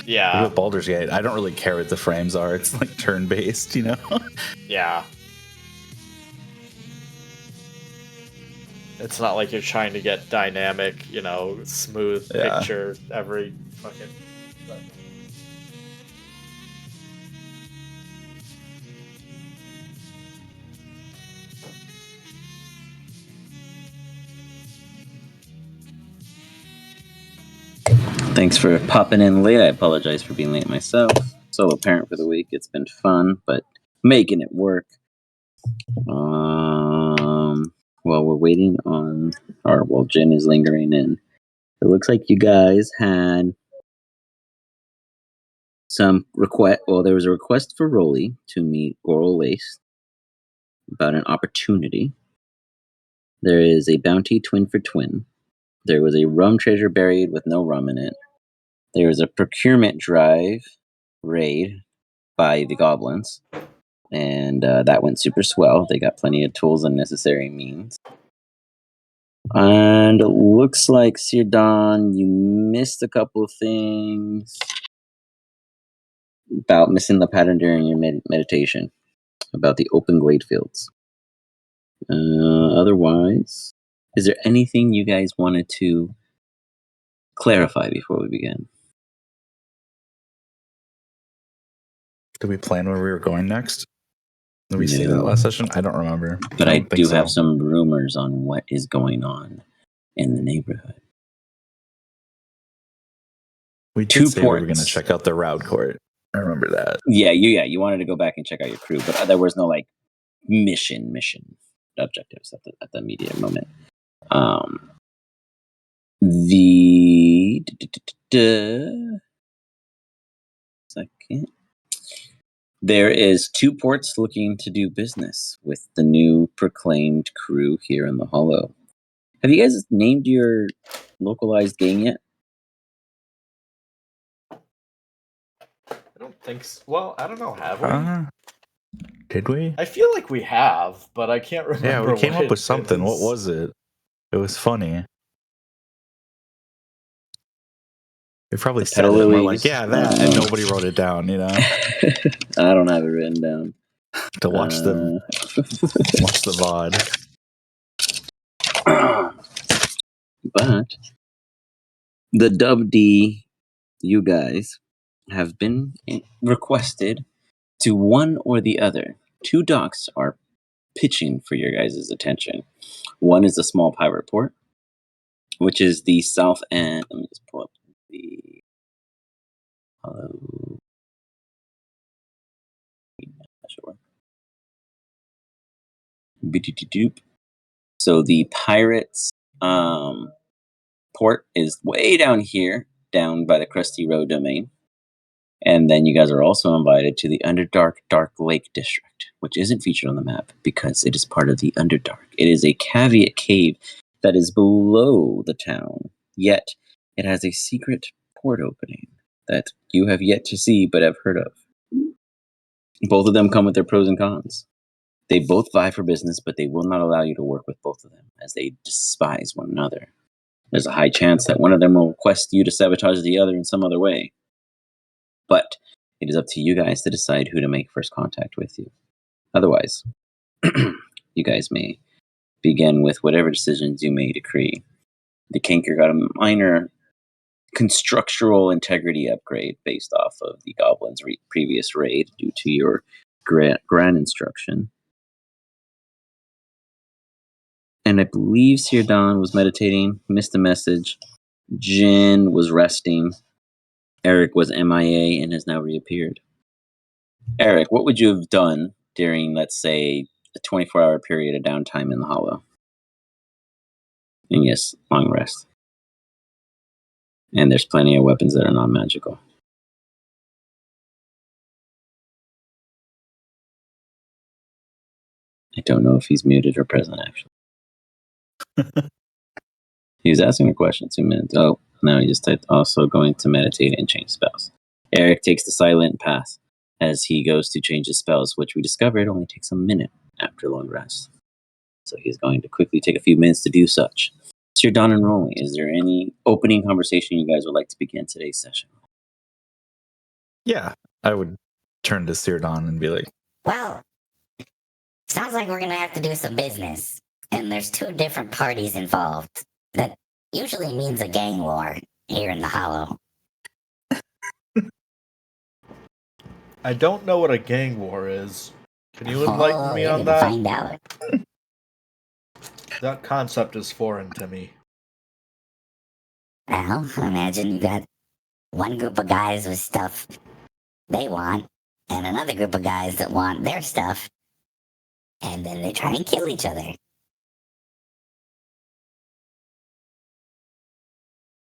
Yeah. With Baldur's Gate, I don't really care what the frames are. It's like turn-based, you know? Yeah. It's not like you're trying to get dynamic, smooth picture every fucking... Thanks for popping in late. I apologize for being late myself. Solo parent for the week. It's been fun, but making it work. While we're waiting on, while Jen is lingering in, it looks like you guys had some request. Well, there was a request for Rolly to meet Goral Lace about an opportunity. There is a bounty twin for twin. There was a rum treasure buried with no rum in it. There was a procurement drive raid by the goblins, and that went super swell. They got plenty of tools and necessary means. And it looks like, Sir Don, you missed a couple of things about missing the pattern during your meditation about the open glade fields. Otherwise, is there anything you guys wanted to clarify before we begin? Did we plan where we were going next? Did we see that last session? I don't remember. But I do have some rumors on what is going on in the neighborhood. We did say we were going to check out the Roud Court. I remember that. Yeah, you wanted to go back and check out your crew, but there was no like mission objectives at the immediate moment. Second. There is 2 ports looking to do business with the new proclaimed crew here in the Hollow. Have you guys named your localized game yet? I don't think so. Well, I don't know. Have we? Did we? I feel like we have, but I can't remember. Yeah, we came up with something. What was it? It was funny. We probably said it. We're like, yeah, that, and nobody wrote it down. You know. I don't have it written down. To watch the VOD. But the Dub D, you guys have been requested to one or the other. 2 docks are pitching for your guys' attention. One is a small pirate port, which is the south end. Let me just pull up the. So the pirates port is way down here, down by the Crusty Road domain. And then you guys are also invited to the Underdark Dark Lake District, which isn't featured on the map because it is part of the Underdark. It is a caveat cave that is below the town, yet it has a secret port opening that you have yet to see but have heard of. Both of them come with their pros and cons. They both vie for business, but they will not allow you to work with both of them, as they despise one another. There's a high chance that one of them will request you to sabotage the other in some other way. But it is up to you guys to decide who to make first contact with you. Otherwise, you guys may begin with whatever decisions you may decree. The Kanker got a minor constructural integrity upgrade based off of the Goblin's previous raid due to your grand instruction. And I believe Sir Don was meditating, missed a message. Jin was resting. Eric was MIA and has now reappeared. Eric, what would you have done during, let's say, a 24-hour period of downtime in the Hollow? And yes, long rest. And there's plenty of weapons that are non-magical. I don't know if he's muted or present, actually. He was asking a question 2 minutes. Oh, now he just typed also going to meditate and change spells. Eric takes the silent path as he goes to change his spells, which we discovered only takes a minute after long rest. So he's going to quickly take a few minutes to do such. Sir Don and Rolly, is there any opening conversation you guys would like to begin today's session? Yeah, I would turn to Sirdon and be like, Well, sounds like we're gonna have to do some business. And there's 2 different parties involved. That usually means a gang war here in the Hollow. I don't know what a gang war is. Can you enlighten me you're on gonna that? find out. That concept is foreign to me. Well, imagine you got one group of guys with stuff they want, and another group of guys that want their stuff, and then they try and kill each other.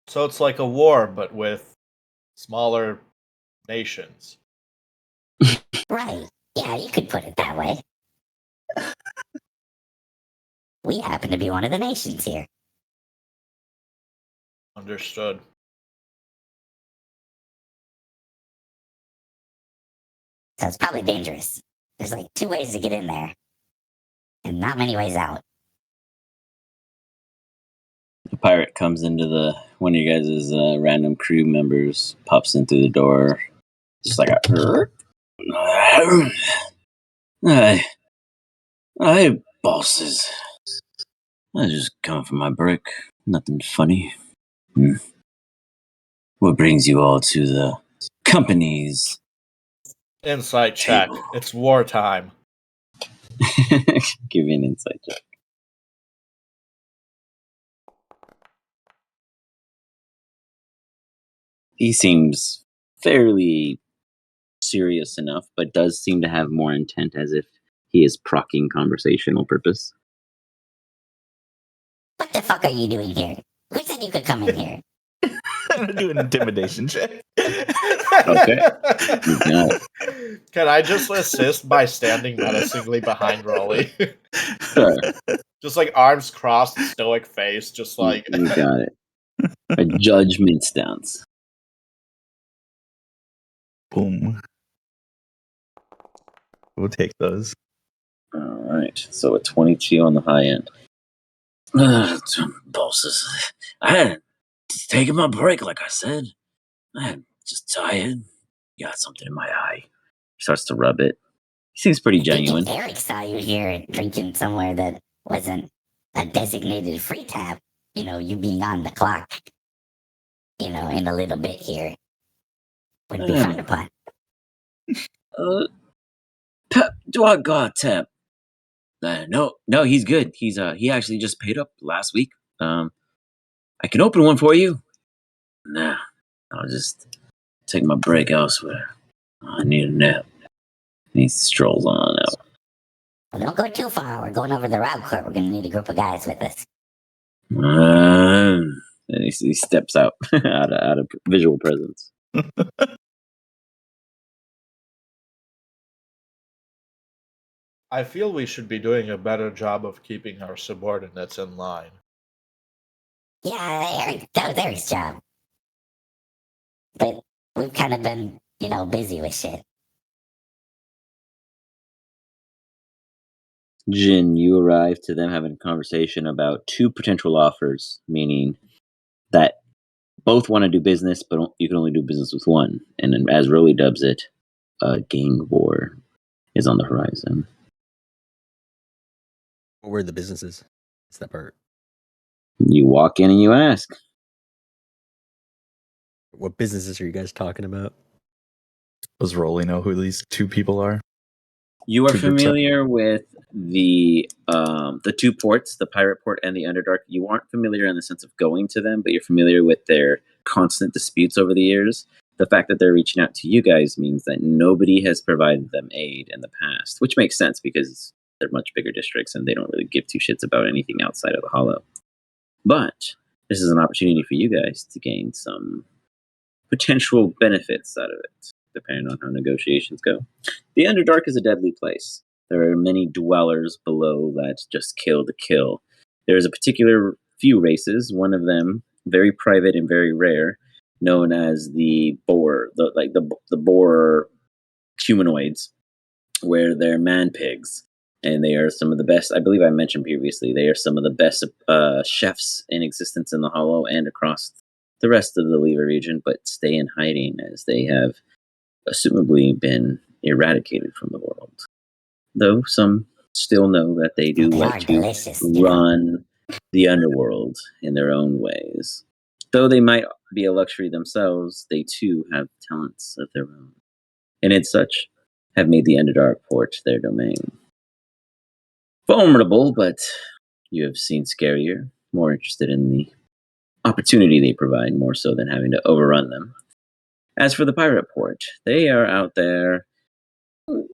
So it's like a war, but with smaller nations. Right. Yeah, you could put it that way. We happen to be one of the nations here. Understood. So it's probably dangerous. There's like 2 ways to get in there, and not many ways out. The pirate comes into one of you guys' random crew members, pops in through the door, just like a. Hey, bosses. I just come for my break. Nothing funny. What brings you all to the company's Insight check. table? It's wartime. Give me an insight check. He seems fairly serious enough, but does seem to have more intent, as if he is procking conversational purpose. What the fuck are you doing here? Who said you could come in here? I'm gonna do an intimidation check. Okay. You got it. Can I just assist by standing menacingly behind Rolly? Sure. Just like arms crossed, stoic face, just like. You got it. A judgment stance. Boom. We'll take those. All right. So a 22 on the high end. Bosses. I had taken my break, like I said. I'm just tired. Got something in my eye. Starts to rub it. He seems pretty genuine. If Eric saw you here drinking somewhere that wasn't a designated free tap, you being on the clock, in a little bit here, would be frowned upon. Do I got tap? No, he's good. He actually just paid up last week. I can open one for you. Nah, I'll just take my break elsewhere. I need a nap. And he strolls on out. Well, don't go too far. We're going over the route court. We're going to need a group of guys with us. And he steps out out of visual presence. I feel we should be doing a better job of keeping our subordinates in line. Yeah, Eric, that was Eric's job. But we've kind of been, busy with shit. Jin, you arrive to them having a conversation about 2 potential offers, meaning that both want to do business, but you can only do business with one. And then, as Rolly dubs it, a gang war is on the horizon. What were the businesses? It's that part. You walk in and you ask. What businesses are you guys talking about? Does Rolly know who these 2 people are? You are 2 groups familiar with the 2 ports, the Pirate Port and the Underdark. You aren't familiar in the sense of going to them, but you're familiar with their constant disputes over the years. The fact that they're reaching out to you guys means that nobody has provided them aid in the past, which makes sense because they're much bigger districts and they don't really give 2 shits about anything outside of the Hollow. But this is an opportunity for you guys to gain some potential benefits out of it, depending on how negotiations go. The Underdark is a deadly place. There are many dwellers below that just kill to kill. There is a particular few races, one of them very private and very rare, known as the boar, the boar humanoids, where they're man pigs. And they are some of the best, I believe I mentioned previously, they are some of the best chefs in existence in the Hollow and across the rest of the Lever region, but stay in hiding as they have assumably been eradicated from the world. Though some still know that they do They like are to delicious, you know. run the underworld in their own ways. Though they might be a luxury themselves, they too have talents of their own, and as such, have made the Underdark port their domain. Formidable, but you have seen scarier, more interested in the opportunity they provide more so than having to overrun them. As for the pirate port, they are out there,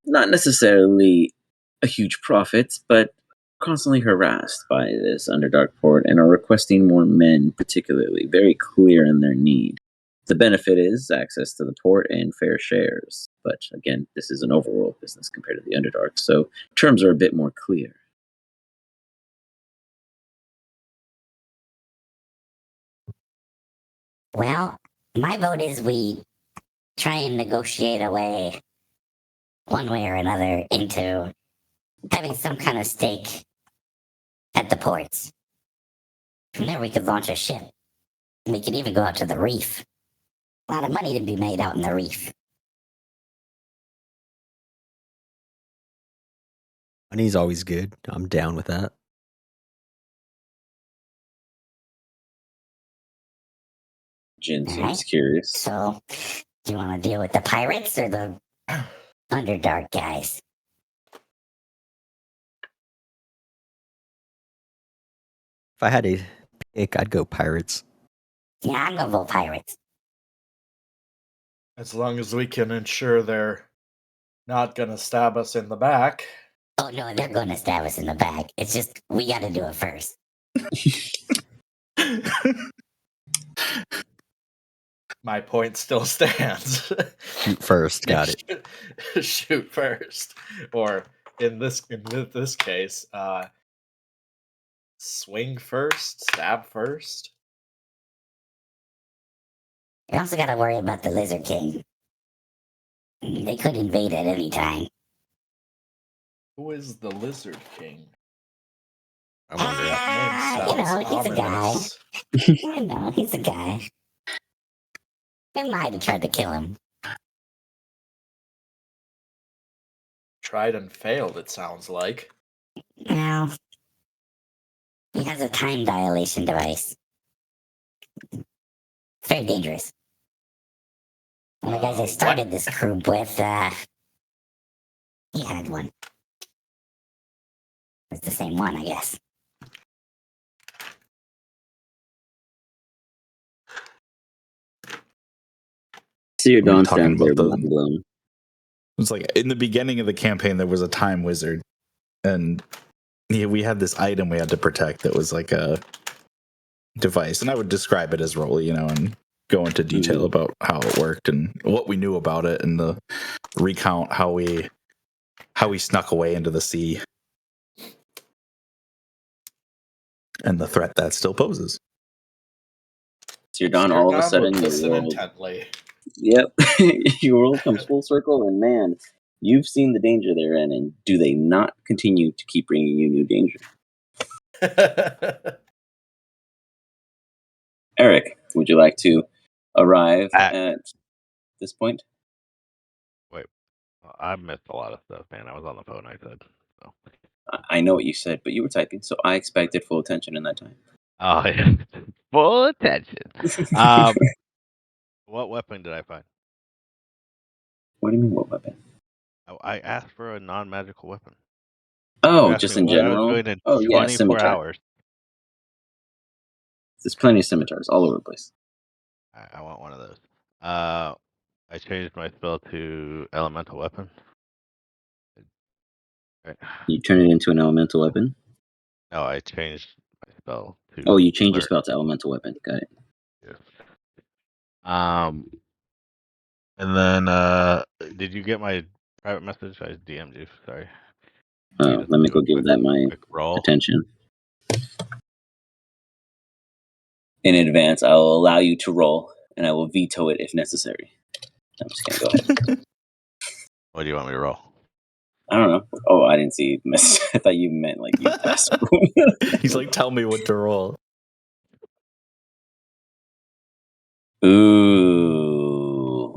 not necessarily a huge profit, but constantly harassed by this Underdark port and are requesting more men, particularly, very clear in their need. The benefit is access to the port and fair shares. But again, this is an overworld business compared to the Underdark, so terms are a bit more clear. Well, my vote is we try and negotiate a way, one way or another, into having some kind of stake at the ports. From there, we could launch a ship. We could even go out to the reef. A lot of money to be made out in the reef. Money's always good. I'm down with that. Jin All seems right. curious. So, do you want to deal with the pirates or the Underdark guys? If I had to pick, I'd go pirates. Yeah, I'm gonna vote pirates. As long as we can ensure they're not gonna stab us in the back. Oh no, they're gonna stab us in the back. It's just we gotta do it first. My point still stands. Shoot first. Got it. Shoot first, or in this case, swing first, stab first. You also gotta worry about the Lizard King. They could invade at any time. Who is the Lizard King? I wonder. That You name know, he's a guy. ominous. I know, he's a guy. They might have tried to kill him. Tried and failed, it sounds like. No. He has a time dilation device. Very dangerous. One of the guys I started this group with, he had one. It's the same one, I guess. See your We were Dawn talking stands there, about mind blown. It's like in the beginning of the campaign, there was a time wizard, and we had this item we had to protect that was like a device, and I would describe it as role, and go into detail about how it worked and what we knew about it, and the recount how we snuck away into the sea and the threat that still poses. So you're done. All of a sudden, your world. Intently. Yep, your world comes full circle, and man, you've seen the danger they're in, and do they not continue to keep bringing you new danger? Eric, would you like to arrive at this point? Wait, I missed a lot of stuff, man. I was on the phone. I said so. I know what you said, but you were typing, so I expected full attention in that time. Oh, yeah. Full attention. What weapon did I find? What do you mean, what weapon? I asked for a non-magical weapon. Oh, just in general? I was doing in Oh, yeah, 24 scimitar. hours. There's plenty of scimitars all over the place. I want one of those. I changed my spell to elemental weapon. Right. You turn it into an elemental weapon? No, I changed my spell to. Oh, you changed your spell to elemental weapon. Got it. Yes. And then, did you get my private message? I DM'd you. Sorry. Let me go give that my attention. In advance, I will allow you to roll, and I will veto it if necessary. I'm just gonna go ahead. What do you want me to roll? I don't know. Oh, I didn't see the message. I thought you meant like you passed. He's like, tell me what to roll. Ooh.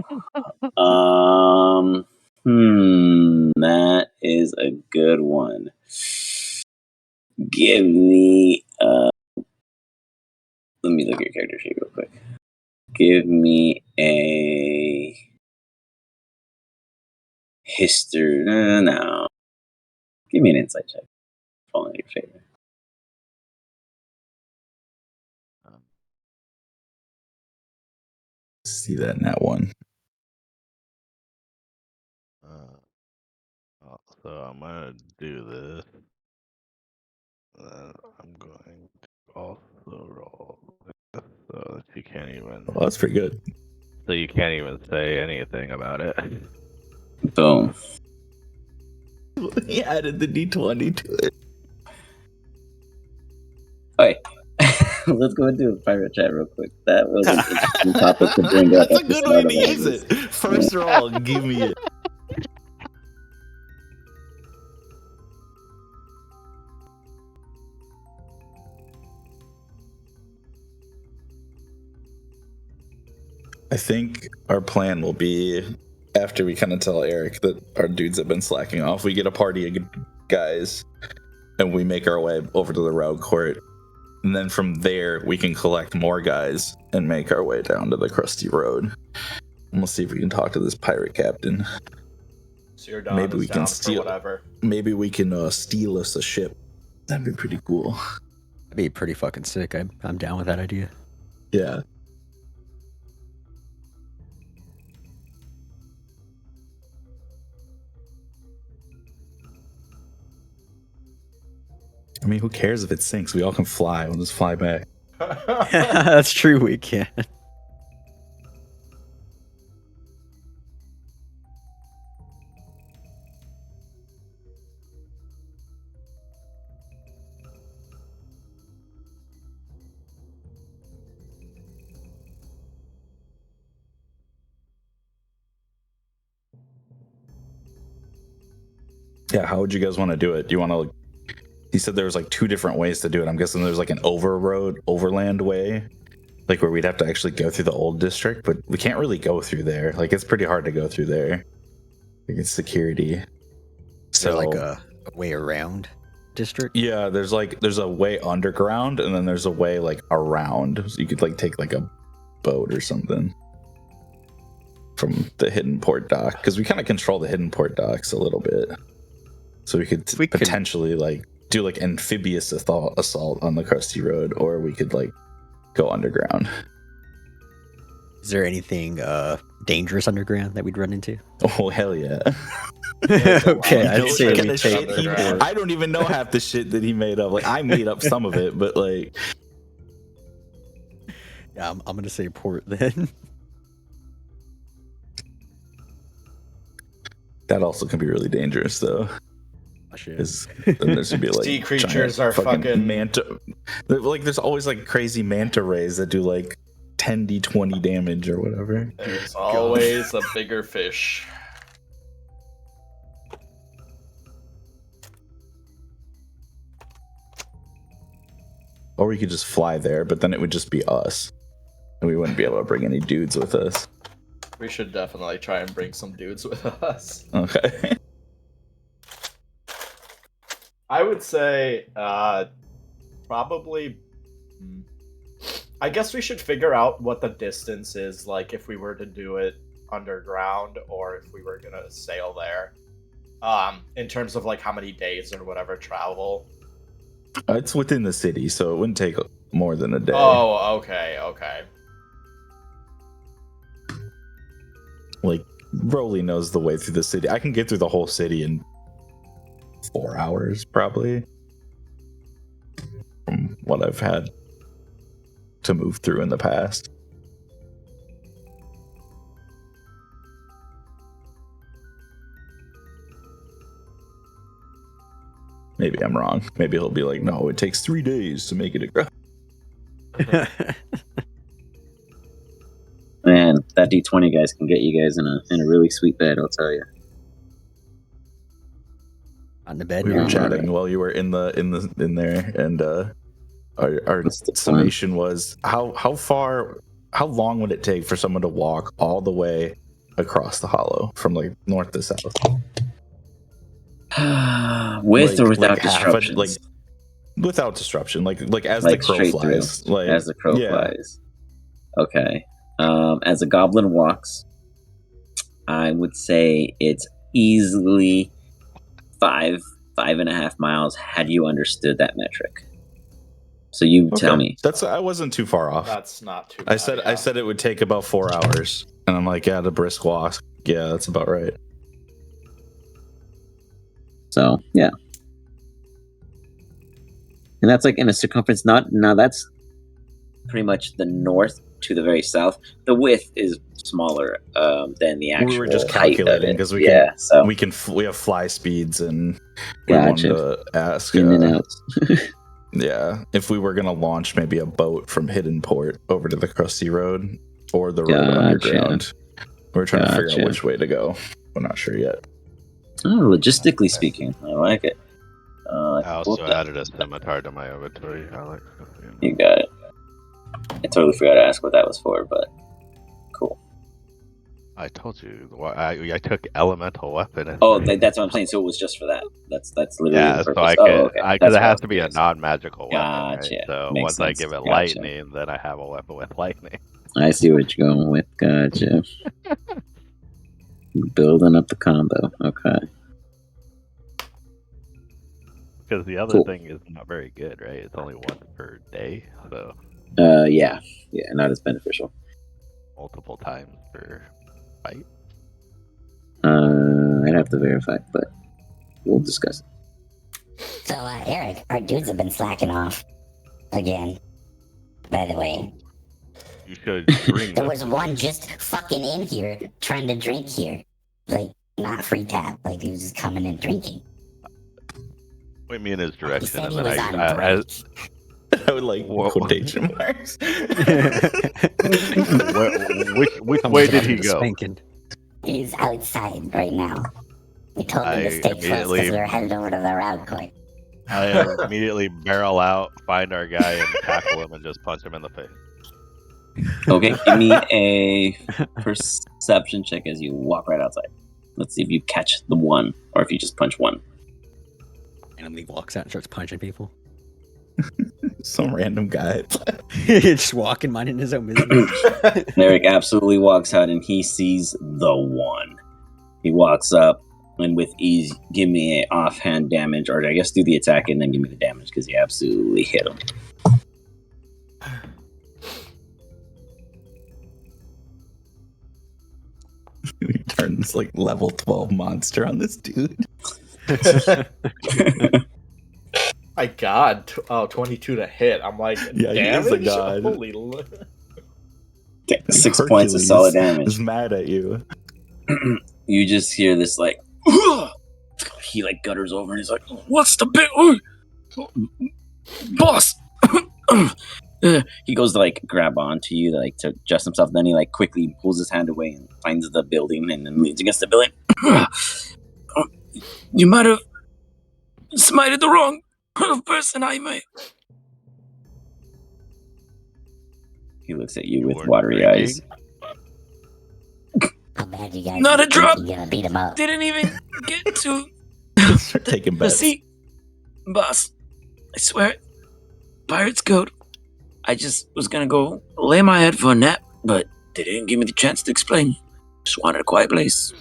That is a good one. Give me let me look at your character sheet real quick. Give me a history. No. Give me an insight check. Fall in your favor. See that in that one. So I'm gonna do this. I'm going to also roll this so that you can't even. Well, that's pretty good. So you can't even say anything about it. Boom. He added the D20 to it. Alright. Let's go into a pirate chat real quick. That was an interesting topic to bring up. That's a at the good way start to of all use this. it. First roll, give me it. I think our plan will be, after we kind of tell Eric that our dudes have been slacking off, we get a party of guys and we make our way over to the road court. And then from there, we can collect more guys and make our way down to the Krusty Road. And we'll see if we can talk to this pirate captain. So you're down, Maybe we can down steal. for whatever. Maybe we can steal us a ship. That'd be pretty cool. That'd be pretty fucking sick. I'm down with that idea. Yeah. I mean, who cares if it sinks? We all can fly. We'll just fly back. That's true, we can. Yeah, how would you guys want to do it? Do you want to... He said there was like 2 different ways to do it. I'm guessing there's like an overland way, like where we'd have to actually go through the old district, but we can't really go through there. Like it's pretty hard to go through there. Like it's security. So like a way around district? Yeah, there's a way underground and then there's a way like around. So you could like take like a boat or something from the hidden port dock, because we kind of control the hidden port docks a little bit. So we could potentially like do like amphibious assault on the Krusty Road, or we could like go underground. Is there anything dangerous underground that we'd run into? Oh hell yeah! Okay, I'd say we take. I don't even know half the shit that he made up. Like I made up some of it, but like, yeah, I'm gonna say port then. That also can be really dangerous though. Then there's gonna be like sea creatures are fucking manta. Like there's always like crazy manta rays that do like 10d20 damage or whatever. There's always a bigger fish. Or we could just fly there, but then it would just be us, and we wouldn't be able to bring any dudes with us. We should definitely try and bring some dudes with us. Okay. I would say probably. I guess we should figure out what the distance is like if we were to do it underground or if we were gonna sail there. In terms of like how many days or whatever travel. It's within the city, so it wouldn't take more than a day. Oh, okay. Like Broly knows the way through the city. I can get through the whole city in 4 hours, probably, from what I've had to move through in the past. Maybe I'm wrong. Maybe he'll be like, no, it takes 3 days to make it across. Man, that D20 guys can get you guys in a really sweet bed, I'll tell you. On the bed. We were chatting while you were in there, and our summation was how long would it take for someone to walk all the way across the hollow from like north to south. With or without half a, disruptions? without disruption, like as Like the crow straight flies, through, like as the crow yeah. flies. Okay. As a goblin walks, I would say it's easily 5.5 miles had you understood that metric. So you tell me. I wasn't too far off. That's not too bad. I said it would take about 4 hours, and I'm like, yeah, the brisk walk. Yeah, that's about right. So yeah, and that's like in a circumference. Now that's pretty much the north to the very south. The width is smaller than the actual. We were just height of calculating it. because we have fly speeds, and we Gotcha. wanted to ask in and out. yeah, if we were gonna launch maybe a boat from Hidden Port over to the Crusty Road or the road Gotcha. underground. We're trying to figure Gotcha. out which way to go. We're not sure yet. Oh, logistically speaking, I like it. I also added a scimitar to my inventory. I like. You got it. I totally forgot to ask what that was for, but cool. I told you. I took elemental weapon. Oh, that's what I'm saying. So it was just for that. That's literally Yeah, the so purpose. I can, okay. because it has to be a non-magical weapon. Gotcha. Right? So Makes once I sense. give it Gotcha. lightning, then I have a weapon with lightning. I see what you're going with. Gotcha. Building up the combo. Okay. Because the other Cool. thing is not very good, right? It's only once per day, so Yeah, not as beneficial. multiple times per fight. I'd have to verify, but we'll discuss it. So, Eric, our dudes have been slacking off again. By the way, You should bring there them. was one just fucking in here trying to drink here, like not free tap, like he was just coming and drinking. Point me in his He direction, said and he then was on I break. I would like Whoa. quotation marks. which way did he go? Spanking. He's outside right now. We told him I to stay close because immediately- we were headed over to the route court. I immediately barrel out, find our guy, and tackle him, and just punch him in the face. Okay, give me a perception check as you walk right outside. Let's see if you catch the one, or if you just punch one. Randomly walks out and starts punching people. Some random guy. Just walking, minding his own business. Eric absolutely walks out and he sees the one. He walks up and with ease, give me a offhand damage, or I guess do the attack and then give me the damage because he absolutely hit him. He turns like level 12 monster on this dude. My God, 22 to hit. I'm like, Yeah, he damage? is a god. Holy 6 points of solid damage. Is mad at you. You just hear this like he like gutters over and he's like, "What's the big boss?" He goes to like grab onto you, like to adjust himself. Then he like quickly pulls his hand away and finds the building and then leans against the building. You might have smited the wrong person, I may. He looks at you with weren't watery drinking? eyes. How bad you guys Not a think drop. you're gonna beat him up? Didn't even get to Start taking the bets. seat, boss. I swear it. Pirate's code. I just was gonna go lay my head for a nap, but they didn't give me the chance to explain. Just wanted a quiet place.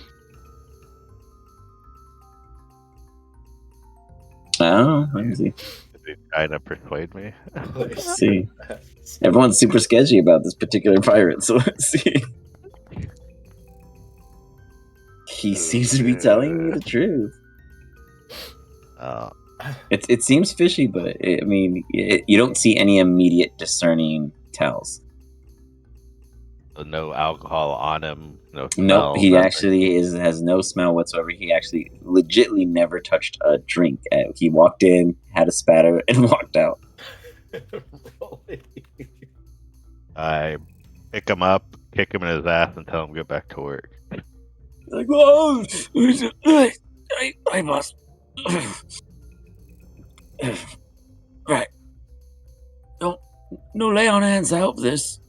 Oh, I see. Is he trying to persuade me? Let's see. Everyone's super sketchy about this particular pirate, so let's see. He seems to be telling me the truth. It seems fishy, but you don't see any immediate discerning tells. No alcohol on him. No smell. Nope, he nothing. actually has no smell whatsoever. He actually legitly never touched a drink. He walked in, had a spatter, and walked out. I pick him up, kick him in his ass, and tell him to get back to work. Like, whoa! Hi, boss. Right. No lay on hands. I hope this.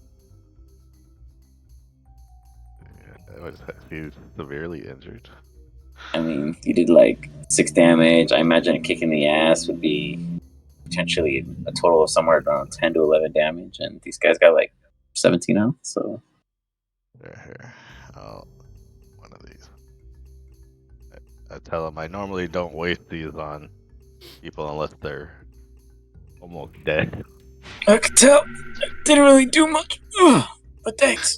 He's severely injured. I mean, you did like 6 damage. I imagine a kick in the ass would be potentially a total of somewhere around 10 to 11 damage, and these guys got like 17 health. So Here. One of these. I tell him I normally don't waste these on people unless they're almost dead. I could tell. Didn't really do much, but thanks.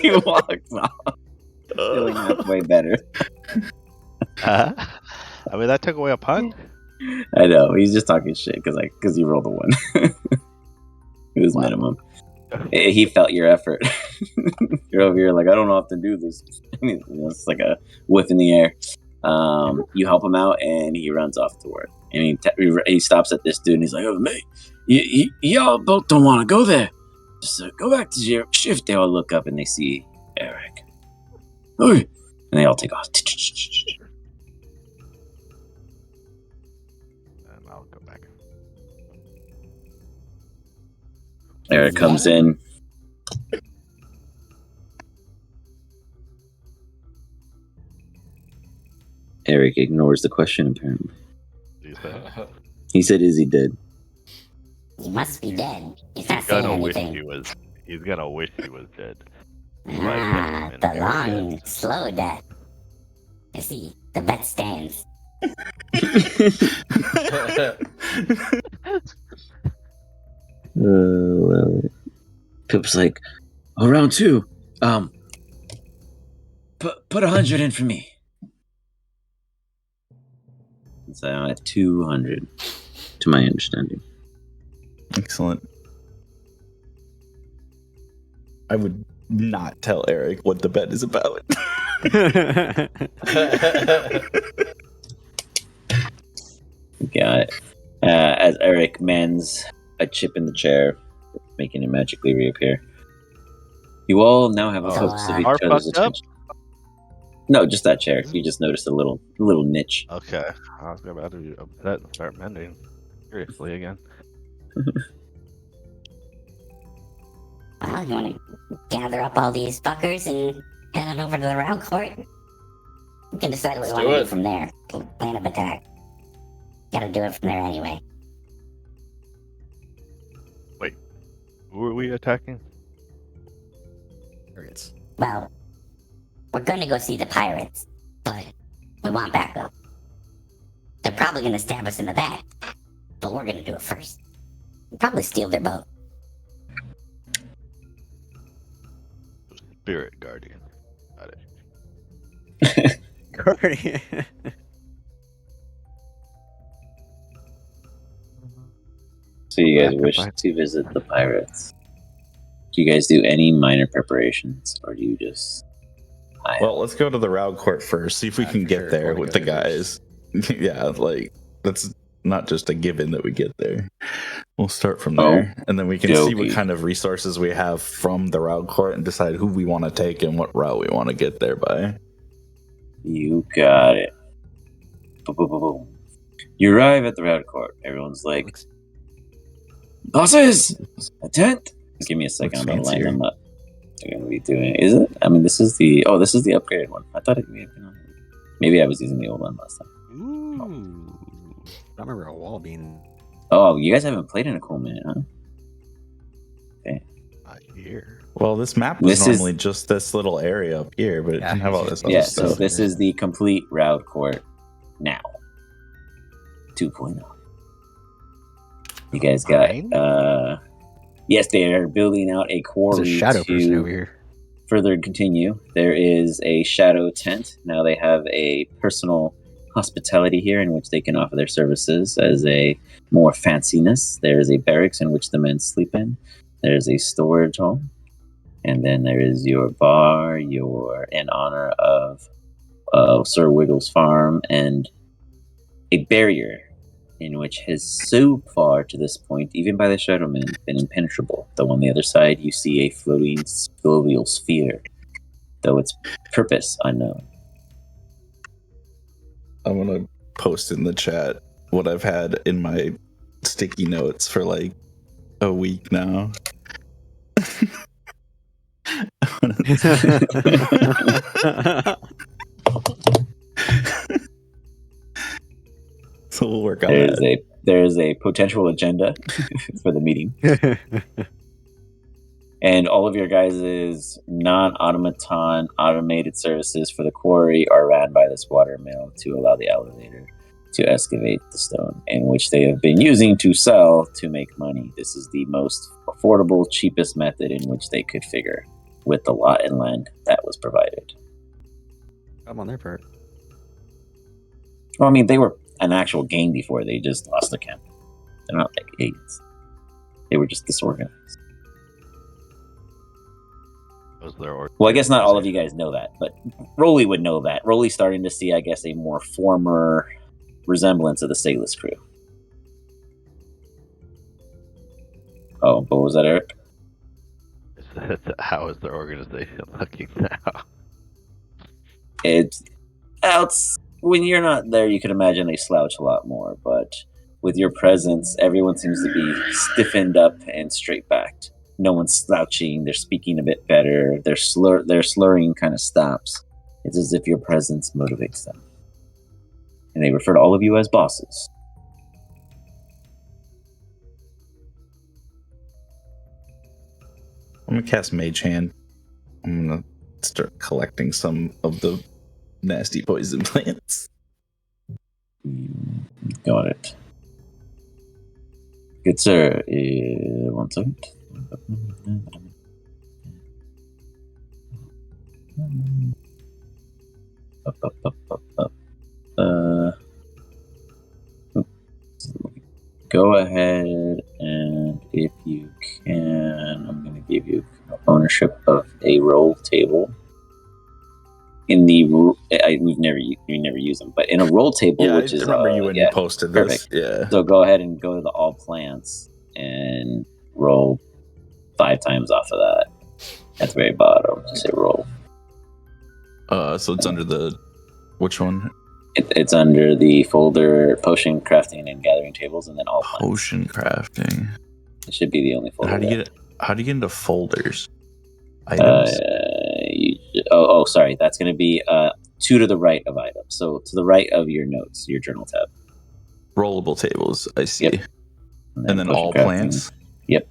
He walks off, feeling halfway better. I mean, that took away a punt. I know he's just talking shit because he rolled a 1. It was minimum. He felt your effort. You're over here like, I don't know how to do this. It's like a whiff in the air. You help him out, and he runs off to work. And he stops at this dude, and he's like, "Oh, mate, y'all both don't want to go there. Just go back to your shift." They all look up, and they see Eric. Hey! And they all take off. And I'll go back. Eric comes in. Eric ignores the question, apparently. He said, "Is he dead?" He must be dead. He's not He's saying gonna wish anything. he was. He's gonna wish he was dead. The long, slow death. I see. The bet stands. Well, Pip's like, "Oh, round 2. Put 100 in for me." So I'm at 200, to my understanding. Excellent. I would not tell Eric what the bet is about. Got it. As Eric mends a chip in the chair, making it magically reappear. You all now have a focus of each Are other's fucked up? attention. No, just that chair. You just noticed a little niche. Okay, I was about to be upset and start mending seriously again. Well, you want to gather up all these fuckers and head on over to the round court? We can decide what we Let's want do to it. do from there. Plan of attack. Gotta do it from there anyway. Who are we attacking? Targets. Well, we're gonna go see the pirates, but we want backup. They're probably gonna stab us in the back, but we're gonna do it first. We'll probably steal their boat. Spirit Guardian. Got it. Guardian. So you guys Back wish up, to visit the pirates. Do you guys do any minor preparations, or do you just... Well, let's go to the round court first. See if we Yeah, can for get sure. there Wanna with go the there guys. Yeah, like that's not just a given that we get there. We'll start from there, and then we can see what Okey-dokey. kind of resources we have from the round court and decide who we want to take and what route we want to get there by. You got it. Boom, boom, boom, boom. You arrive at the round court. Everyone's like, Looks- "Bosses, a tent." Give me a second. Looks I'm gonna line fancier. them up. They're gonna be doing. Is it? I mean, this is the upgraded one. I thought it may have been on. Maybe I was using the old one last time. Ooh. I remember a wall being. Oh, you guys haven't played in a cool minute, huh? Not here. Well, this map was This is- normally just this little area up here, but it Yeah, didn't have all it's this just- other Yeah. stuff. So this is the complete round court now. 2.0. You guys got. Mine? Yes, they are building out a There's quarry a shadow person over to here. further continue. There is a shadow tent. Now they have a personal hospitality here in which they can offer their services as a more fanciness. There is a barracks in which the men sleep in. There's a storage home. And then there is your bar, in honor of Sir Wiggles' farm, and a barrier in which has so far to this point, even by the Shadowmen, been impenetrable. Though on the other side you see a floating jovial sphere, though its purpose unknown. I'm gonna post in the chat what I've had in my sticky notes for like a week now. So we'll work on that. There's a potential agenda for the meeting. And all of your guys' non-automaton automated services for the quarry are ran by this water mill to allow the elevator to excavate the stone, in which they have been using to sell to make money. This is the most affordable, cheapest method in which they could figure with the lot and land that was provided. I'm on their part. Well, I mean, they were an actual game before. They just lost the camp. They're not like idiots. They were just disorganized. Well, I guess not all of you guys know that, but Rolly would know that. Rolly's starting to see, I guess, a more former resemblance of the Sailors crew. Oh, what was that, Eric? How is their organization looking now? It's when you're not there, you can imagine they slouch a lot more, but with your presence, everyone seems to be stiffened up and straight backed. No one's slouching. They're speaking a bit better. Their slurring kind of stops. It's as if your presence motivates them. And they refer to all of you as bosses. I'm gonna cast Mage Hand. I'm gonna start collecting some of the nasty poison plants. Got it. Good sir. 1 second. Go ahead, and if you can, I'm going to give you ownership of a roll table. In the we never use them, but in a roll table, Yeah, which I is remember you when you posted this. perfect. Yeah. So go ahead and go to the all plants and roll 5 times off of that. At the very bottom, just say roll. So it's under the which one? It's under the folder potion crafting and gathering tables, and then all plants. Potion crafting. It should be the only folder. How do you get into folders? Items. Sorry. That's going to be 2 to the right of items. So to the right of your notes, your journal tab. Rollable tables. I see. Yep. And then all plants. Yep.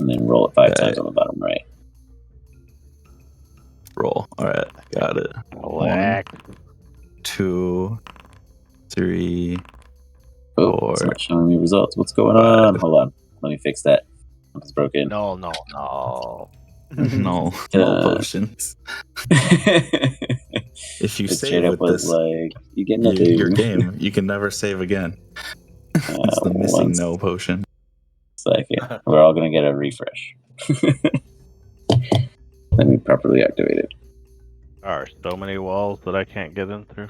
And then roll it 5 times on the bottom right. Roll. All right, got it. 1, 2, 3, 4. It's not showing me results. What's going on? Hold on. Let me fix that. It's broken. No. No potions. If you save with this, like, you get nothing. your game, you can never save again. It's the missing no potion. Second. We're all going to get a refresh. Let me properly activate it. There are so many walls that I can't get in through.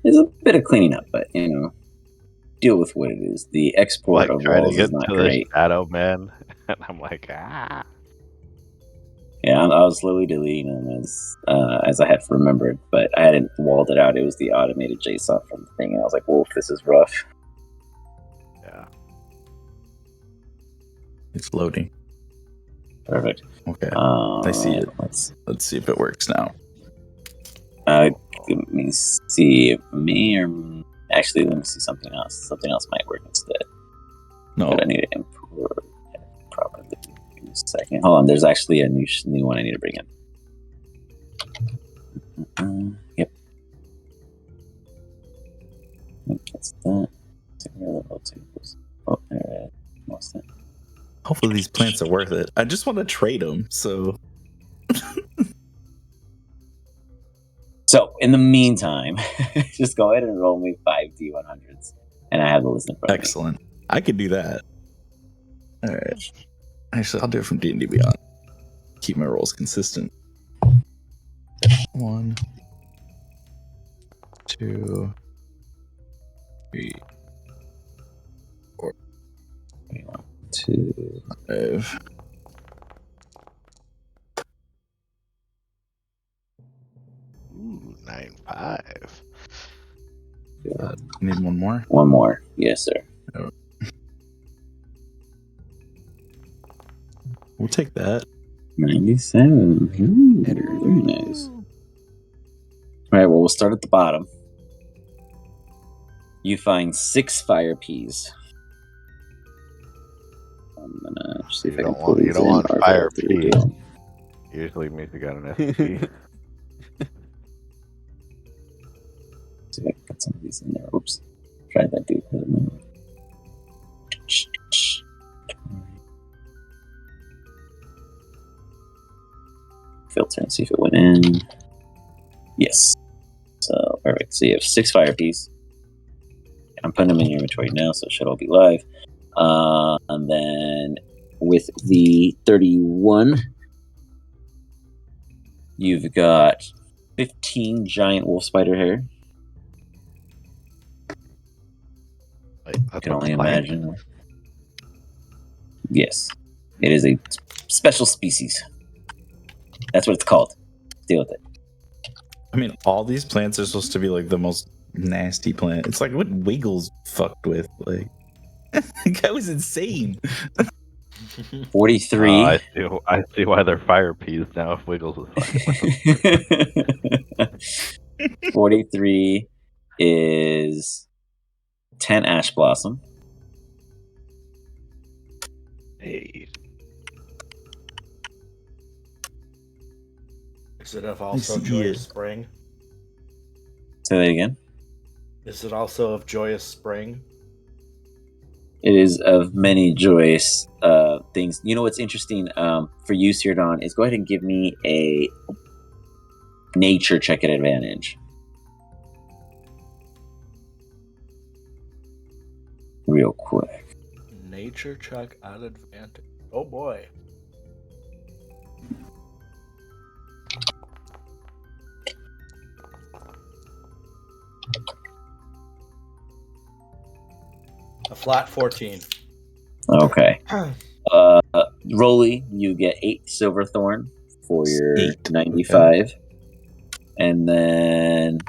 There's a bit of cleaning up, but, deal with what it is. The export of walls is not great. Shadow Man, and I'm like, ah. Yeah, I was slowly deleting them as I had remembered, but I hadn't walled it out. It was the automated JSON from the thing, and I was like, "Whoa, this is rough." Yeah, it's loading. Perfect. Okay, I see it. Let's see if it works now. Let me see. Actually, let me see something else. Something else might work instead. No, but I need to import it properly. Give me a second. Hold on. There's actually a new one I need to bring in. Yep. That's that. Oh, there it is. What's that? Hopefully these plants are worth it. I just want to trade them, so. So, in the meantime, just go ahead and roll me 5 D100s, and I have the list in front of me. Excellent. I could do that. All right. Actually, I'll do it from D&D Beyond. Keep my rolls consistent. 1, 2, 3, 4, 2, 5. Ooh, 9-5. Need one more? One more. Yes, sir. We'll take that. 97. Ooh, very nice. All right, well, we'll start at the bottom. You find 6 fire peas. I'm gonna see if I can pull these in. want or if I fire have to redo peas. them. Usually means you got an SCP. See if I can put some of these in there. Oops. Tried that dude for a minute. Filter and see if it went in. Yes. So, perfect. So you have 6 fire peas. I'm putting them in your inventory now, so it should all be live. And then with the 31, you've got 15 giant wolf spider hair. Wait, You that's can a only plant? imagine. Yes. It is a special species. That's what it's called. Deal with it. I mean, all these plants are supposed to be like the most nasty plant. It's like what Wiggles fucked with. Like, that guy was insane. 43. I see why they're fire peas now if Wiggles is fucking with them. 43 is 10 ash blossom. Hey. Is it of also see Joyous it. Spring? Say that again. Is it also of Joyous Spring? It is of many joyous things. You know what's interesting for you, Sirdon, is go ahead and give me a nature check at advantage. Real quick. Nature check at advantage. Oh boy. A flat 14. Okay. Rolly, you get 8 silverthorn for your 8. 95. Okay. And then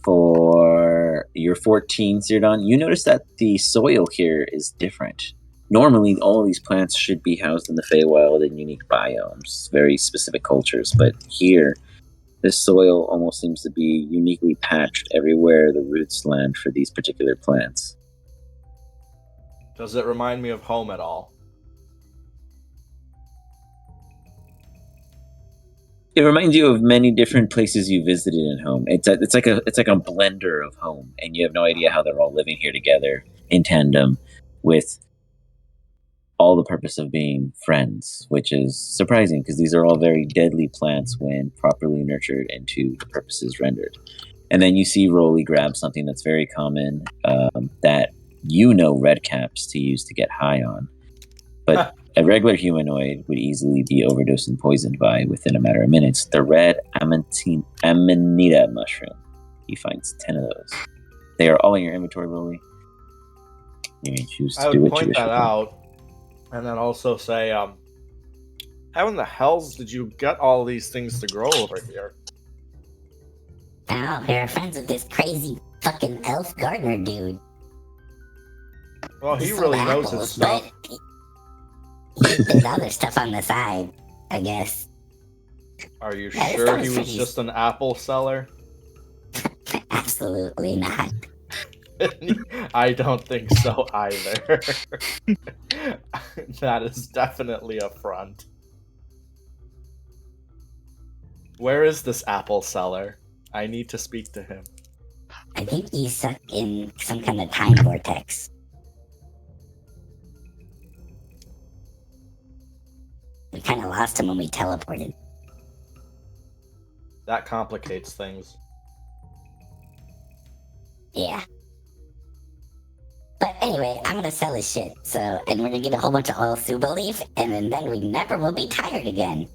for your 14, Sirdon, you notice that the soil here is different. Normally, all of these plants should be housed in the Feywild in unique biomes, very specific cultures, but here, this soil almost seems to be uniquely patched everywhere the roots land for these particular plants. Does it remind me of home at all? It reminds you of many different places you visited in home. It's like a blender of home, and you have no idea how they're all living here together in tandem with all the purpose of being friends, which is surprising because these are all very deadly plants when properly nurtured and to the purposes rendered. And then you see Rolly grab something that's very common that red caps to use to get high on. But a regular humanoid would easily be overdosed and poisoned by within a matter of minutes. The red amanita mushroom. He finds 10 of those. They are all in your inventory, Rolly. You may choose to I do would what you point wish that with them. out, and then also say, how in the hell did you get all these things to grow over here? Oh, you're friends with this crazy fucking elf gardener dude. Well, he sold really knows his apples, stuff. But he did other stuff on the side, I guess. Are you Yeah, this sure stuff he is was pretty- just an apple seller? Absolutely not. I don't think so either. That is definitely a front. Where is this apple seller? I need to speak to him. I think he's stuck in some kind of time vortex. We kind of lost him when we teleported. That complicates things. Yeah. But anyway, I'm gonna sell his shit. So, and we're gonna get a whole bunch of oil suba leaf, and then we never will be tired again.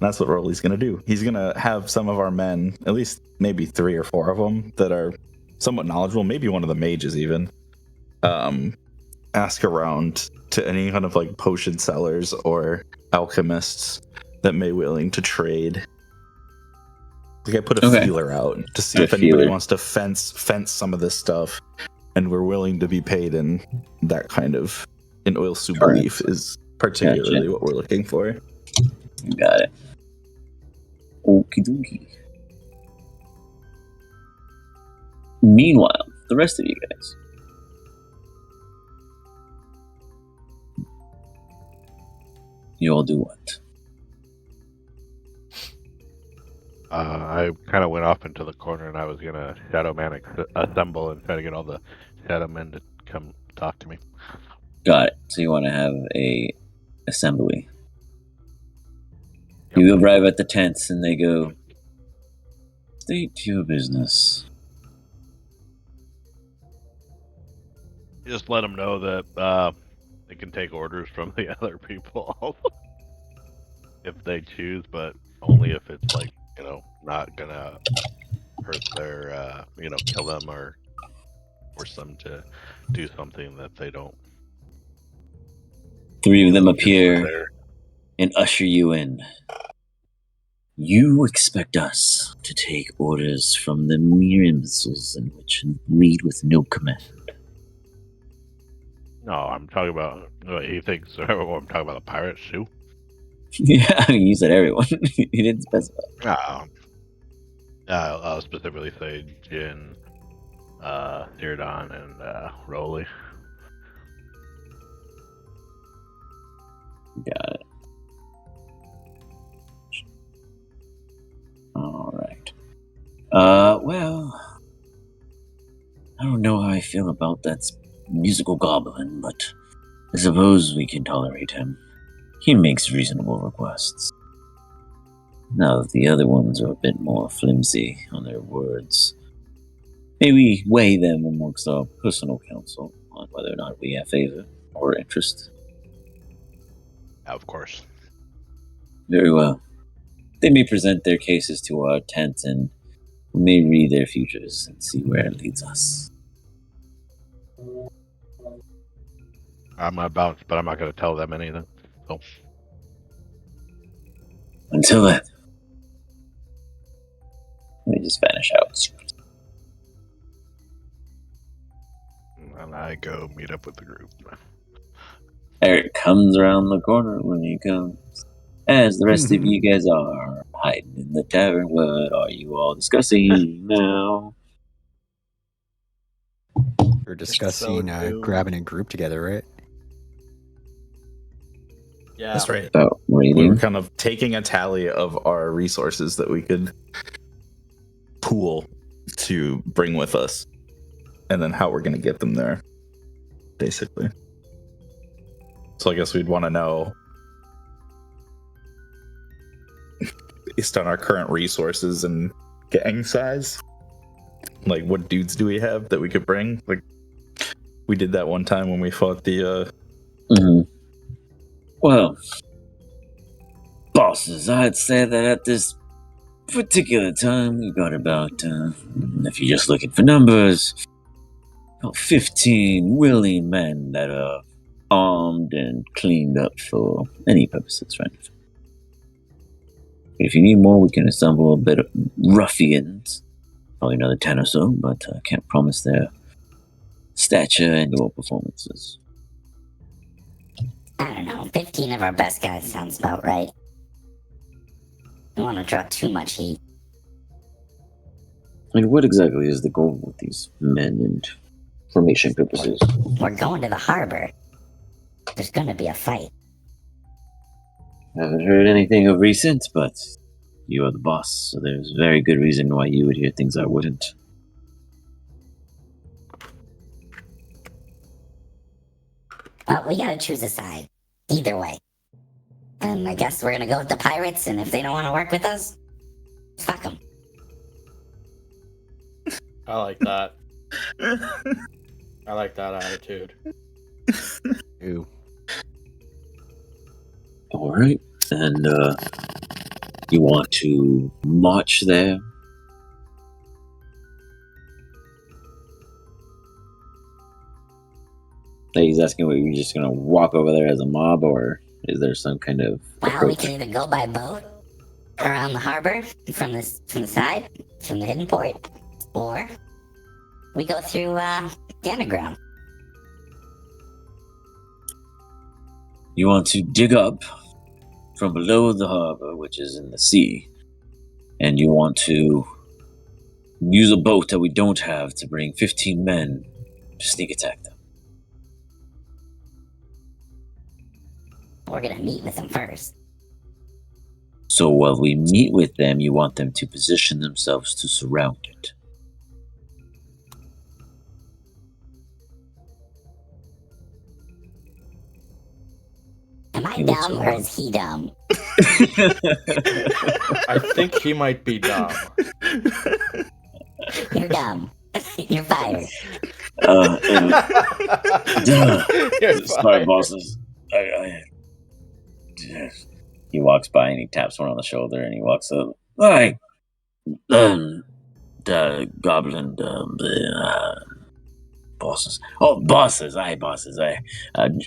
That's what Rolly's gonna do. He's gonna have some of our men, at least maybe 3 or 4 of them, that are somewhat knowledgeable, maybe one of the mages even, ask around to any kind of like potion sellers or alchemists that may willing to trade. Like I put a feeler out to see A if anybody feeler. wants to fence some of this stuff and we're willing to be paid in that kind of in oil super leaf is particularly what we're looking for. Got it. Okie dokie. Meanwhile, the rest of you guys. You all do what? I kind of went off into the corner, and I was gonna Shadow Man assemble and try to get all the Shadow Men to come talk to me. Got it. So you want to have a assembly. Yep. You arrive at the tents, and they go, "State to your business." Just let them know that they can take orders from the other people if they choose, but only if it's like, not gonna hurt their, kill them or force them to do something that they don't. 3 of them appear and usher you in. You expect us to take orders from the mere imbeciles in which lead with no command. No, I'm talking about. He thinks I'm talking about the pirates too. Yeah, I mean, you said everyone. You didn't specify. I'll specifically say Jin, Cyrodion, and Rolly. Got it. All right. Well, I don't know how I feel about that musical goblin, but I suppose we can tolerate him. He makes reasonable requests. Now that the other ones are a bit more flimsy on their words, may we weigh them amongst our personal counsel on whether or not we have favor or interest. Of course. Very well. They may present their cases to our tent, and we may read their futures and see where it leads us. I'm gonna bounce, but I'm not gonna tell them anything. So. Until then, let me just vanish out. And I go meet up with the group. Eric comes around the corner when he comes. As the rest of you guys are hiding in the tavern, what are you all discussing now? We're discussing grabbing a group together, right? Yeah. That's right. About We raiding. were kind of taking a tally of our resources that we could pool to bring with us, and then how we're going to get them there, basically. So I guess we'd want to know, based on our current resources and gang size, like what dudes do we have that we could bring? Like we did that one time when we fought the Well, bosses, I'd say that at this particular time, we've got about, if you're just looking for numbers, about 15 willing men that are armed and cleaned up for any purposes, right? If you need more, we can assemble a bit of ruffians, probably another 10 or so, but I can't promise their stature and or performances. I don't know. 15 of our best guys sounds about right. Don't want to draw too much heat. I mean, what exactly is the goal with these men and formation purposes? We're going to the harbor. There's gonna be a fight. Haven't heard anything of recent, but you are the boss, so there's very good reason why you would hear things I wouldn't. Well, we gotta choose a side. Either way. And I guess we're gonna go with the pirates, and if they don't want to work with us, fuck them. I like that. I like that attitude. Ew. Alright, and you want to march there? He's asking what you're just gonna walk over there as a mob, or is there some kind of Well, we approach? can either go by boat around the harbor from the side, from the hidden port, or we go through The underground. You want to dig up from below the harbor, which is in the sea, and you want to use a boat that we don't have to bring 15 men to sneak attack them. We're gonna meet with them first. So while we meet with them, you want them to position themselves to surround it. Am I He looks dumb or around. is he dumb? I think he might be dumb. You're dumb. You're fired. You're Sorry, fired. bosses. He walks by and he taps one on the shoulder and he walks up. Hi, the goblin, bosses. Oh, bosses. Aye, bosses. I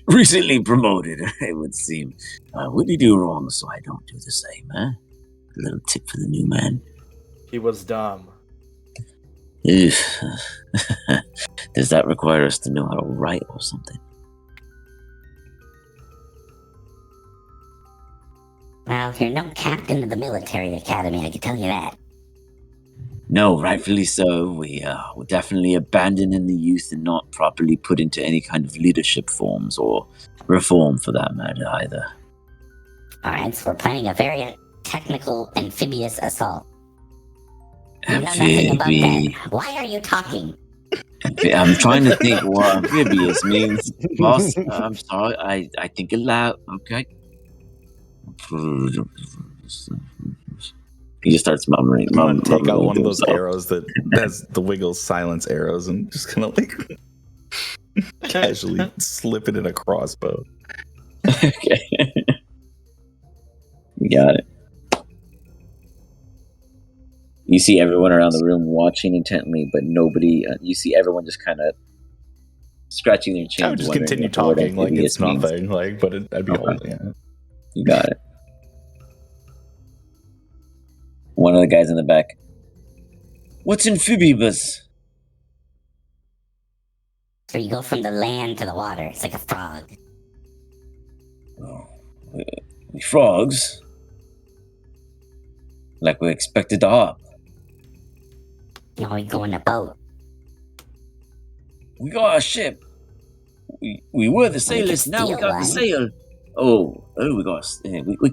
recently promoted, it would seem. What did he do wrong so I don't do the same, huh? A little tip for the new man. He was dumb. Does that require us to know how to write or something? Well, you're no captain of the military academy, I can tell you that. No, rightfully so. We were definitely abandoning the youth and not properly put into any kind of leadership forms or reform for that matter either. Alright, so we're planning a very technical amphibious assault. You know nothing about that. Why are you talking? I'm trying to think what amphibious means. Boss, I'm sorry. I think it loud. Okay. He just starts mumbling. I'm gonna take out mumbling one to of those himself. arrows that has the Wiggles silence arrows and just kind of like casually slip it in a crossbow. Okay. You got it. You see everyone around the room watching intently, but nobody. You see everyone just kind of scratching their chins. I would just wondering continue what the word talking like amphibious it's means. nothing, like, but I'd be Okay. holding it. You got it. One of the guys in the back. What's amphibious? So you go from the land to the water. It's like a frog. Oh, we frogs. Like we expected to hop. You know, you go in a boat. We got a ship. We were the sailors. Now we steal got one. the sail. Oh, we got.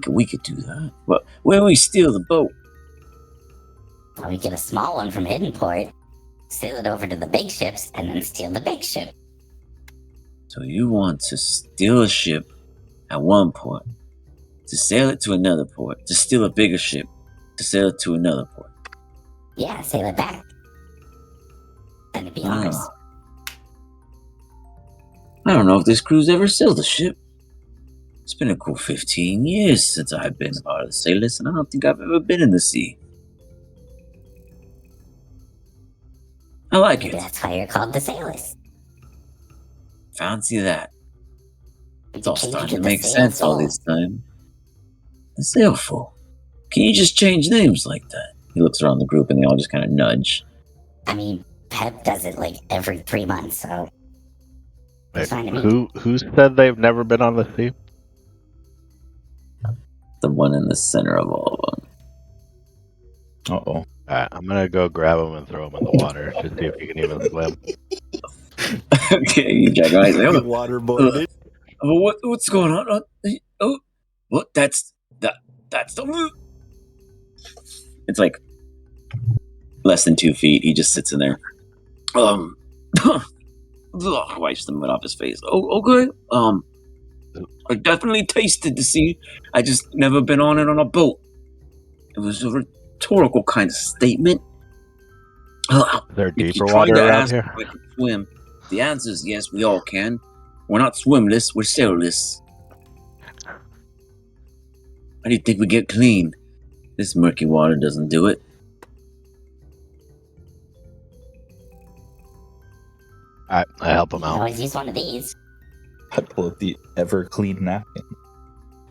We could do that. But where we steal the boat? Well, we get a small one from Hidden Port, sail it over to the big ships, and then steal the big ship. So you want to steal a ship at one port, to sail it to another port, to steal a bigger ship, to sail it to another port. Yeah, sail it back. Then it'd be ours. I don't know if this crew's ever sailed a ship. It's been a cool 15 years since I've been a part of the sailors, and I don't think I've ever been in the sea. I like Maybe it. that's why you're called the Sailors. Fancy that. It's all Change starting it to the make Sail sense all Soul. this time. The Sailful. Can you just change names like that? He looks around the group and they all just kind of nudge. I mean, Pep does it like every 3 months, so it's fine to me. Who said they've never been on the sea? The one in the center of all of them. Uh-oh. Alright, I'm gonna go grab him and throw him in the water to see if he can even swim. Okay, you check out. He's like, Waterboarded. what's going on? What? That's the. It's like less than 2 feet. He just sits in there. Wipes the mud off his face. Oh, okay. I definitely tasted the sea. I just never been on it on a boat. It was a rhetorical kind of statement. Is there If you're deeper trying water to around ask here? if I can swim, the answer is yes, we all can. We're not swimless, we're sailless. How do you think we get clean? This murky water doesn't do it. Alright, I help him You can out. always use one of these. I pull out the ever clean napkin.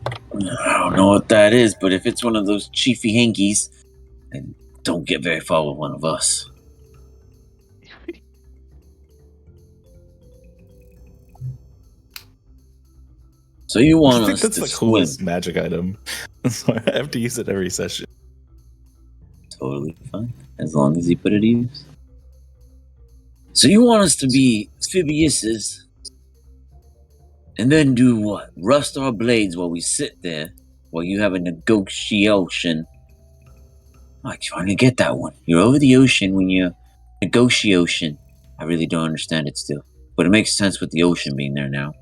I don't know what that is, but if it's one of those chiefy hankies, then don't get very far with one of us. So you I want think us that's to the swim? coolest magic item. So I have to use it every session. Totally fine, as long as you put it to use. So you want us to be amphibiouses, and then do what? Rust our blades while we sit there, while you have a negotiation. I'm trying to get that one. You're over the ocean when you're negotiation. I really don't understand it still, but it makes sense with the ocean being there now.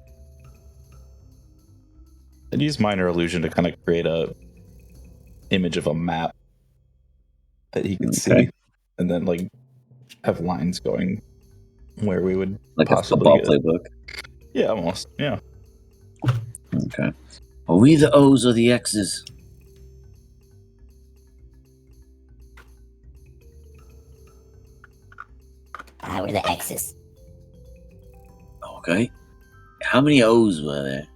I'd use minor illusion to kind of create a image of a map that he could see, and then like have lines going where we would Like a possibly football get. playbook. Yeah, almost. Yeah. Okay. Are we the O's or the X's? We're the X's. Okay. How many O's were there?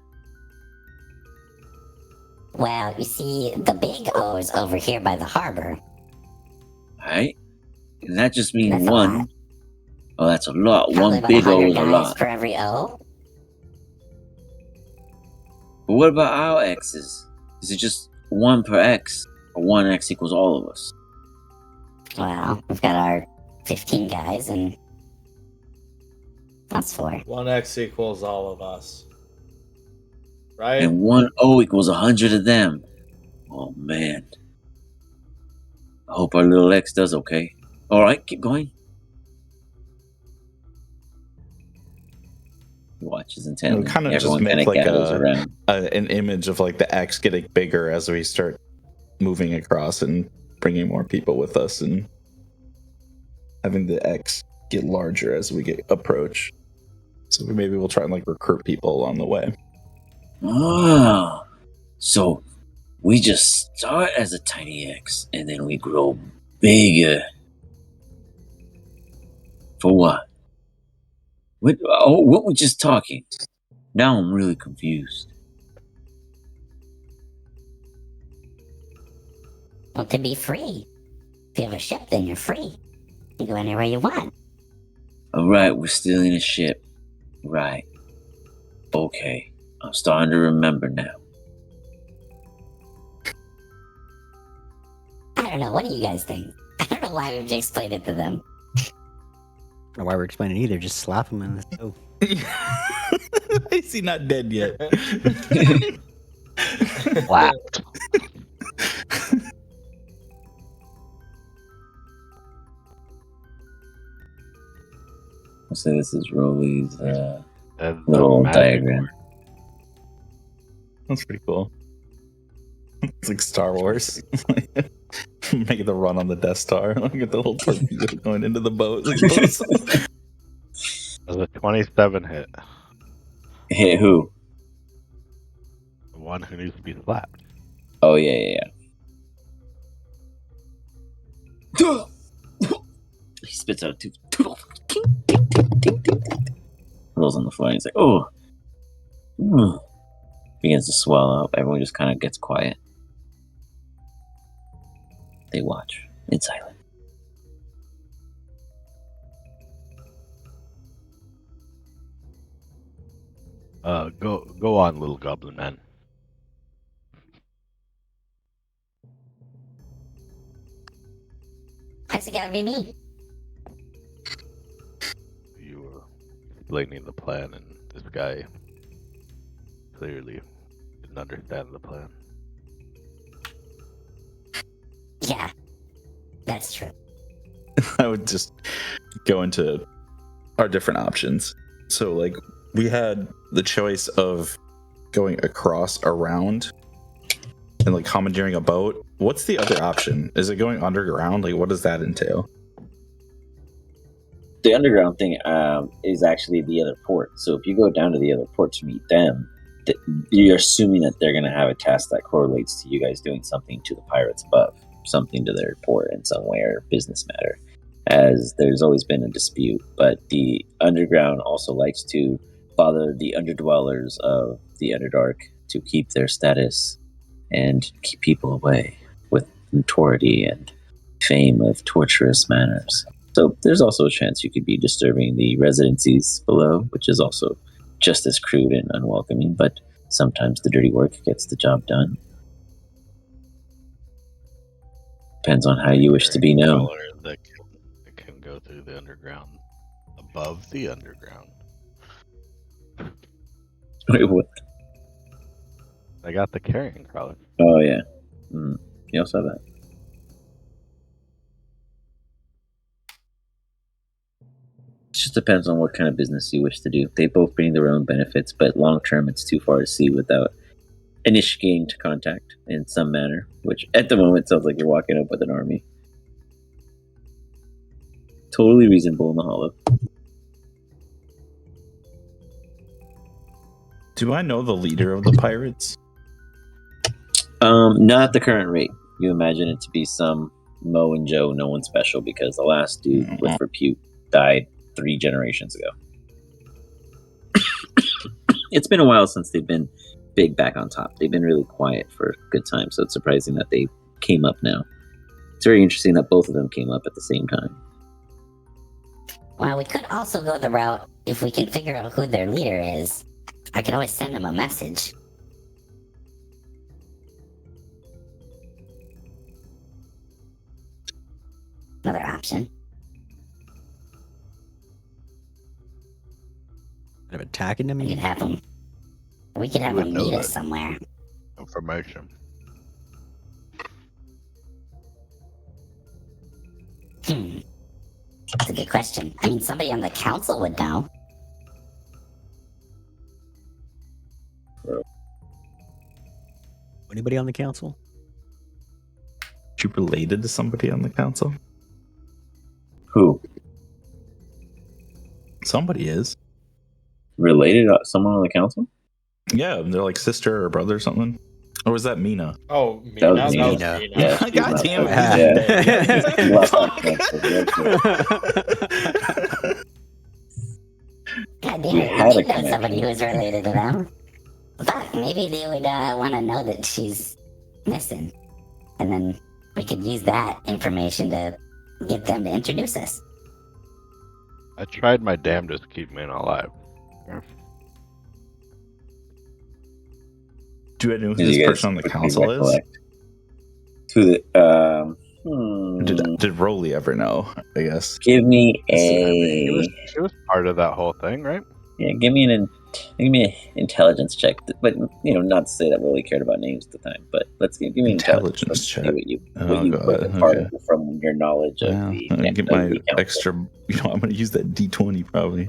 Well, you see, the big O's over here by the harbor. Alright. And that just means That's a one. lot. Oh, that's a lot. Probably One about big O 100 is a guys lot. per every O. But what about our X's? Is it just one per X? Or one X equals all of us? Well, we've got our 15 guys, and that's 4. 1x equals all of us. Right? And one O equals 100 of them. Oh, man. I hope our little X does okay. Alright, keep going. He watches intently. Kind of just Everyone kind make of like gathers around. an image of like the X getting bigger as we start moving across and bringing more people with us, and having the X get larger as we get approach. So maybe we'll try and like recruit people along the way. Ah, so we just start as a tiny X and then we grow bigger. For what? What we just talking? Now I'm really confused. Well, to be free. If you have a ship, then you're free. You go anywhere you want. Alright, we're still in a ship. Right. Okay. I'm starting to remember now. I don't know. What do you guys think? I don't know why we've explained it to them. I don't know why we're explaining either. Just slap him in the stove. Is he not dead yet? Wow. So this is Rolly's That's the little magic diagram. word. That's pretty cool. It's like Star Wars. Making the run on the Death Star. Look at the little torpedo going into the boat. Like, That's a 27 hit. Hit who? The one who needs to be slapped. Oh, yeah. He spits out a tooth. Rolls on the floor and he's like, oh. Begins to swell up. Everyone just kind of gets quiet. They watch in silence. Go on, little goblin man. Why's it gotta be me? You were explaining the plan, and this guy clearly didn't understand the plan. Yeah, that's true. I would just go into our different options. So, like, we had the choice of going across, around, and like commandeering a boat. What's the other option? Is it going underground? Like, what does that entail? The underground thing is actually the other port. So if you go down to the other port to meet them, you're assuming that they're going to have a task that correlates to you guys doing something to the pirates above, something to their port in some way or business matter, as there's always been a dispute. But the underground also likes to bother the underdwellers of the Underdark to keep their status and keep people away with notoriety and fame of torturous manners. So there's also a chance you could be disturbing the residencies below, which is also just as crude and unwelcoming, but Sometimes the dirty work gets the job done. Depends on how you wish to be known. Color that can go through the underground, above the underground. Wait, what? I got the carrying color. Oh, yeah. You also have that. It just depends on what kind of business you wish to do. They both bring their own benefits, but long term, it's too far to see without initiating to contact in some manner, which at the moment sounds like you're walking up with an army. Totally reasonable in the hollow. Do I know the leader of the pirates? Not at the current rate. You imagine it to be some Mo and Joe, no one special, because the last dude with repute died 3 generations ago. It's been a while since they've been big back on top. They've been really quiet for a good time, so it's surprising that they came up now. It's very interesting that both of them came up at the same time. Well, we could also go the route if we can figure out who their leader is. I could always send them a message. Another option. Kind of attacking them. We could have them. We could have would them know meet that. us somewhere. Information. That's a good question. I mean, somebody on the council would know. Anybody on the council? You related to somebody on the council? Who? Somebody is. Related to someone on the council? Yeah, they're like sister or brother or something. Or was that Mina? Oh, Mina. That was That was Mina. Mina. Yeah. God damn Yeah. it. You left Fuck. that God damn We it, had we a did know connection. somebody who was related to them. Fuck, maybe they would want to know that she's missing. And then we could use that information to get them to introduce us. I tried my damnedest to keep Mina alive. Do I know who Did this you guys person on the quickly council is? recollect who the Did Rolly ever know? I guess. give me She was part of that whole thing, right? give me an intelligence check. But not to say that I really cared about names at the time. But let's give me an intelligence Intelligence check. check. What you God, put apart okay. from your knowledge of Well, the. I'm gonna get my the council. extra. I'm gonna use that D20 probably.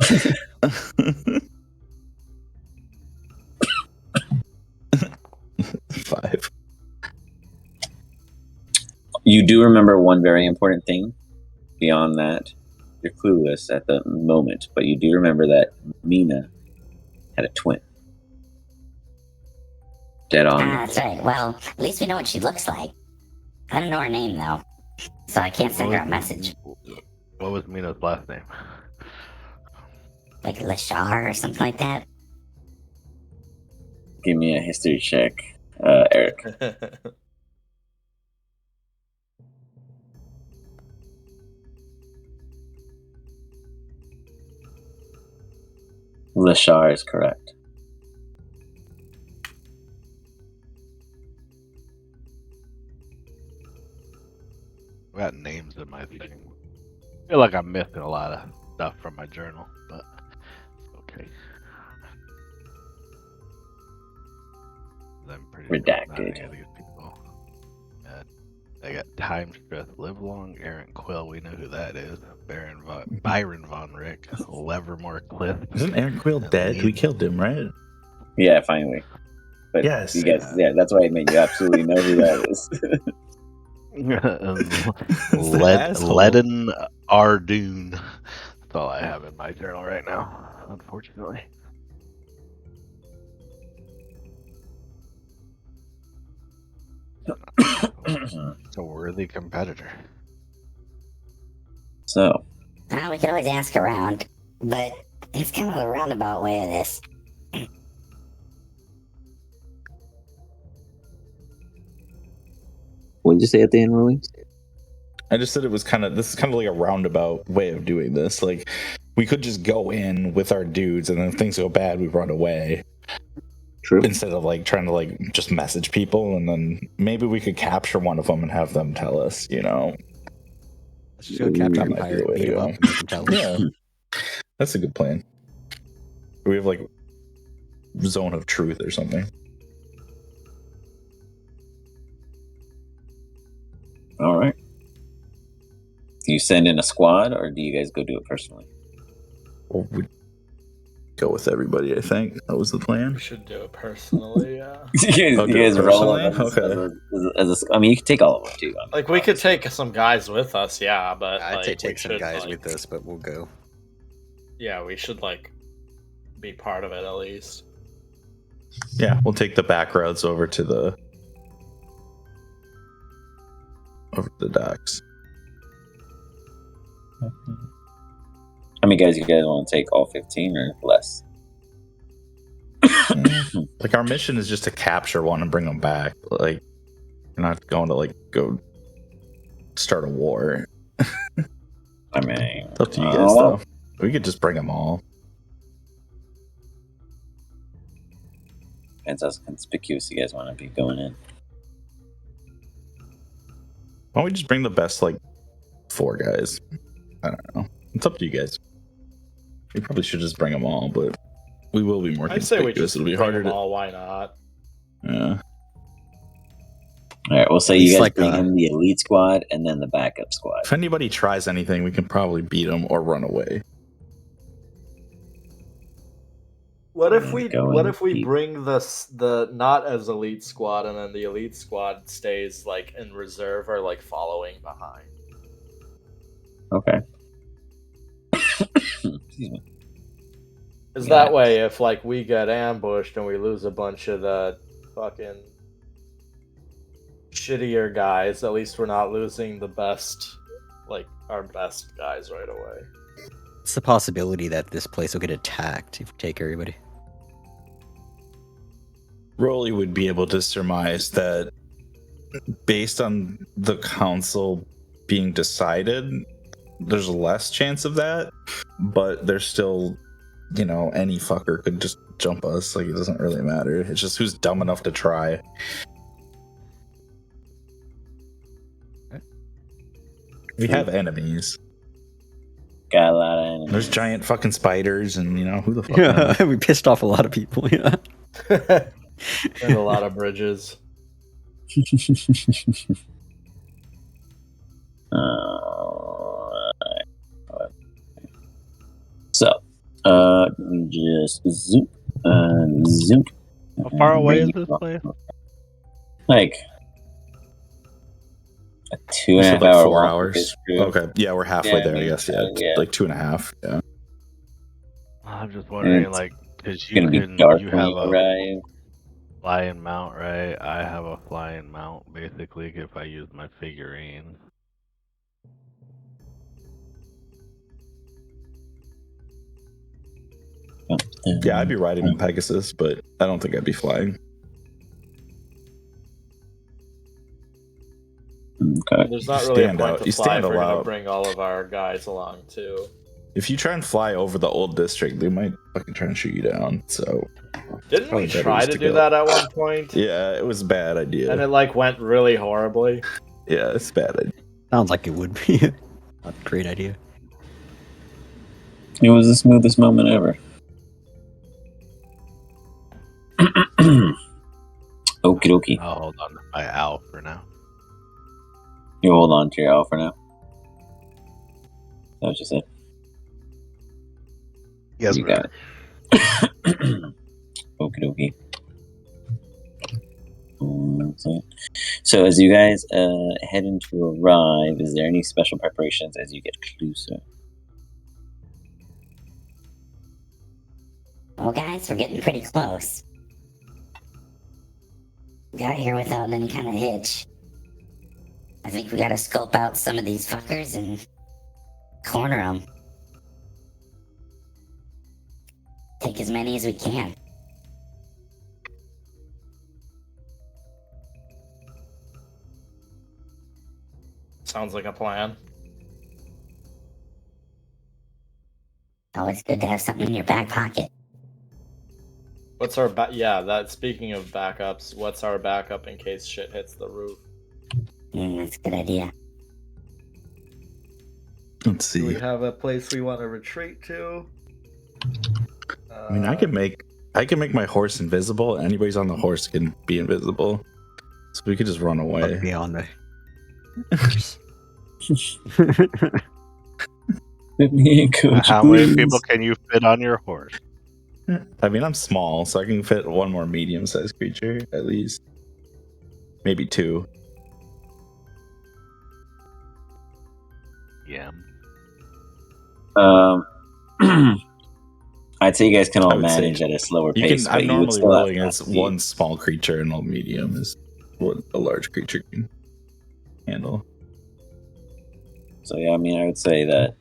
5. You do remember one very important thing. Beyond that, you're clueless at the moment, but you do remember that Mina had a twin. Dead on. That's right. Well, at least we know what she looks like. I don't know her name, though. So I can't send her a message. What was Mina's last name? Like Lashar or something like that. Give me a history check, Eric. Lashar is correct. I got names in my thing. I feel like I'm missing a lot of stuff from my journal, but it's okay. I'm pretty sure not Redacted. any of these people. They got Time Stress, Live Long, Aaron Quill. We know who that is. Byron Von Rick, Levermore Cliff. Isn't Aaron Quill dead? We killed him, right? Yeah, finally. But Yes. you guys, that's why I mean you absolutely know who that is. Leaden Ardoon. That's all I have in my journal right now, unfortunately. It's a worthy competitor. So, Well, we could always ask around, but it's kind of a roundabout way of this. what did you say at the end, Rolly? I just said this is kind of like a roundabout way of doing this. Like, we could just go in with our dudes, and then if things go bad, we run away. True. instead of like trying to like just message people, and then maybe we could capture one of them and have them tell us. Let's just go capture That a might be the pirate, way beat to him go. up, and make him tell us. Yeah, that's a good plan. We have like zone of truth or something. All right. Do you send in a squad, or do you guys go do it personally? Well, we go with everybody. I think that was the We plan. should do it personally, yeah. You do it guys roll personally? them Okay. I mean, you could take all of them too. I mean, Like, we could obviously. take some guys with us, yeah, but I'd say like, we take some should, guys like, with us, but we'll go. yeah, we should like be part of it at least. Yeah, we'll take the back roads over to the docks. How many guys you guys want to take? All 15 or less? Like our mission is just to capture one and bring them back. Like we're not going to like go start a war. I mean, It's up to you guys though. We could just bring them all. Depends how conspicuous you guys want to be going in. Why don't we just bring the best like 4 guys? I don't know. It's up to you guys. We probably should just bring them all, but we will be more I'd say conspicuous. we just It'll be bring harder them to. all. Why not? Yeah. All right, we'll say At you least guys like, bring in the elite squad and then the backup squad. If anybody tries anything, we can probably beat them or run away. What if we Go what in if we deep. bring the not as elite squad, and then the elite squad stays like in reserve or like following behind? Okay. Excuse me. Is Yeah. that way if like we get ambushed and we lose a bunch of the fucking shittier guys, at least we're not losing the best, like our best guys right away. It's the possibility that this place will get attacked if we take everybody. Rolly would be able to surmise that based on the council being decided, there's less chance of that, but there's still, any fucker could just jump us. Like, it doesn't really matter. It's just who's dumb enough to try. We have enemies. Got a lot of enemies. There's giant fucking spiders, and who the fuck knows? Yeah, we pissed off a lot of people. Yeah. And a lot of bridges. So, just zoop, zoop. How far away is Bring this place? Like a You 2.5 said like hour 4 walk. hours. True. Okay, yeah, we're halfway Yeah, there. I I mean, guess. Yeah, yeah. like 2.5. Yeah. I'm just wondering, it's like, because It's you gonna be can, dark you when have you a arrive. flying mount, right? I have a flying mount, basically, if I use my figurine. Yeah, I'd be riding on Pegasus, but I don't think I'd be flying. Okay. There's not really a Stand point out. to You fly stand if we're gonna out. bring all of our guys along too. If you try and fly over the old district, they might fucking try and shoot you down. So Didn't Probably we better try just to to do go. that at one point? yeah, it was a bad idea. And it like went really horribly. Yeah, it's a bad idea. Sounds like it would be. Not a great idea. It was the smoothest moment ever. Okie dokie. I'll hold on to my owl for now. You hold on to your owl for now. Is that what you said? Yes, You sir. got it. Okie dokie. So as you guys head into arrive, is there any special preparations as you get closer? Well, guys, we're getting pretty close. Got here without any kind of hitch. I think we gotta scope out some of these fuckers and corner them. Take as many as we can. Sounds like a plan. Always good to have something in your back pocket. What's our yeah? That speaking of backups, what's our backup in case shit hits the roof? That's a good idea. Let's Do we see. have a place we want to retreat to? I mean, I can make my horse invisible. Anybody's on the horse can be invisible, so we could just run I'll away. be on the. Me and Coach, How many please. people can you fit on your horse? I mean, I'm small, so I can fit one more medium-sized creature at least, maybe two. Yeah. I'd say you guys can I all would say manage at a slower You pace, can. but I'm you would normally still have rolling to as see. one small creature, and a medium is what a large creature can handle. So yeah, I mean, I would say that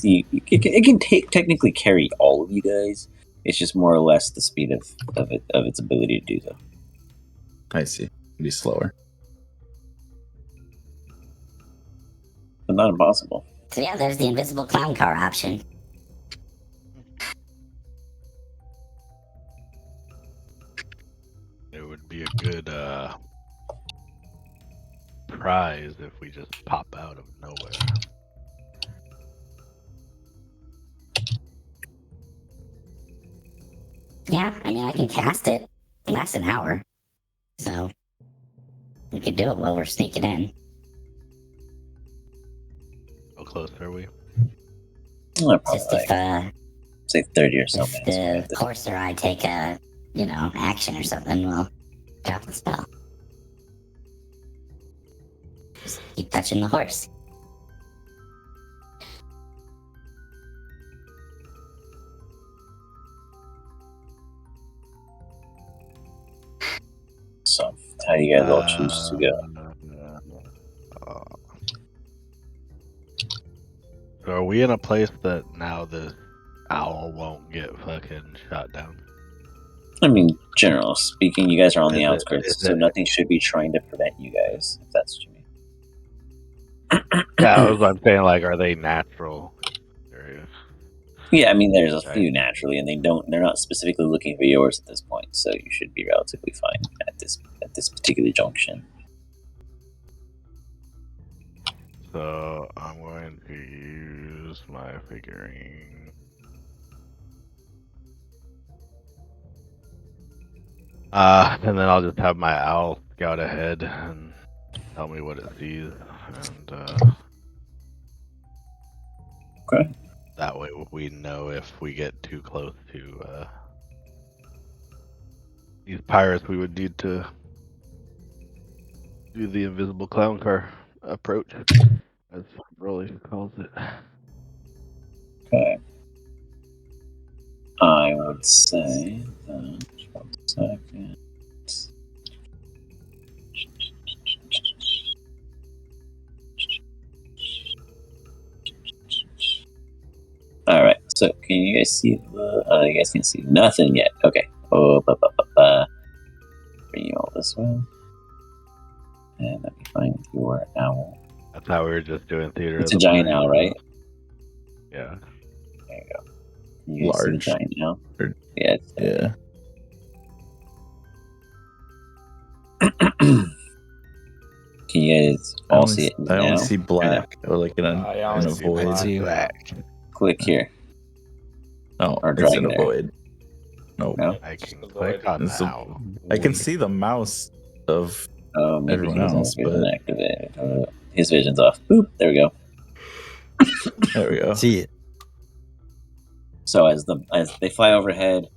it can technically carry all of you guys. It's just more or less the speed of its ability to do so. I see. Be slower. But not impossible. So yeah, there's the invisible clown car option. It would be a good prize if we just pop out of nowhere. Yeah, I mean, I can cast it. It lasts an hour. So, we could do it while we're sneaking in. How close are we? Probably Just like, say 30 or so if minutes. the horse or I take a, action or something, we'll drop the spell. Just keep touching the horse. So, how do you guys all choose to go? So are we in a place that now the owl won't get fucking shot down? I mean, general speaking, you guys are on the Is it- outskirts, is so it- nothing should be trying to prevent you guys, if that's what you mean. Yeah, I'm saying, like, are they natural areas? Yeah, I mean, there's a Right. few naturally, and they're not specifically looking for yours at this point, so you should be relatively fine at this particular junction. So I'm going to use my figurine. And then I'll just have my owl scout ahead and tell me what it sees, and Okay. that way we know if we get too close to these pirates, we would need to do the invisible clown car approach, as Rolly calls it. Okay. I would say that. 1 second. All right. So, can you guys see the? You guys can see nothing yet. Okay. Oh, bring you all this way, and let me find your owl. That's how we were just doing theater. It's of a the giant mind. owl, right? Yeah. There you go. Can you guys see the Large. giant owl? Or- Yeah. Yeah. Can you guys all see it I only now? see black, or like in I a only see void. black. Black. Click here. No, Or it's drag in a there. void. No, No? I can Just click avoid. on It's the a- owl. I can see the mouse of. Oh, maybe Everyone he else, has vision but- activated. His vision's off. Boop. There we go. There we go. See it. So as they fly overhead,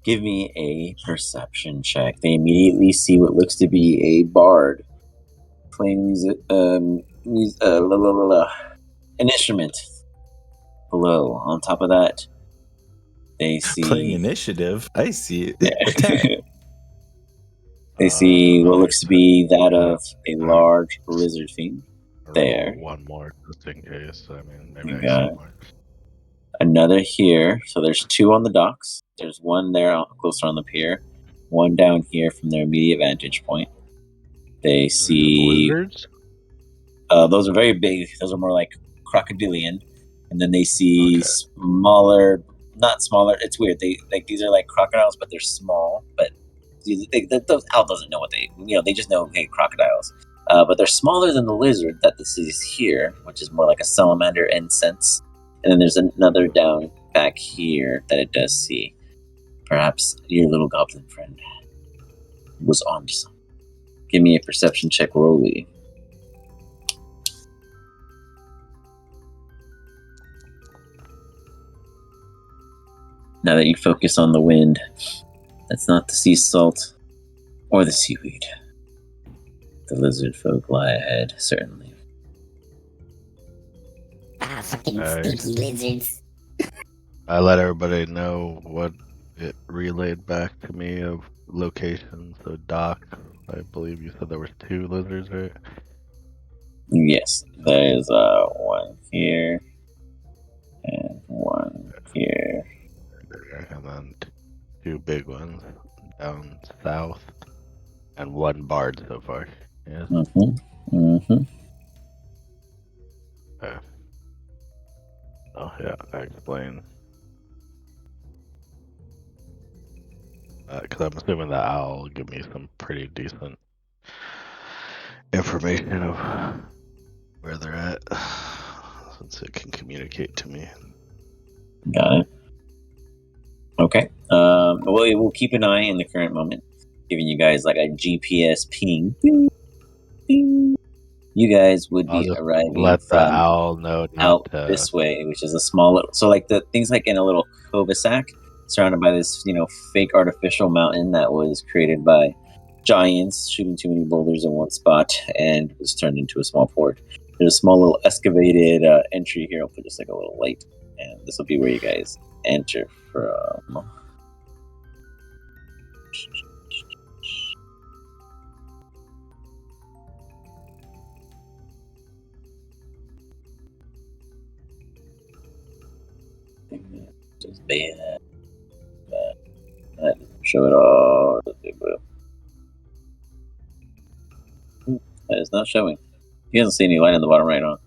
give me a perception check. They immediately see what looks to be a bard playing music, an instrument below. On top of that, they see Playing initiative. I see it. Attack. They see what I looks to be that of a large lizard fiend. There. Roll one more just in case. I mean, maybe You I got get it. more. Another here. So there's 2 on the docks. There's one there closer on the pier. One down here from their immediate vantage point. They see Lizards? those are very big. Those are more like crocodilian. And then they see Okay. smaller not smaller. It's weird. These are like crocodiles, but they're small. But those Al doesn't know what they just know crocodiles. But they're smaller than the lizard that this is here, which is more like a salamander in sense. And then there's another down back here that it does see. Perhaps your little goblin friend was on to something. Give me a perception check, Rolly. Now that you focus on the wind, that's not the sea salt or the seaweed. The lizard folk lie ahead, certainly. Ah, fucking Nice. stinky lizards. I let everybody know what it relayed back to me of locations. So Doc, I believe you said there was 2 lizards, right? Yes, there's one here and one here. And then 2 big ones down south, and 1 bard so far. Yes. Oh yeah, that explains. Because I'm assuming the owl will give me some pretty decent information of where they're at, since it can communicate to me. Got it. Okay. We'll keep an eye in the current moment, giving you guys like a GPS ping. Bing, bing. You guys would I'll be just arriving let the from owl know out not to. this way, which is a small little, so like the things like in a little cul-de-sac surrounded by this fake artificial mountain that was created by giants shooting too many boulders in one spot and was turned into a small port. There's a small little excavated entry here. I'll put just like a little light, and this will be where you guys enter from. Just bad. That doesn't show it all. That is not showing. He doesn't see any light on the bottom right, huh?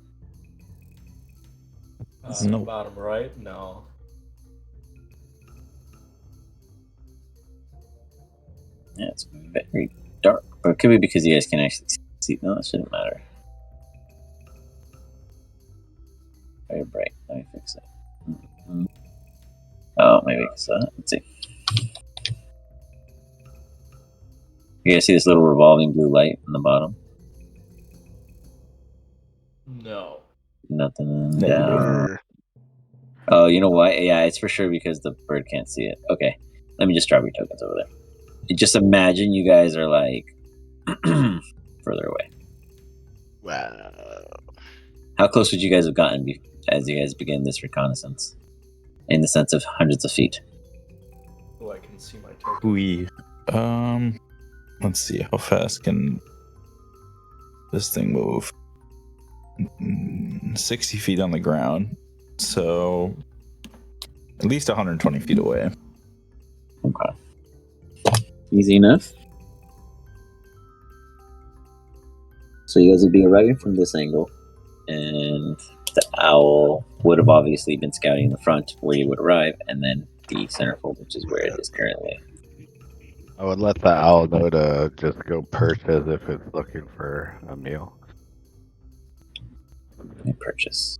No. Bottom right? No. Yeah, it's very dark. But it could be because you guys can actually see. No, that shouldn't matter. Very bright. Let me fix it. Mm-hmm. Oh, maybe it's that. Let's see. You guys see this little revolving blue light on the bottom? No. Nothing Negative. down. Oh, you know what? Yeah, it's for sure because the bird can't see it. Okay. Let me just drop your tokens over there. Just imagine you guys are like further away. Wow. How close would you guys have gotten as you guys begin this reconnaissance? In the sense of hundreds of feet. Oh, I can see my token. We let's see, how fast can this thing move? 60 feet on the ground, so at least 120 feet away. Okay. Easy enough. So you guys would be arriving from this angle, and the owl would have obviously been scouting the front where you would arrive, and then the centerfold, which is where it is currently. I would let the owl know to just go perch as if it's looking for a meal. Purchase.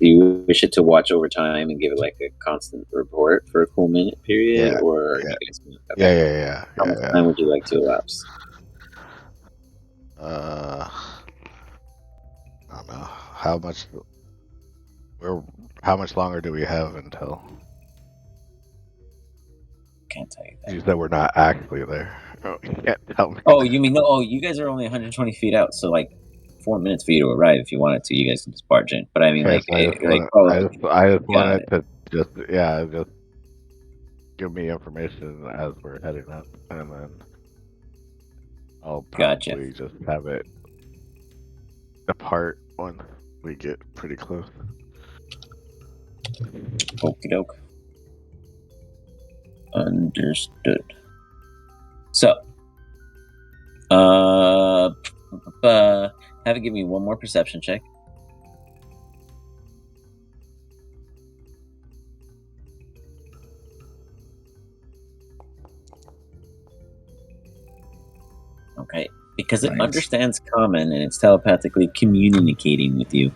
Do you wish it to watch over time and give it like a constant report for a cool minute period, Yeah, or yeah. you guys, okay. Yeah. How much time would you like to elapse? I don't know how much longer do we have until? Can't tell you that. You said we're not actually there. Oh, you can't tell me. Oh, you mean you guys are only 120 feet out, so like 4 minutes for you to arrive if you wanted to. You guys can just barge in. But I mean, Okay, like, so I just wanted to just give me information as we're heading up, and then I'll probably just have it depart when we get pretty close. Okie doke. Understood. So, have it give me one more perception check. Okay? Because it Nice. understands common and it's telepathically communicating with you.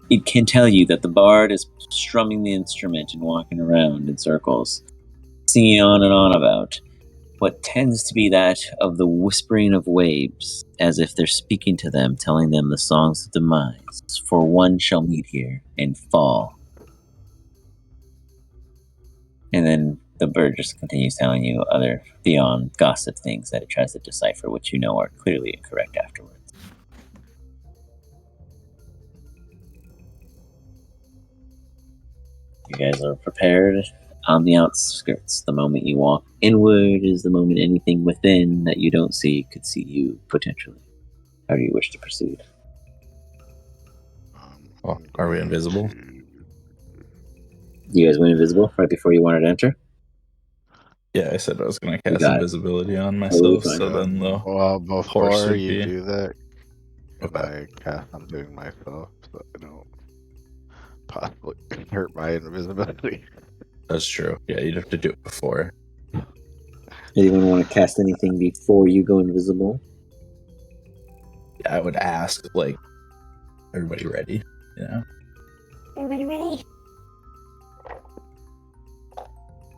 It can tell you that the bard is strumming the instrument and walking around in circles, singing on and on about what tends to be that of the whispering of waves, as if they're speaking to them, telling them the songs of demise. For one shall meet here and fall. And then the bird just continues telling you other beyond gossip things that it tries to decipher, which you know are clearly incorrect afterwards. You guys are prepared on the outskirts. The moment you walk inward is the moment anything within that you don't see could see you potentially. How do you wish to proceed? Oh, are we going invisible? to- You guys went invisible right before you wanted to enter? Yeah, I said I was going to You cast got it. invisibility on Totally myself, fine. so then the Well, horse before would you be do that, can okay. I cast something myself so I don't possibly hurt my invisibility? That's true. Yeah, you'd have to do it before. Anyone want to cast anything before you go invisible? Yeah, I would ask, like, everybody ready? You know? Everybody ready?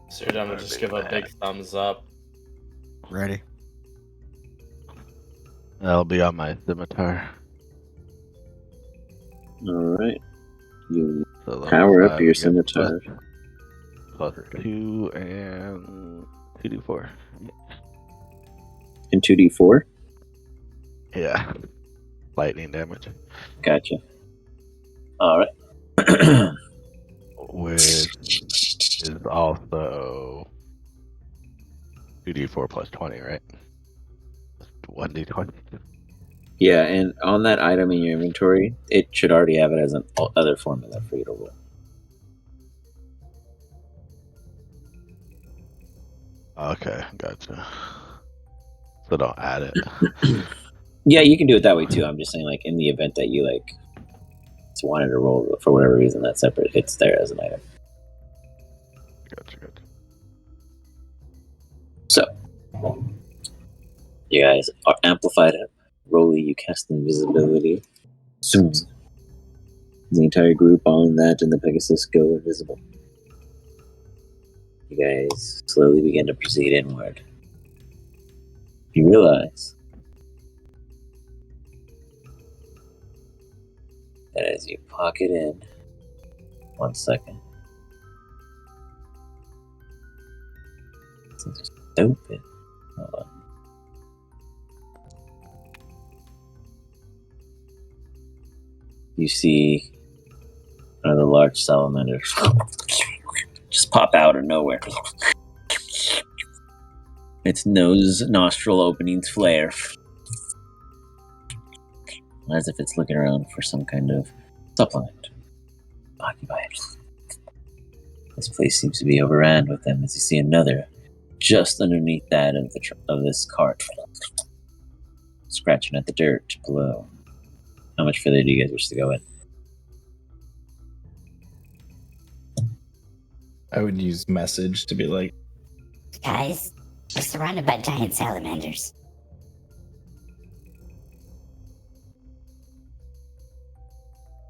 So you're gonna just give a big thumbs up. Ready? That'll be on my scimitar. Alright. You So level power up 5, your I get scimitar. plus 2 and 2d4. In 2d4? Yeah. Lightning damage. Gotcha. Alright. Which is also 2d4 plus 20, right? 1d20. Yeah, and on that item in your inventory, it should already have it as an other formula for you to roll. Okay, gotcha. So don't add it. Yeah, you can do it that way too. I'm just saying, like, in the event that you, like, just wanted to roll for whatever reason that's separate, it's there as an item. Gotcha. So, you guys are amplified up. Rolly, you cast invisibility. Zoom. The entire group on that and the Pegasus go invisible. You guys slowly begin to proceed inward. You realize that as you pocket in, 1 second, it's just open. Hold on. You see one of the large salamanders just pop out of nowhere. Its nose, nostril openings flare, as if it's looking around for some kind of supplement. Occupy it. This place seems to be overran with them as you see another just underneath that of this cart, scratching at the dirt below. How much further do you guys wish to go in? I would use message to be like, Guys, we're surrounded by giant salamanders.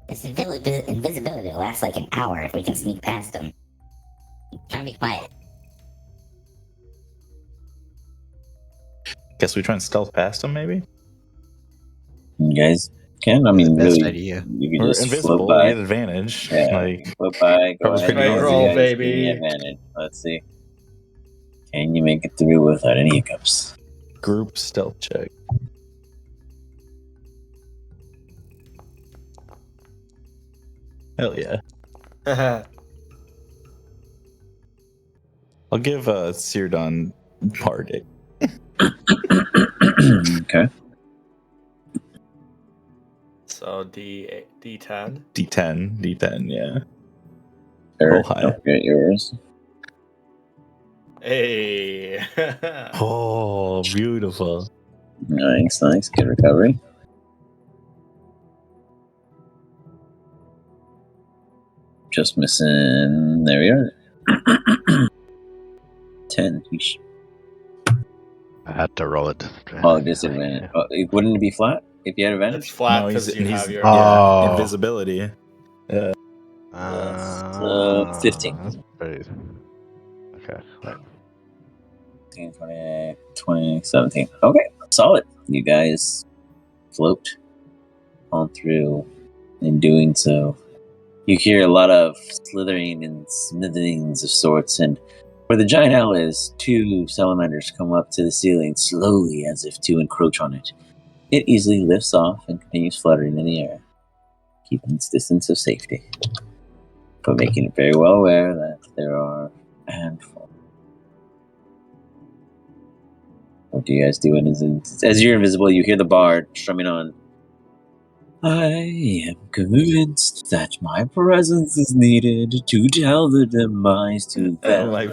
This invisibility will last like an hour if we can sneak past them. Try to be quiet. guess we try and stealth past them, maybe? You guys can? I Probably the mean, best really, idea. you can We're just invisible. float We by. get advantage. Yeah, Like, float by. Go Probably ahead and pretty Great roll, roll, you guys. Give me baby. advantage. Let's see. Can you make it through without any hiccups? group stealth check. Hell yeah. I'll give Sirdon Bardic. Okay. So D10. D10, yeah. Sure. Roll high. Don't forget yours. Hey. Oh, beautiful. Nice. Good recovery. Just missing. There we are. 10. Yeesh. I had to roll it. Oh, disadvantage. Oh, wouldn't it be flat if you had It's advantage? flat No, because you have your. Oh. invisibility. That's, 15. That's pretty. Okay. Right. 15, 20, 20, 17. Okay, solid. You guys float on through. In doing so, you hear a lot of slithering and smitherings of sorts, and where the giant owl is, two salamanders come up to the ceiling slowly as if to encroach on it. It easily lifts off and continues fluttering in the air, keeping its distance of safety, but making it very well aware that there are a handful. What do you guys do? As you're invisible, you hear the bard strumming on. I am convinced that my presence is needed to tell the demise to them. My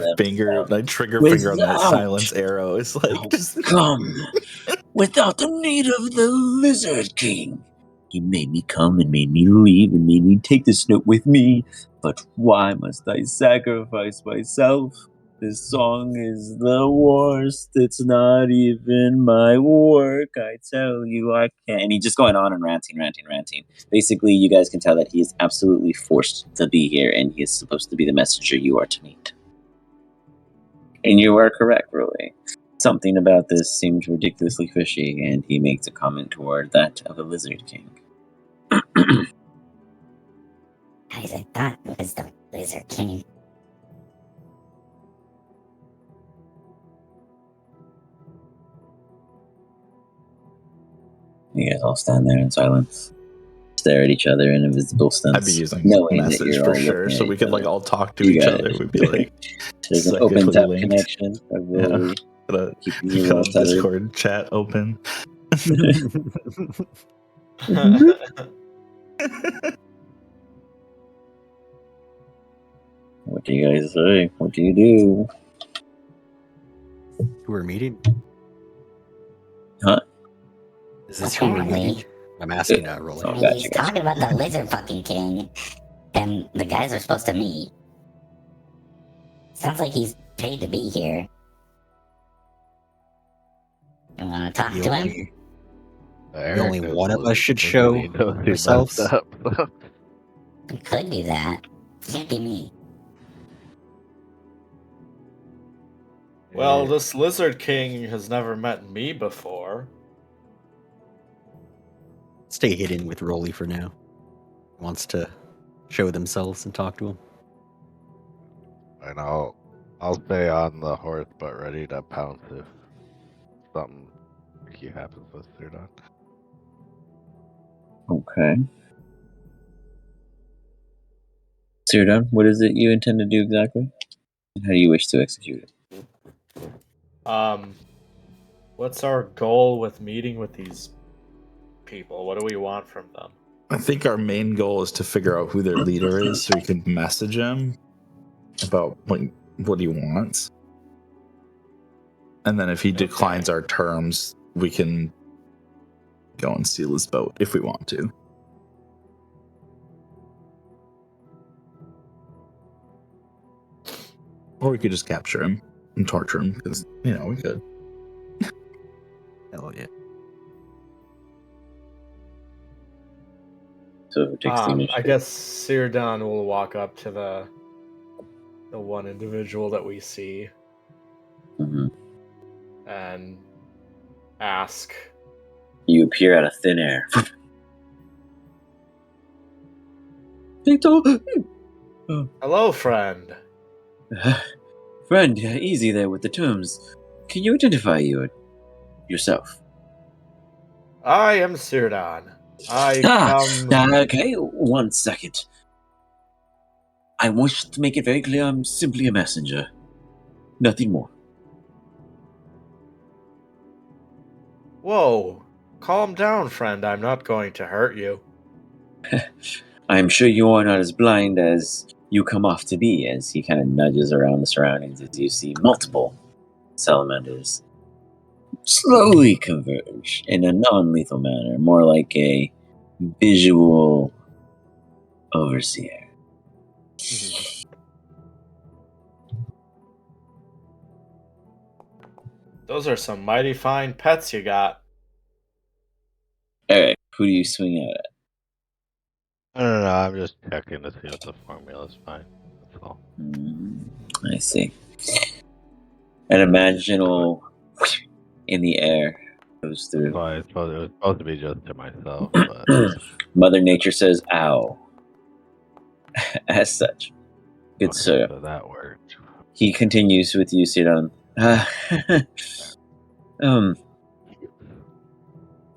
trigger Without finger on that silence arrow is like just come without the need of the Lizard King. He made me come and made me leave and made me take this note with me. But why must I sacrifice myself? This song is the worst. It's not even my work. I tell you, I can't. And he's just going on and ranting. Basically, you guys can tell that he is absolutely forced to be here, and he is supposed to be the messenger you are to meet. And you are correct, really. Something about this seems ridiculously fishy, and he makes a comment toward that of the Lizard King. Guys, I thought it was the Lizard King. You guys all stand there in silence, stare at each other in invisible stance. I'd be using knowing that message you're for all sure, looking so at we each could like other. all talk to You each got other. it. We'd be like There's an open psychically tap linked. connection. Really Gotta keeping you got all tethered. Discord chat open. What do you guys say? What do you do? Who we're meeting? Huh? Is this who we're Apparently. meeting? I'm asking Rolly. Oh, I mean, gotcha, he's gotcha. talking about the Lizard fucking King, and the guys are supposed to meet. Sounds like he's paid to be here. You want to talk The to him? only, Eric only knows one of what- us should he show knows he ourselves. messed up. We could do that. Can't be me. Well, this Lizard King has never met me before. Stay hidden with Rolly for now. Wants to show themselves and talk to him. And I'll stay on the horse, but ready to pounce if something tricky happens with Sudan. Okay. So you're done? What is it you intend to do exactly? And how do you wish to execute it? What's our goal with meeting with these people? What do we want from them? I think our main goal is to figure out who their leader is, so we can message him about what he wants, and then if he declines our terms, we can go and steal his boat if we want to. Or we could just capture him and torture him, because, we could. Hell yeah. So who takes the I initiative? guess Cyrdan will walk up to the one individual that we see Mm-hmm. and ask. You appear out of thin air. Victor! Hello, friend. Friend, easy there with the terms. Can you identify yourself? I am Cyrdan. I come. Okay, 1 second. I wish to make it very clear I'm simply a messenger. Nothing more. Whoa. Calm down, friend. I'm not going to hurt you. I am sure you are not as blind as you come off to be, as he kind of nudges around the surroundings as you see multiple salamanders slowly converge in a non-lethal manner, more like a visual overseer. Those are some mighty fine pets you got. Alright, who do you swing out at? No, I'm just checking to see if the formula's fine. That's all. I see. An imaginal in the air goes That's through. why it was supposed to be just to myself, but Mother Nature says, ow. As such. Good okay, sir. so that worked. He continues with you, Siran.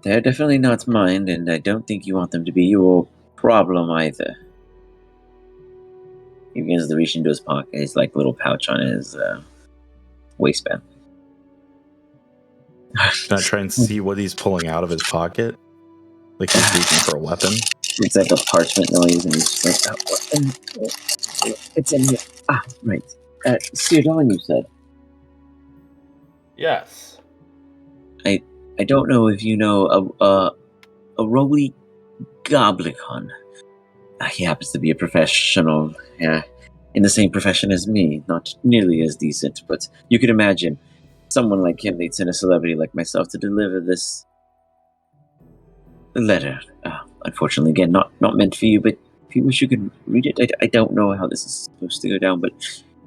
They're definitely not mine, and I don't think you want them to be your problem either. He begins to reach into his pocket, his like little pouch on his waistband. Can I try and see what he's pulling out of his pocket? Like he's reaching for a weapon? It's like a parchment noise, and he's just like, it's in here. Ah, right. Siran, you said. Yes. I don't know if you know a Roly Goblicon. He happens to be a professional, in the same profession as me, not nearly as decent, but you can imagine someone like him, they'd send a celebrity like myself to deliver this letter. Unfortunately, again, not meant for you, but if you wish you could read it. I don't know how this is supposed to go down, but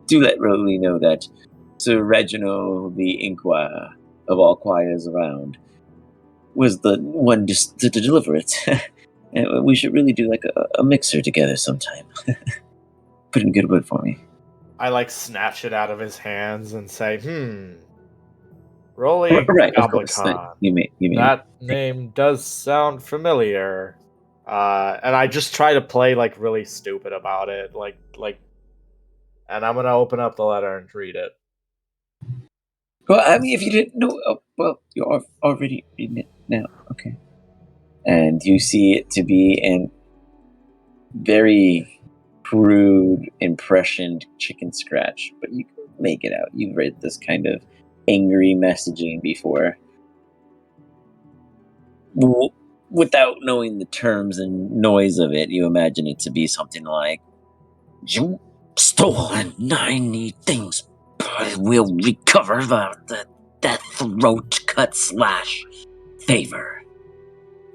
do let Roly know that Sir Reginald the Inquire of all choirs around was the one just to deliver it. And we should really do like a mixer together sometime. Put in good word for me. I like snatch it out of his hands and say, Roly Right, of course. Goblicon. You may. That name does sound familiar. And I just try to play like really stupid about it. Like and I'm gonna open up the letter and read it. Well, I mean, if you didn't know, well, you're already reading it now. Okay. And you see it to be an very crude, impressioned chicken scratch, but you can make it out. You've read this kind of angry messaging before. Without knowing the terms and noise of it, you imagine it to be something like, "You stole and I need things. I will recover the throat cut / favor."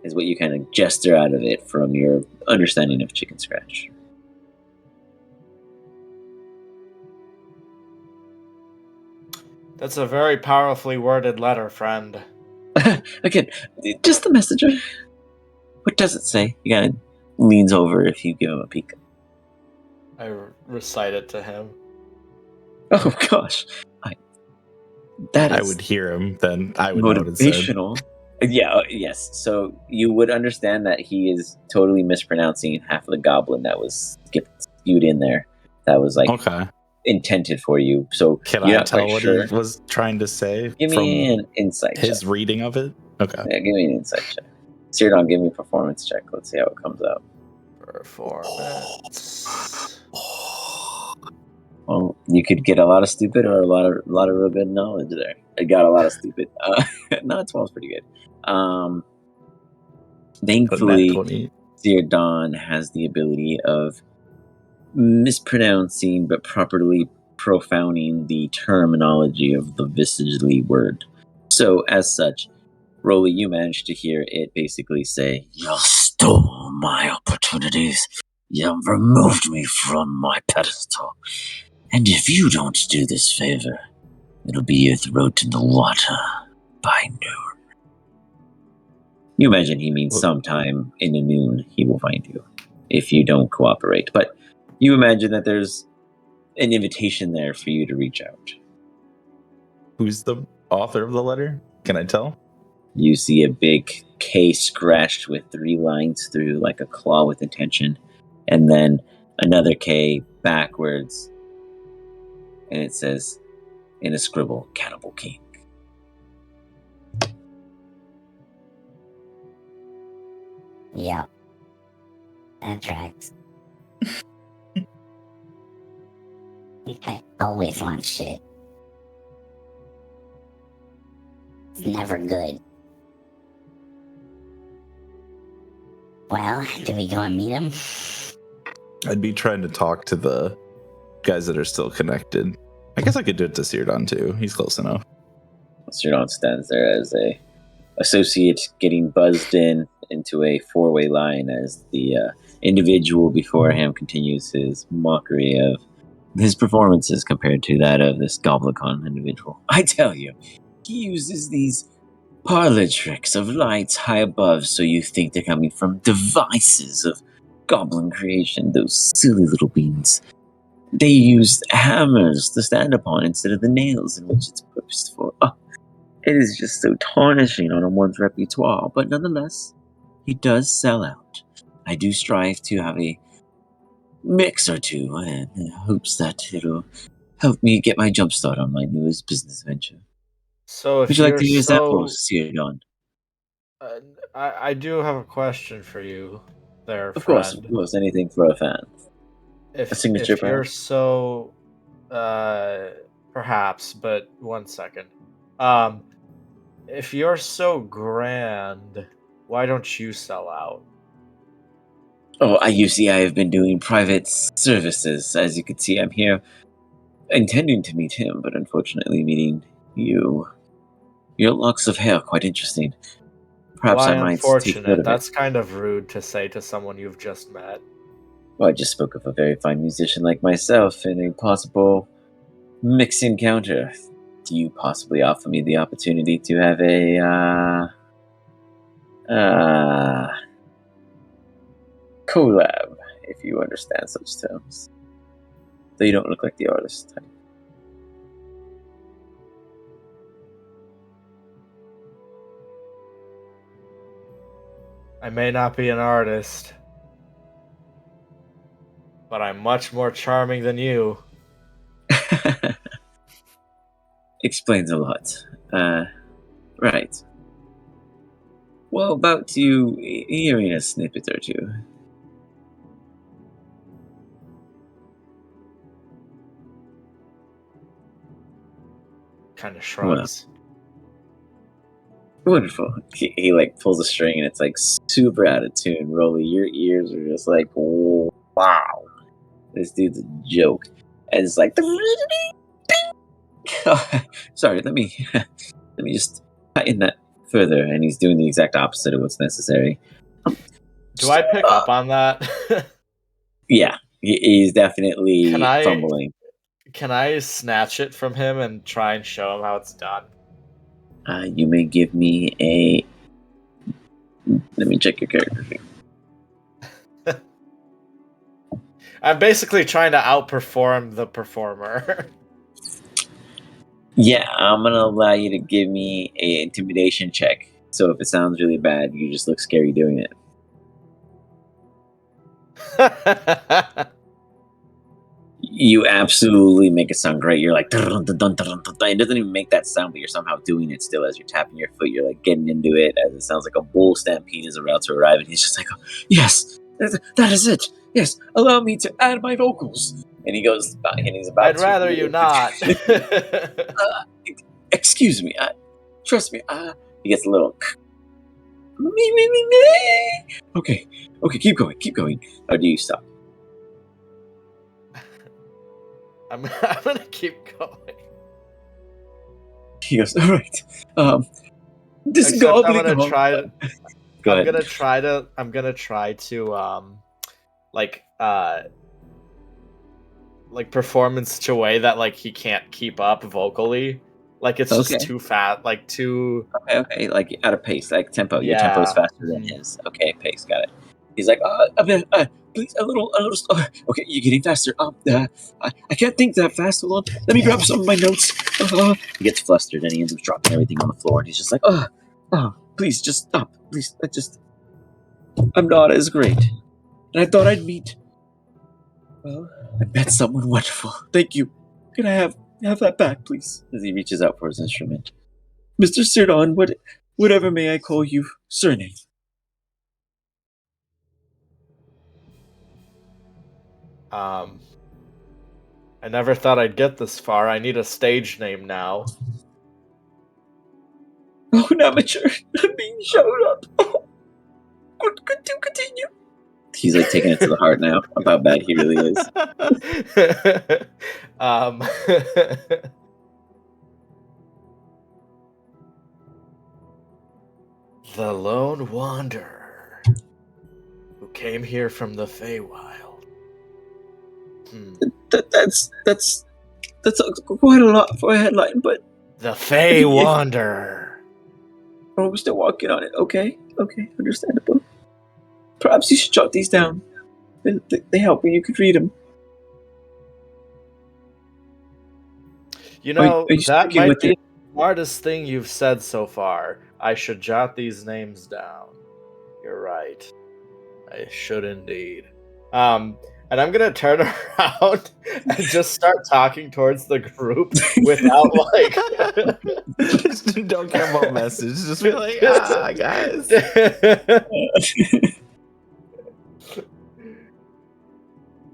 Is what you kind of gesture out of it from your understanding of chicken scratch. That's a very powerfully worded letter, friend. Again, just the messenger. What does it say? He kind of leans over if you give him a peek. I recite it to him. Oh gosh, that is I would hear him, then I would know what it said. motivational. Yeah, yes. So you would understand that he is totally mispronouncing half of the goblin that was spewed in there. That was like Okay. intended for you. So Can you're I not tell quite what sure. he was trying to say Give from me an insight his check. reading of it? Okay. Yeah, give me an insight check. Sirdon, give me a performance check. Let's see how it comes out. Performance. Well, you could get a lot of stupid or a lot of real good knowledge there. I got a lot of stupid. No, 12's pretty good. Thankfully, 20. Sirdon has the ability of mispronouncing but properly profounding the terminology of the visagely word. So, as such, Roly, you managed to hear it basically say, "You stole my opportunities. You removed me from my pedestal. And if you don't do this favor, it'll be your throat in the water by noon." You imagine he means sometime in the noon he will find you if you don't cooperate. But you imagine that there's an invitation there for you to reach out. Who's the author of the letter? Can I tell? You see a big K scratched with 3 lines through like a claw with intention, and then another K backwards, and it says in a scribble, "Cannibal King." Yeah. That tracks. I always want shit. It's never good. Well, do we go and meet him? I'd be trying to talk to the guys that are still connected. I guess I could do it to Sirdon too. He's close enough. Sir stands there as a associate getting buzzed into a four-way line as the individual before him continues his mockery of his performances compared to that of this Goblicon individual. I tell you, he uses these parlor tricks of lights high above so you think they're coming from devices of goblin creation, those silly little beans. They used hammers to stand upon instead of the nails in which it's purposed for. Oh, it is just so tarnishing on one's repertoire, but nonetheless, he does sell out. I do strive to have a mix or two in hopes that it'll help me get my jump start on my newest business venture. So if Would you like you're to hear so, samples, Don? I do have a question for you, there, Of friend. course, anything for a fan. A signature, If you're perhaps? so, perhaps, but one second. If you're so grand, why don't you sell out? Oh, you see, I have been doing private services. As you can see, I'm here intending to meet him, but unfortunately meeting you. Your locks of hair, quite interesting. Perhaps Why I might take note unfortunate? of it. That's kind of rude to say to someone you've just met. Well, I just spoke of a very fine musician like myself in a possible mix encounter. Do you possibly offer me the opportunity to have a collab, if you understand such terms? Though you don't look like the artist type. I may not be an artist, but I'm much more charming than you. Explains a lot. Right. Well, about you hearing a snippet or two. Kind of Well, shrugs. wonderful. He like pulls a string and it's like super out of tune. Rolly, your ears are just like, wow. This dude's a joke. And it's like, sorry, let me just tighten that further. And he's doing the exact opposite of what's necessary. Do I pick up on that? Yeah, he's Can definitely I fumbling. can I snatch it from him and try and show him how it's done? You may give me a. Let me check your character sheet. I'm basically trying to outperform the performer. Yeah, I'm gonna allow you to give me a intimidation check. So if it sounds really bad, you just look scary doing it. You absolutely make it sound great. You're like, dun, dun, dun, dun, dun, dun. It doesn't even make that sound, but you're somehow doing it still as you're tapping your foot. You're like getting into it as it sounds like a bull stampede is about to arrive. And he's just like, oh, yes, that is it. Yes, allow me to add my vocals. And he goes, and he's about I'd to. rather you not. Excuse me. Trust me. He gets a little. Me. Okay, keep going. Or do you stop? I'm gonna keep going. He goes, all right. This Except I'm gobbling. gonna try to. Go ahead. I'm gonna try to like perform in such a way that like he can't keep up vocally. Like it's Okay. just too fat. Like too. Okay, like out of pace, like tempo. Your tempo is Yeah. faster than his. Okay, pace, got it. He's like, please, a little. Okay, you're getting faster. I can't think that fast. Hold on, let me grab some of my notes. He gets flustered and he ends up dropping everything on the floor. And he's just like, please, just stop. Please, I'm not as great. And I thought I'd meet. Well, I met someone wonderful. Thank you. Can I have that back, please? As he reaches out for his instrument. Mr. Sirdon, whatever may I call you, surname? I never thought I'd get this far. I need a stage name now. Oh, an amateur. I'm being showed up. Oh, good to continue. He's like taking it to the heart now about how bad he really is. The Lone Wanderer, who came here from the Feywild. That's quite a lot for a headline, but The Fey Wanderer. we're still working on it. Okay, understandable. Perhaps you should jot these down. They help when you could read them. You know, are you that sticking might with be it? the smartest thing you've said so far. I should jot these names down. You're right. I should indeed. And I'm gonna turn around and just start talking towards the group without Just don't care about message. Just be like, guys.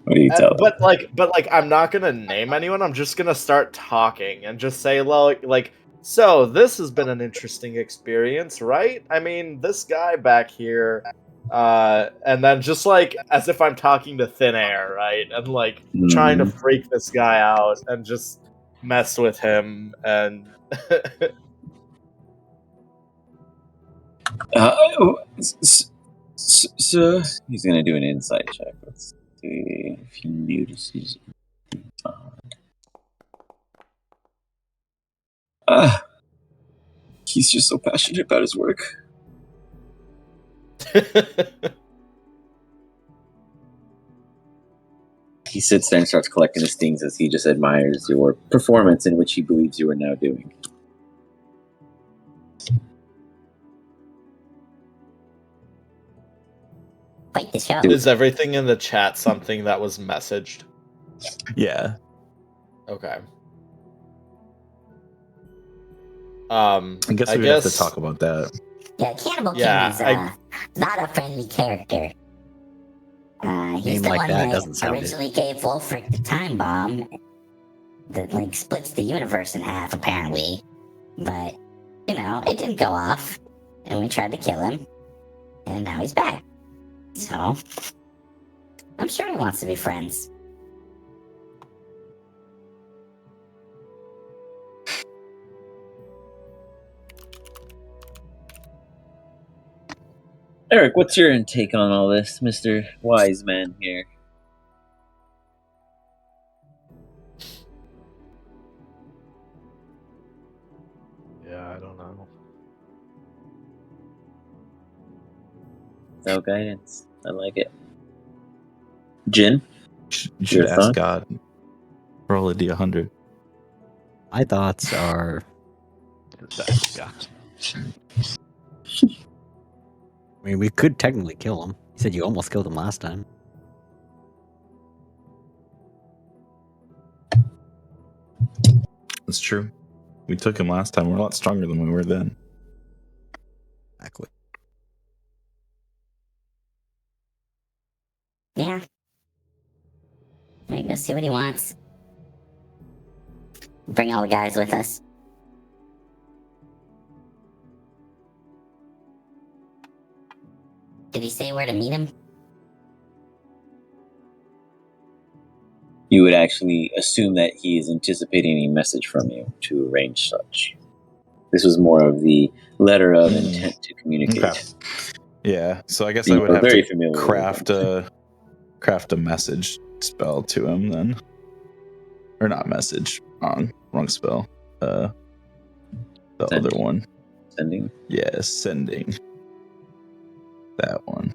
What do you tell them? but I'm not gonna name anyone. I'm just gonna start talking and just say like, so this has been an interesting experience, right? I mean, this guy back here, and then just like as if I'm talking to thin air, right? And like trying to freak this guy out and just mess with him and So he's gonna do an insight check. Let's see if he notices. He's just so passionate about his work. He sits there and starts collecting his things as he just admires your performance in which he believes you are now doing. Quite the show. Is everything in the chat something that was messaged? Yeah. Okay. I guess we have to talk about that. Yeah, Cannibal King Yeah, is not a friendly character. He's Name the like one that that doesn't sound originally gave Wolfric the time bomb that like splits the universe in half, apparently. But you know, it didn't go off, and we tried to kill him, and now he's back. So I'm sure he wants to be friends. Eric, what's your intake on all this, Mr. Wise Man here? Yeah, I don't know. No guidance. I like it. Jin? You should Your ask thoughts? God. Roll a D100. My thoughts are Yeah. I mean, we could technically kill him. You said you almost killed him last time. That's true. We took him last time. We're a lot stronger than we were then. Exactly. Yeah. Maybe go see what he wants. Bring all the guys with us. Did he say where to meet him? You would actually assume that he is anticipating a message from you to arrange such. This was more of the letter of intent to communicate. Okay. Yeah, so I guess You I would are have very to familiar with craft a message spell to him then. Or not message. Wrong spell. The Sending. other one. Sending. Yeah, sending. That one.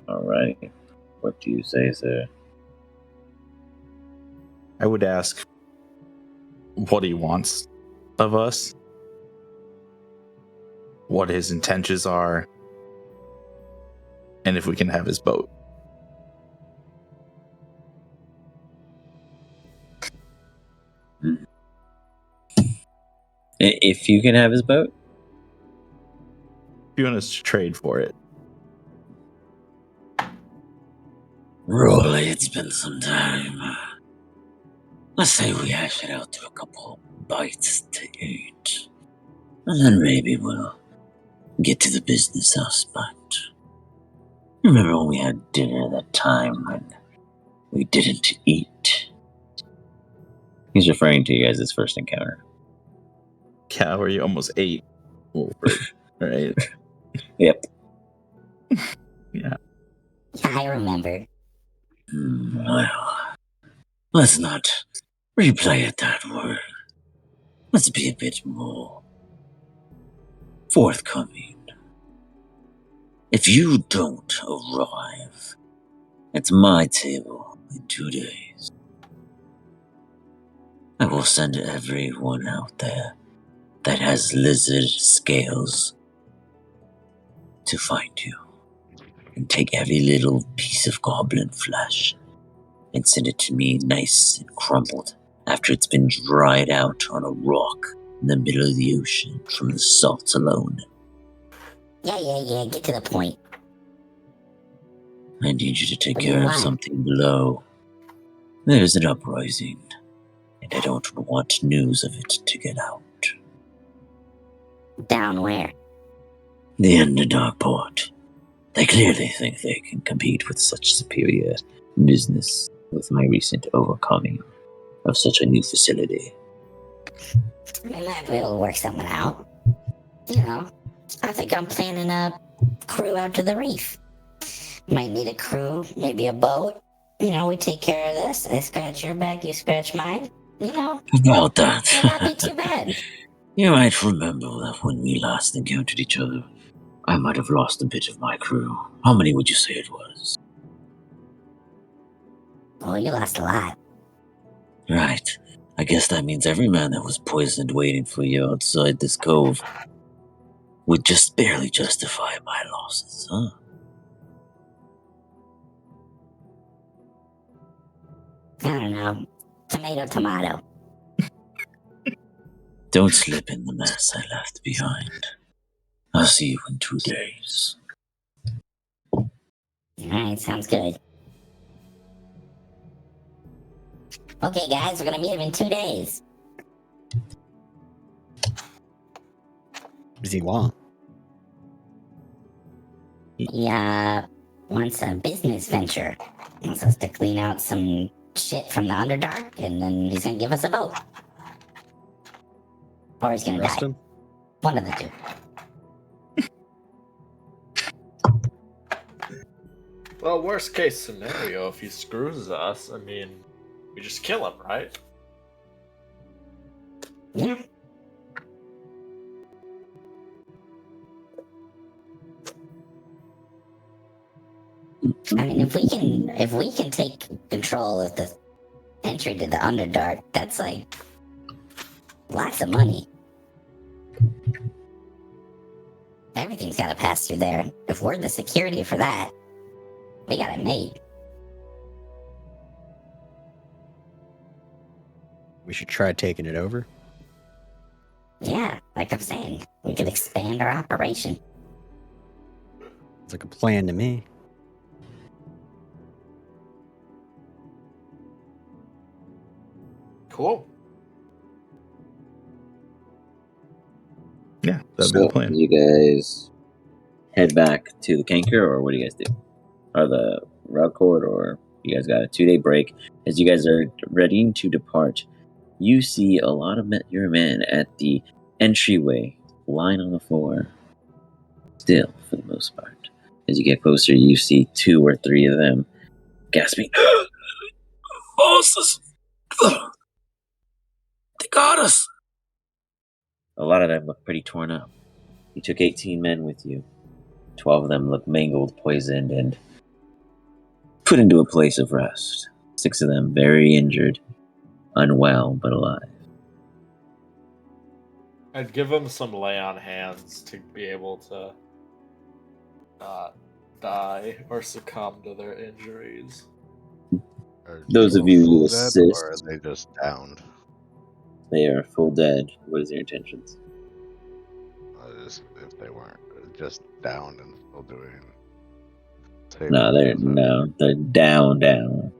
All right. What do you say, sir? I would ask what he wants of us, what his intentions are, and if we can have his boat. If you can have his boat? If you want us to trade for it. Rolly, it's been some time. Let's say we hash it out to a couple bites to eat. And then maybe we'll get to the business aspect. Remember when we had dinner that time when we didn't eat? He's referring to you guys' first encounter. cow, are you almost 8? Wolford, right? Yep. Yeah. Yeah, I remember. Well, let's not replay it that way. Let's be a bit more forthcoming. If you don't arrive at my table in 2 days, I will send everyone out there that has lizard scales to find you and take every little piece of goblin flesh and send it to me nice and crumbled after it's been dried out on a rock in the middle of the ocean from the salt alone. Yeah, get to the point. I need you to take What do you care of want? something below. There's an uprising, and I don't want news of it to get out. Down where? The Underdark Port. They clearly think they can compete with such superior business with my recent overcoming of such a new facility. I might be able to work something out. You know, I think I'm planning a crew out to the reef. Might need a crew, maybe a boat. You know, we take care of this. I scratch your back, you scratch mine. You know, About it might be that, too bad. you might remember that when we last encountered each other, I might have lost a bit of my crew. How many would you say it was? Oh, you lost a lot. Right. I guess that means every man that was poisoned waiting for you outside this cove would just barely justify my losses, huh? I don't know. Tomato. Don't slip in the mess I left behind. I'll see you in 2 days. Alright, sounds good. Okay, guys, we're gonna meet him in 2 days. What does he want? He, wants a business venture. He wants us to clean out some shit from the Underdark, and then he's gonna give us a boat. Or he's gonna Arrest die. him? One of the two. Well, worst case scenario, if he screws us, I mean, we just kill him, right? Yeah. I mean, if we can take control of the entry to the Underdark, that's like lots of money. Everything's got to pass through there. If we're the security for that, we got it made. We should try taking it over. Yeah, like I'm saying, we could expand our operation. It's like a plan to me. Cool. Yeah, that'd be the plan. You guys head back to the Kanker, or what do you guys do? Or the route court, or you guys got a 2-day break? As you guys are ready to depart, you see a lot of your men at the entryway, lying on the floor, still for the most part. As you get closer, you see 2 or 3 of them gasping. Bosses! They got us! A lot of them look pretty torn up. You took 18 men with you. 12 of them look mangled, poisoned, and put into a place of rest. 6 of them very injured, unwell, but alive. I'd give him some lay on hands to be able to not die or succumb to their injuries. Are Those of people you who full dead, assist, or are they just downed? they are full dead. What is your intentions? If they weren't just downed and still doing. No, they're down.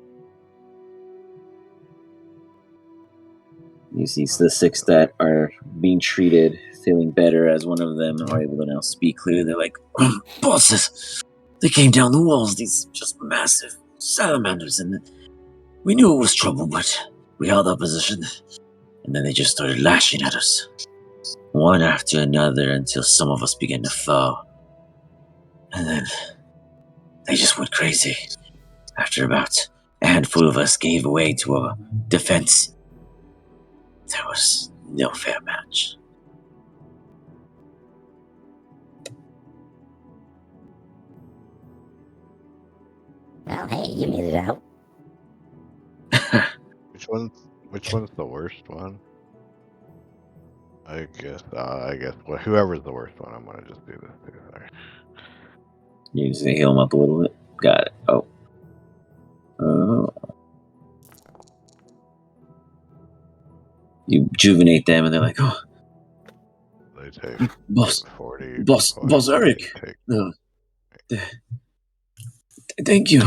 You see the 6 that are being treated, feeling better as one of them are able to now speak clearly. They're like, bosses, they came down the walls, these just massive salamanders, and we knew it was trouble, but we held our position, and then they just started lashing at us. one after another until some of us began to fall. And then they just went crazy. After about a handful of us gave way to our defense, there was no fair match. Well, hey, you made it out. Which one's the worst one? I guess well, whoever's the worst one, I'm gonna just do this too. Sorry. You just heal him up a little bit. Got it. Oh. You rejuvenate them, and they're like, "Oh, They take boss, 40 boss, points, boss and Eric. you take Thank you.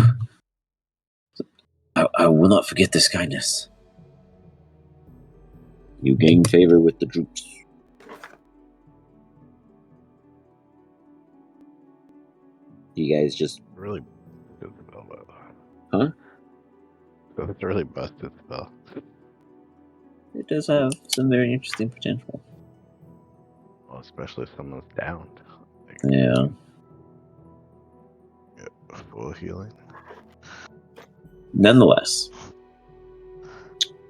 I will not forget this kindness." You gain favor with the troops. You guys just, really busted spell, though. huh? So it's a really busted spell. It does have some very interesting potential. Well, especially if someone's down. Like, Yeah. full healing. Nonetheless,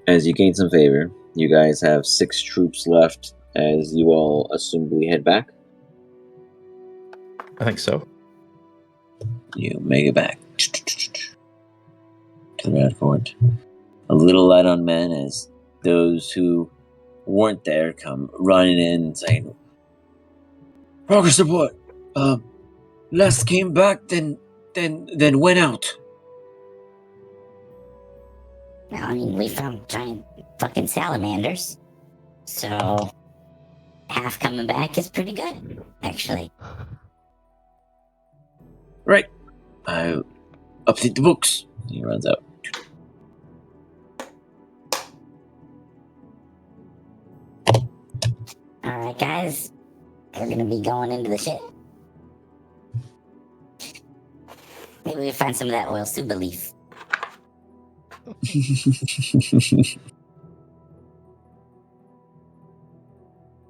as you gain some favor, you guys have 6 troops left as you all assumably head back. I think so. You make it back to the Red Fort. A little light on men as those who weren't there come running in and saying, "Progress report. Less came back than went out." Well, I mean, we found giant fucking salamanders. So, half coming back is pretty good, actually. Right. I update the books. He runs out. Alright, guys. We're gonna be going into the shit. Maybe we find some of that oil suba leaf.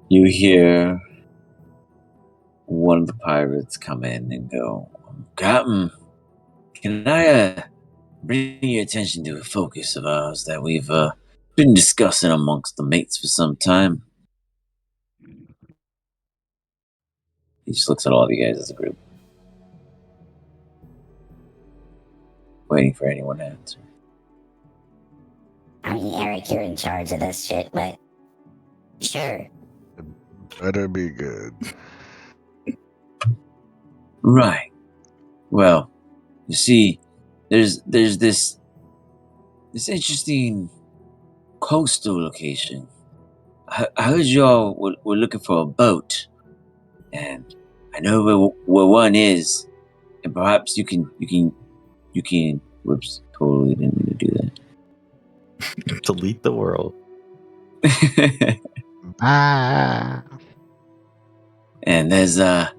You hear one of the pirates come in and go, "Captain, can I bring your attention to a focus of ours that we've been discussing amongst the mates for some time?" He just looks at all of you guys as a group, waiting for anyone to answer. I mean, Eric, you're in charge of this shit, but sure. Better be good. Right. Well, you see, there's this interesting coastal location. I heard y'all were looking for a boat, and I know where one is, and perhaps you can. Whoops! Totally didn't mean to do Delete the world. that. Ah. And there's an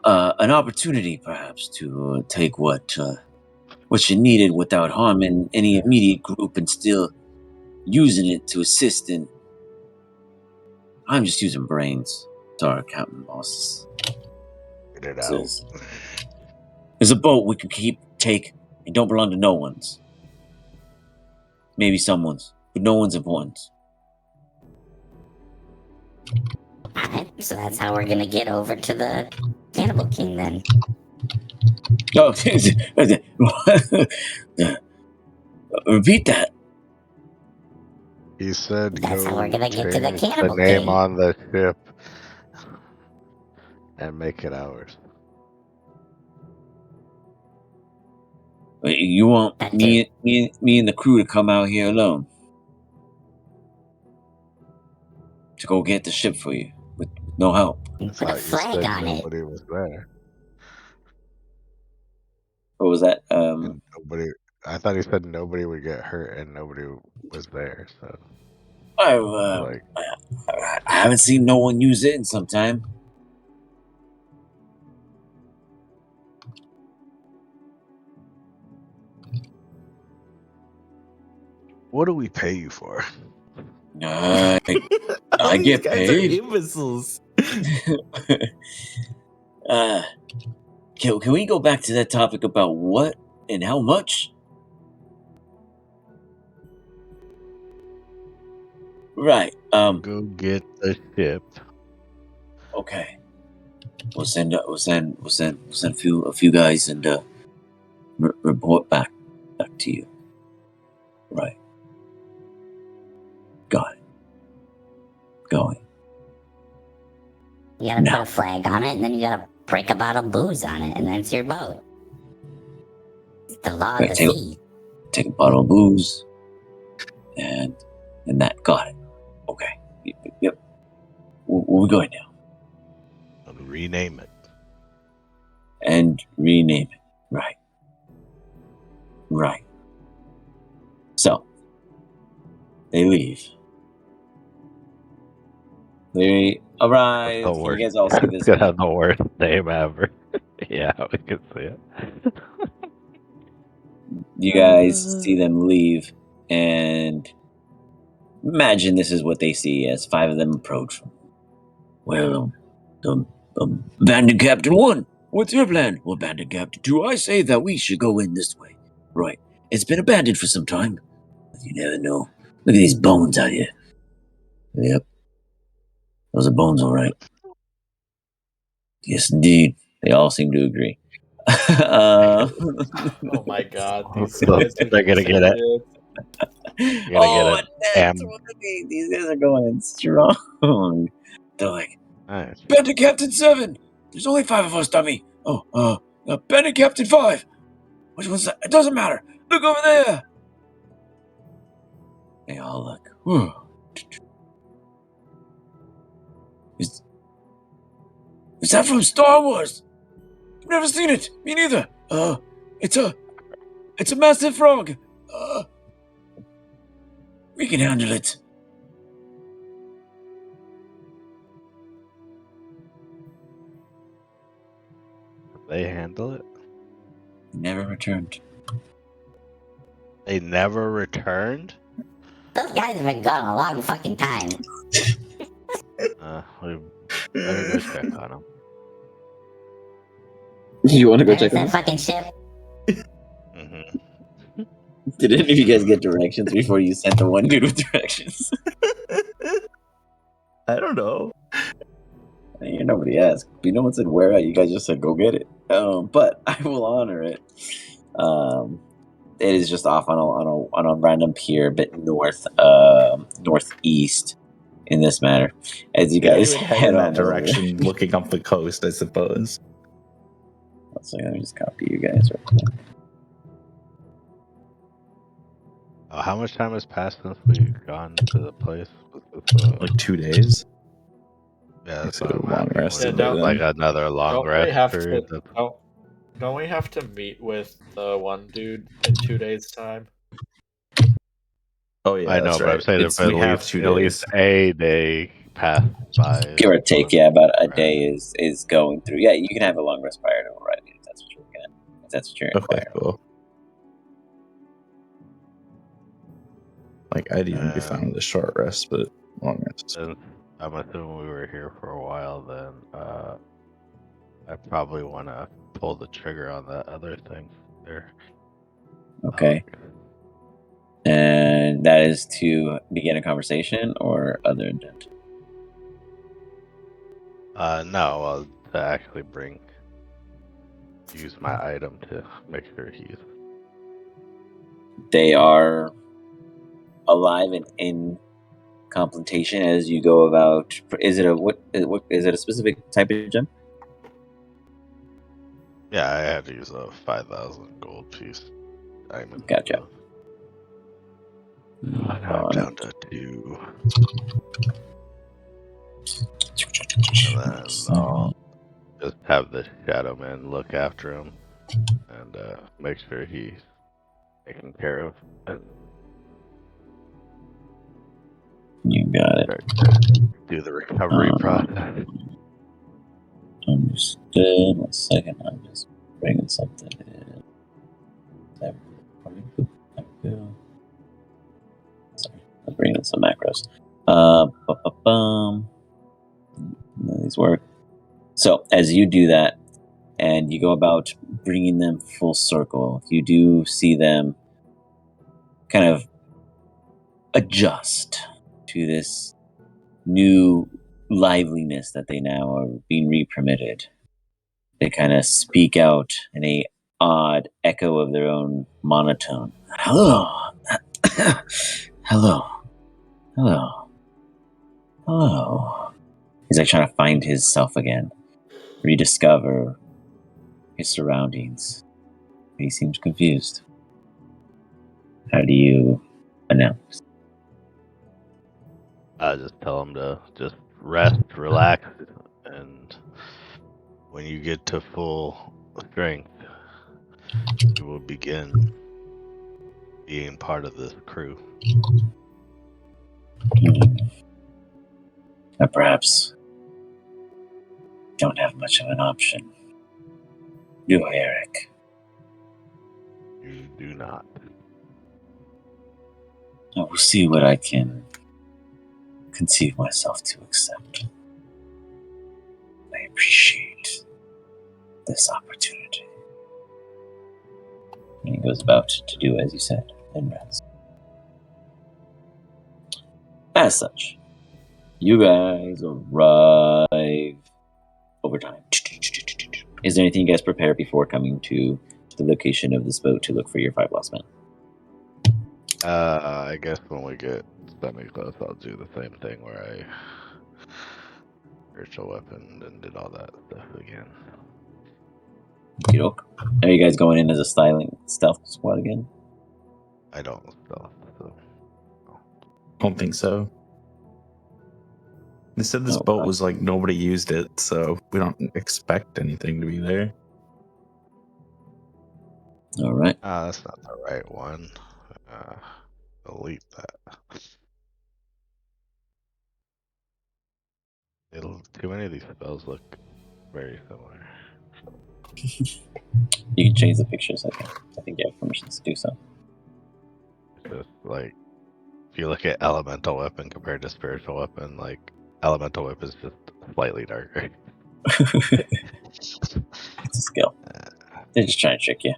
opportunity, perhaps, to take what you needed without harming any immediate group, and still using it to assist in. I'm just using brains. Sorry, Captain Bosses. Get it out. There's a boat we can take, and don't belong to no one's. Maybe someone's, but no one's important. Alright, so that's how we're gonna get over to the Cannibal King then. Oh, repeat that. He said, That's "Go how we're gonna get to the change Cannibal the name King. on the ship and make it ours." You want That me and the crew to come out here alone to go get the ship for you with no help? I Put a thought you flag said on it. nobody was there. What was that? And nobody. I thought he said nobody would get hurt and nobody was there. So I like, haven't seen no one use it in some time. what do we pay you for? I All these get guys paid. are imbeciles. Can we go back to that topic about what and how much? Right. Go get the ship. Okay. We'll send a few guys and report back to you. Right. Got it. Going. You gotta No. put a flag on it, and then you gotta break a bottle of booze on it, and then it's your boat. It's the law of the sea. Take a bottle of booze, and that. Got it. Okay. Yep. Where we going now? And rename it. And rename it. Right. Right. So they leave. They arrive. That's the Can worst. you guys all see It's this? gonna have the worst name ever. Yeah, we can see it. You guys see them leave, and imagine this is what they see as 5 of them approach. Well, Bandit Captain 1, what's your plan? Well, Bandit Captain 2, I say that we should go in this way. Right. It's been abandoned for some time. You never know. Look at these bones out here. Yep. Those are bones, all right. Yes, indeed. They all seem to agree. Oh my god, these guys are They're gonna just get it. idiots. You're gonna get that's an right. These guys are going in strong. They're like, Nice. Bandit Captain 7! There's only 5 of us, dummy. Bandit Captain 5! Which one's that? It doesn't matter. Look over there! They all look. Whew. Is that from Star Wars? I've never seen it. Me neither. It's a massive frog. We can handle it. They handle it. Never returned. They never returned. Those guys have been gone a long fucking time. We better go check on them. You want to go Where's check that them? fucking ship? Mm-hmm. Did any of you guys get directions before you sent the one dude with directions? I don't know. Nobody asked. No one said where. You guys just said go get it. But I will honor it. It is just off on a random pier, a bit northeast in this matter. As you Yeah, guys you would head head in on that over. direction, looking up the coast, I suppose. So let me just copy you guys real quick. How much time has passed since we've gone to the place? Like 2 days. Yeah, that's So what I'm long asking. rest Was of it it like then. another long Don't we rest have period? to? Don't we have to meet with the one dude in 2 days' time? Oh yeah, I know, that's but I'm right. saying if We have 2 at least days. a day passed by. Give or take, yeah, about a Right. day is going through. Yeah, you can have a long rest prior to arriving if that's what you're looking at. If that's what you're Okay, inquiring. cool. Like I'd even be fine with a short rest, but long rest. Since I'm assuming we were here for a while, then I probably want to pull the trigger on that other thing there. Okay. And that is to begin a conversation or other intent? No, to actually use my item to make sure he's. They are alive and in complementation as you go about. Is it what is it a specific type of gem? Yeah, I had to use a 5,000 gold piece diamond. Gotcha. Now I'm down to 2. And then I'll just have the Shadow Man look after him and make sure he's taken care of. And You got it. start to do the recovery process. Understood. 1 second. I'm just bringing something in. Sorry, I'm bringing some macros. None of these work. So as you do that, and you go about bringing them full circle, you do see them kind of adjust to this new liveliness that they now are being re-permitted. They kind of speak out in a odd echo of their own monotone. Hello. Hello. Hello. Hello. He's like trying to find himself again, rediscover his surroundings. He seems confused. How do you announce? I just tell him to just rest, relax, and when you get to full strength, you will begin being part of this crew. Perhaps don't have much of an option. Do I, Eric? You do not. I will see what I can conceive myself to accept. I appreciate this opportunity. And he goes about to do as you said, and rest. As such, you guys arrive over time. Is there anything you guys prepare before coming to the location of this boat to look for your 5 lost men? I guess when we get semi-close, I'll do the same thing where I spiritual weapon and did all that stuff again. Are you guys going in as a stealth squad again? I don't stealth, so I don't think so. They said this boat was like nobody used it, so we don't expect anything to be there. All right. That's not the right one. Delete that. Too many of these spells look very similar. You can change the pictures, I think you have permission to do so. It's just like, if you look at elemental weapon compared to spiritual weapon, like elemental weapon is just slightly darker. It's a skill. They're just trying to trick you.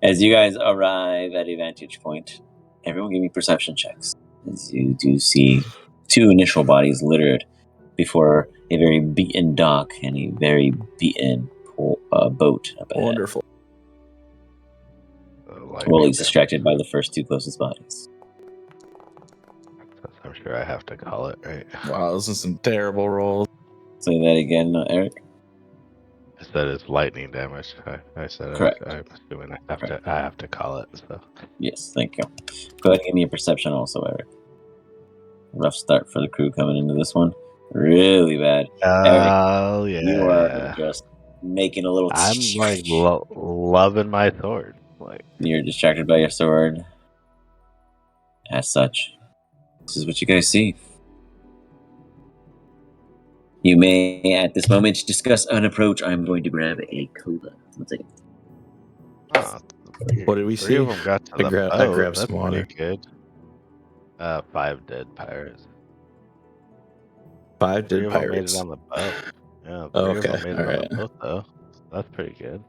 As you guys arrive at a vantage point, everyone give me perception checks. As you do see 2 initial bodies littered before a very beaten dock and a very beaten boat up ahead. Wonderful. Rolly's distracted by the first 2 closest bodies. I'm sure I have to call it, right? Wow, this is some terrible rolls. Say that again, Eric. I said it's lightning damage. I said Correct. I'm assuming I have to call it. So Yes, thank you. Go ahead and give me a perception also, Eric. Rough start for the crew coming into this one. Really bad. Oh Eric, yeah, you are just making a little. I'm like loving my sword. Like, You're distracted by your sword. As such, this is what you guys see. You may, at this moment, discuss an approach. I'm going to grab a cola. One second. What did we three see? of them got to the boat. I grabbed That's some water. pretty good. 5 dead pirates. 5 3 dead of them made pirates. it on the boat. Yeah, 3 Okay, of them made it all on right. the boat though. That's pretty good.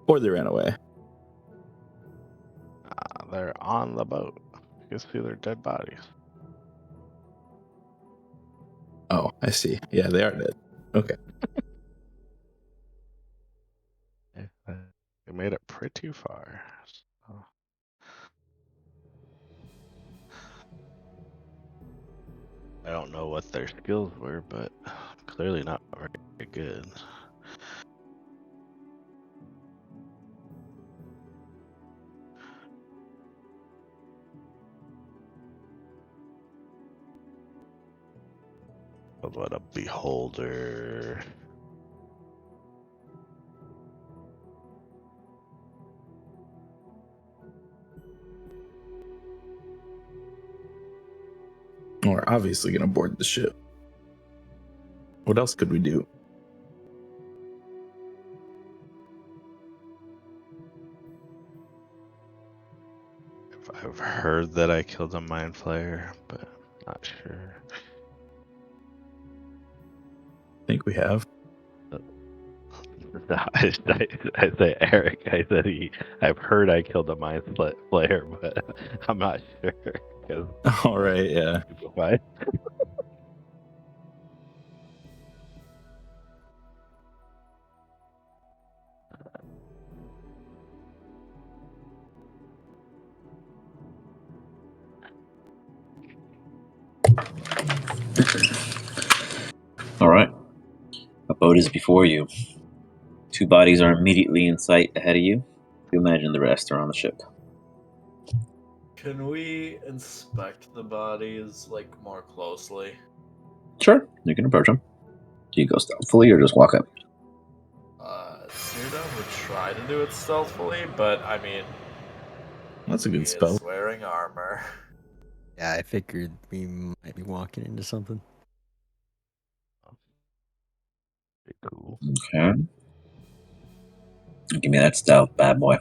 Or they ran away. They're on the boat. You can see their dead bodies. Oh, I see. Yeah, they are dead. Okay. They made it pretty far. So. I don't know what their skills were, but clearly not very good. What a beholder. We're obviously going to board the ship. What else could we do? I've heard that I killed a mind flayer, but Not sure. I think we have. I say Eric. I said I've heard I killed a mind flayer, but I'm not sure because All right, yeah. stupefied. All right. A boat is before you. 2 bodies are immediately in sight ahead of you. You imagine the rest are on the ship. Can we inspect the bodies like more closely? Sure, you can approach them. Do you go stealthily or just walk up? Sirda would try to do it stealthily, but I mean, That's a he good spell. is wearing armor. Yeah, I figured we might be walking into something. Pretty cool. Okay. Give me that stealth, bad boy.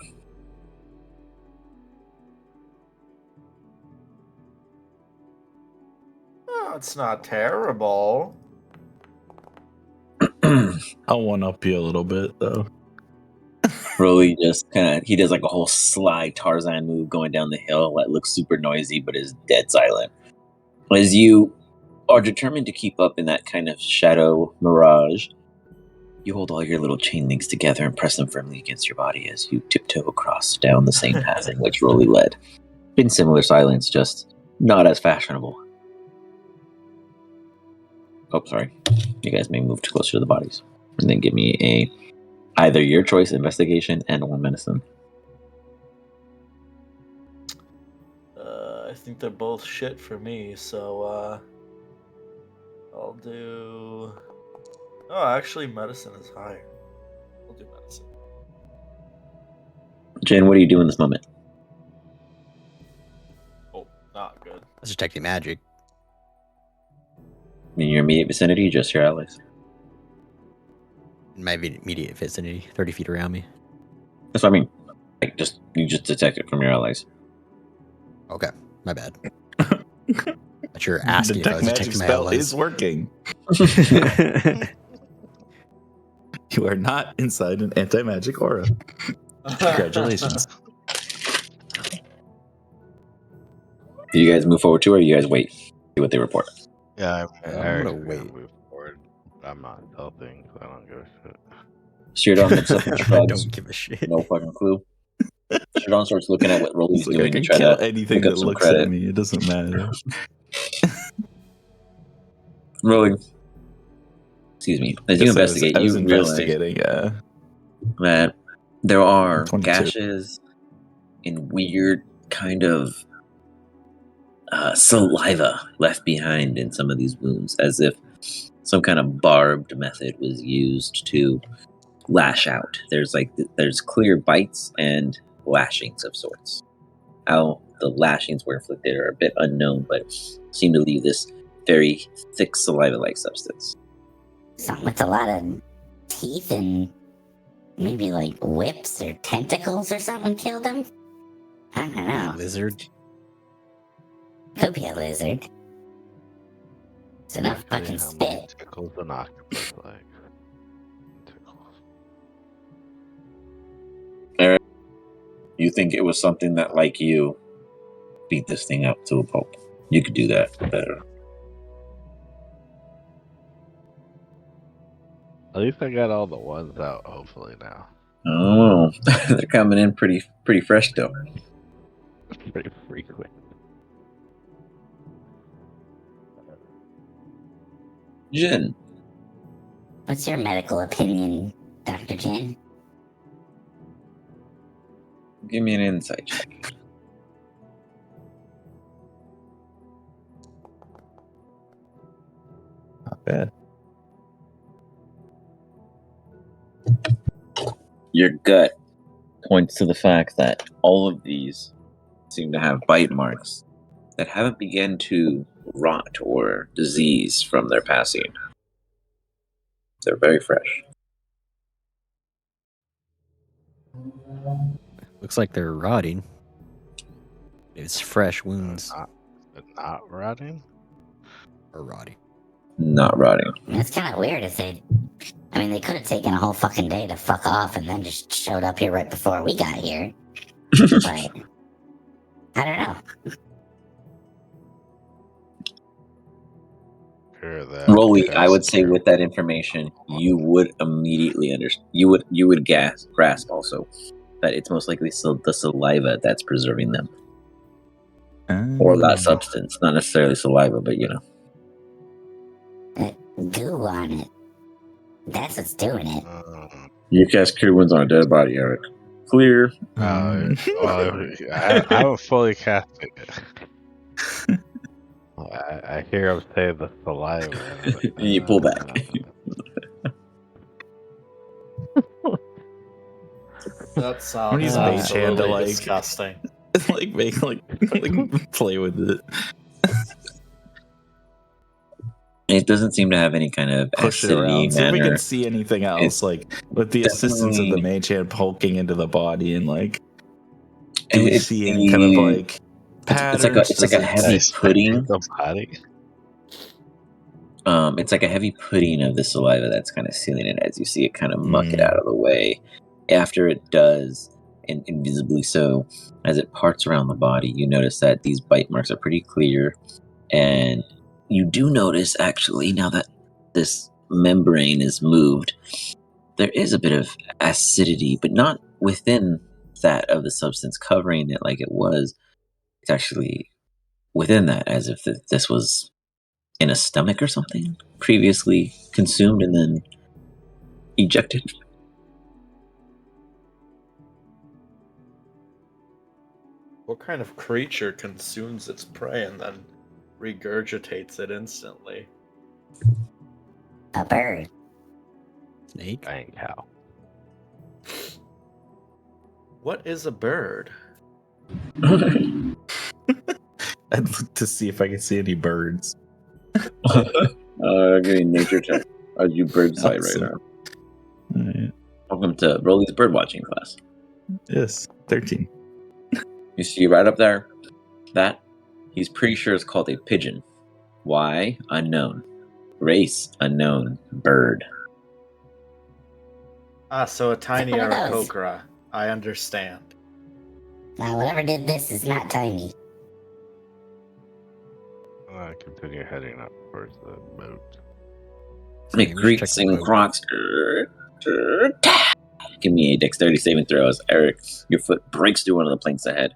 Oh, it's not terrible. I'll one up you a little bit though. Rolly just he does like a whole sly Tarzan move going down the hill that looks super noisy but is dead silent. As you are determined to keep up in that kind of shadow mirage, you hold all your little chain links together and press them firmly against your body as you tiptoe across down the same path in which Rolly led. In similar silence, just not as fashionable. Oh, sorry. You guys may move too close to the bodies. And then give me either your choice investigation and 1 medicine. I think they're both shit for me, so I'll do. Oh, actually, medicine is higher. I'll do medicine. Jen, what do you do in this moment? Oh, not good. That's detecting magic. In your immediate vicinity, just your allies. In my immediate vicinity, 30 feet around me. That's what I mean. Like, you just detect it from your allies. Okay, my bad. But you're asking if I Detect was magic detecting my spell allies. is working. You are not inside an anti-magic aura. Congratulations. Do you guys move forward too, or you guys wait? See what they report. Yeah, I'm Eric's gonna wait. move forward. But I'm not helping because I don't give a shit. Shirdon looks up and I shrugs. don't give a shit. No fucking clue. Shirdon starts looking at what Rolly's It's like doing I can to try kill to anything pick up that some looks at credit. me. It doesn't matter. Rolly, excuse me. As you Guess investigate, I was you realize investigating. Yeah. that there are 22. gashes and weird kind of saliva left behind in some of these wounds, as if some kind of barbed method was used to lash out. There's clear bites and lashings of sorts. How the lashings were inflicted are a bit unknown, but seem to leave this very thick saliva-like substance. Something with a lot of teeth and maybe like whips or tentacles or something killed him? I don't know. Lizard. Could be a lizard. It's enough fucking How many spit. tickles an octopus like? Tickles. Eric, you think it was something that, like you, beat this thing up to a pulp? You could do that better. At least I got all the ones out. Hopefully now. Oh, they're coming in pretty fresh though. Pretty frequent. Jin, What's your medical opinion, Dr. Jin? give me an insight check. Not bad. Your gut points to the fact that all of these seem to have bite marks that haven't begun to rot or disease from their passing. They're very fresh. Looks like they're rotting. It's fresh wounds. Not rotting. Or rotting. Not rotting. It's kind of weird if they. I mean, they could have taken a whole fucking day to fuck off and then just showed up here right before we got here. But I don't know. Hear that, Rolly, I would say Castor. with that information, you would immediately understand. You would grasp also that it's most likely the saliva that's preserving them, or that substance, not necessarily saliva, but you know. Goo on it. That's what's doing it. You cast Cure Wounds on a dead body, Eric. Clear. Well, I haven't fully cast it. I hear him say the saliva. You pull back. That sounds He's mage hand to, absolutely like- disgusting. like play with it. It doesn't seem to have any kind of Push it acidity around. See if we manner. can see anything else, It's like with the assistance of the definitely- mage hand poking into the body, and like, do we It's see any kind of like It's patterns? like a Does it- heavy pudding. The body. It's like a heavy pudding of the saliva that's kind of sealing it as you see it kind of muck it Mm. out of the way. After it does, and invisibly so, as it parts around the body, you notice that these bite marks are pretty clear. And you do notice, actually, now that this membrane is moved, there is a bit of acidity, but not within that of the substance covering it like it was. It's actually within that, as if this was in a stomach or something, previously consumed and then ejected. What kind of creature consumes its prey and then regurgitates it instantly? A bird. Snake? Dang cow. What is a bird? I'd look to see if I can see any birds. Getting nature check. You bird sight right Awesome. now. Alright. Welcome to Rolly's bird watching class. Yes, 13. You see right up there, that he's pretty sure it's called a pigeon. Why? Unknown. Race? Unknown. Bird. Ah, so a tiny One of those. Aarakocra. I understand. Now, whatever did this is not tiny. Continue heading up towards the boat. Make we should creaks check the and boat. crocs. Give me a dexterity saving throw as Eric, your foot breaks through one of the planks ahead.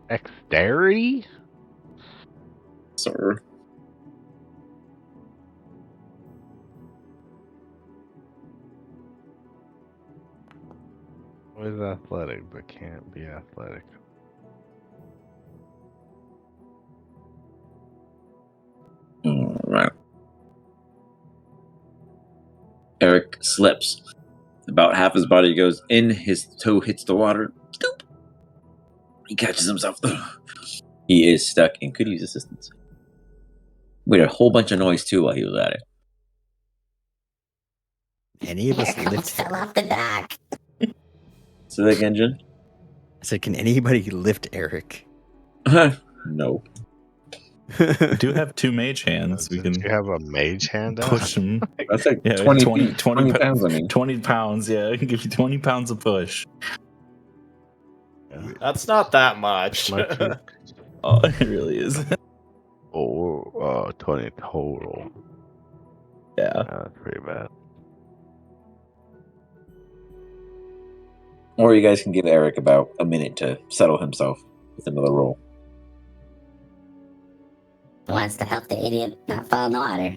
Dexterity? Sir. What is athletic but can't be athletic? Alright. Eric slips. About half his body goes in, his toe hits the water. Scoop! He catches himself. He is stuck and could use assistance. Made a whole bunch of noise too while he was at it. Any of us Here comes lift? fell off the dock. So that engine? I said, can anybody lift Eric? No. We do have two mage hands. We Did can you have a mage hand out? push them. That's like Yeah, 20, 20 feet, 20 pounds, I mean. 20 pounds, yeah. I can give you 20 pounds of push. That's not that much. Much is- Oh, it really is. 20 total. Yeah. That's pretty bad. Or you guys can give Eric about a minute to settle himself with another roll. Who wants to help the idiot not fall in the water?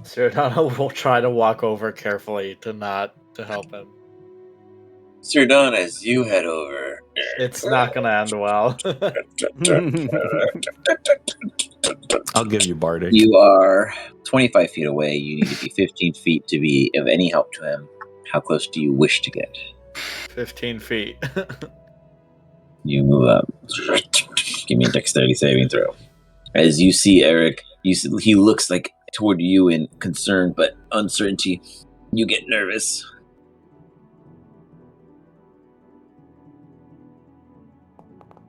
Cyrano will try to walk over carefully to help him. Sir Don, as you head over. It's not gonna end well. I'll give you Bardic. You are 25 feet away. You need to be 15 feet to be of any help to him. How close do you wish to get? 15 feet. You move up. Give me a dexterity saving throw. As you see Eric, he looks like toward you in concern but uncertainty. You get nervous.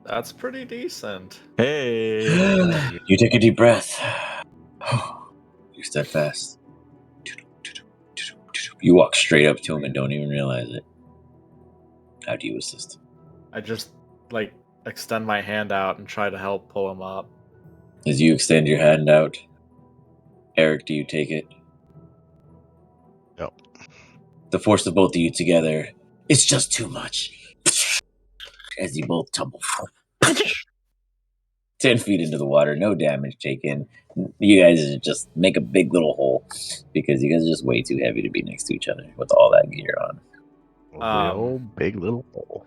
That's pretty decent. Hey. You take a deep breath. You step fast. You walk straight up to him and don't even realize it. How do you assist? I just like extend my hand out and try to help pull him up. As you extend your hand out, Eric, do you take it? Yep. The force of both of you together, it's just too much. As you both tumble 10 feet into the water, no damage taken. You guys just make a big little hole because you guys are just way too heavy to be next to each other with all that gear on. The old big little hole.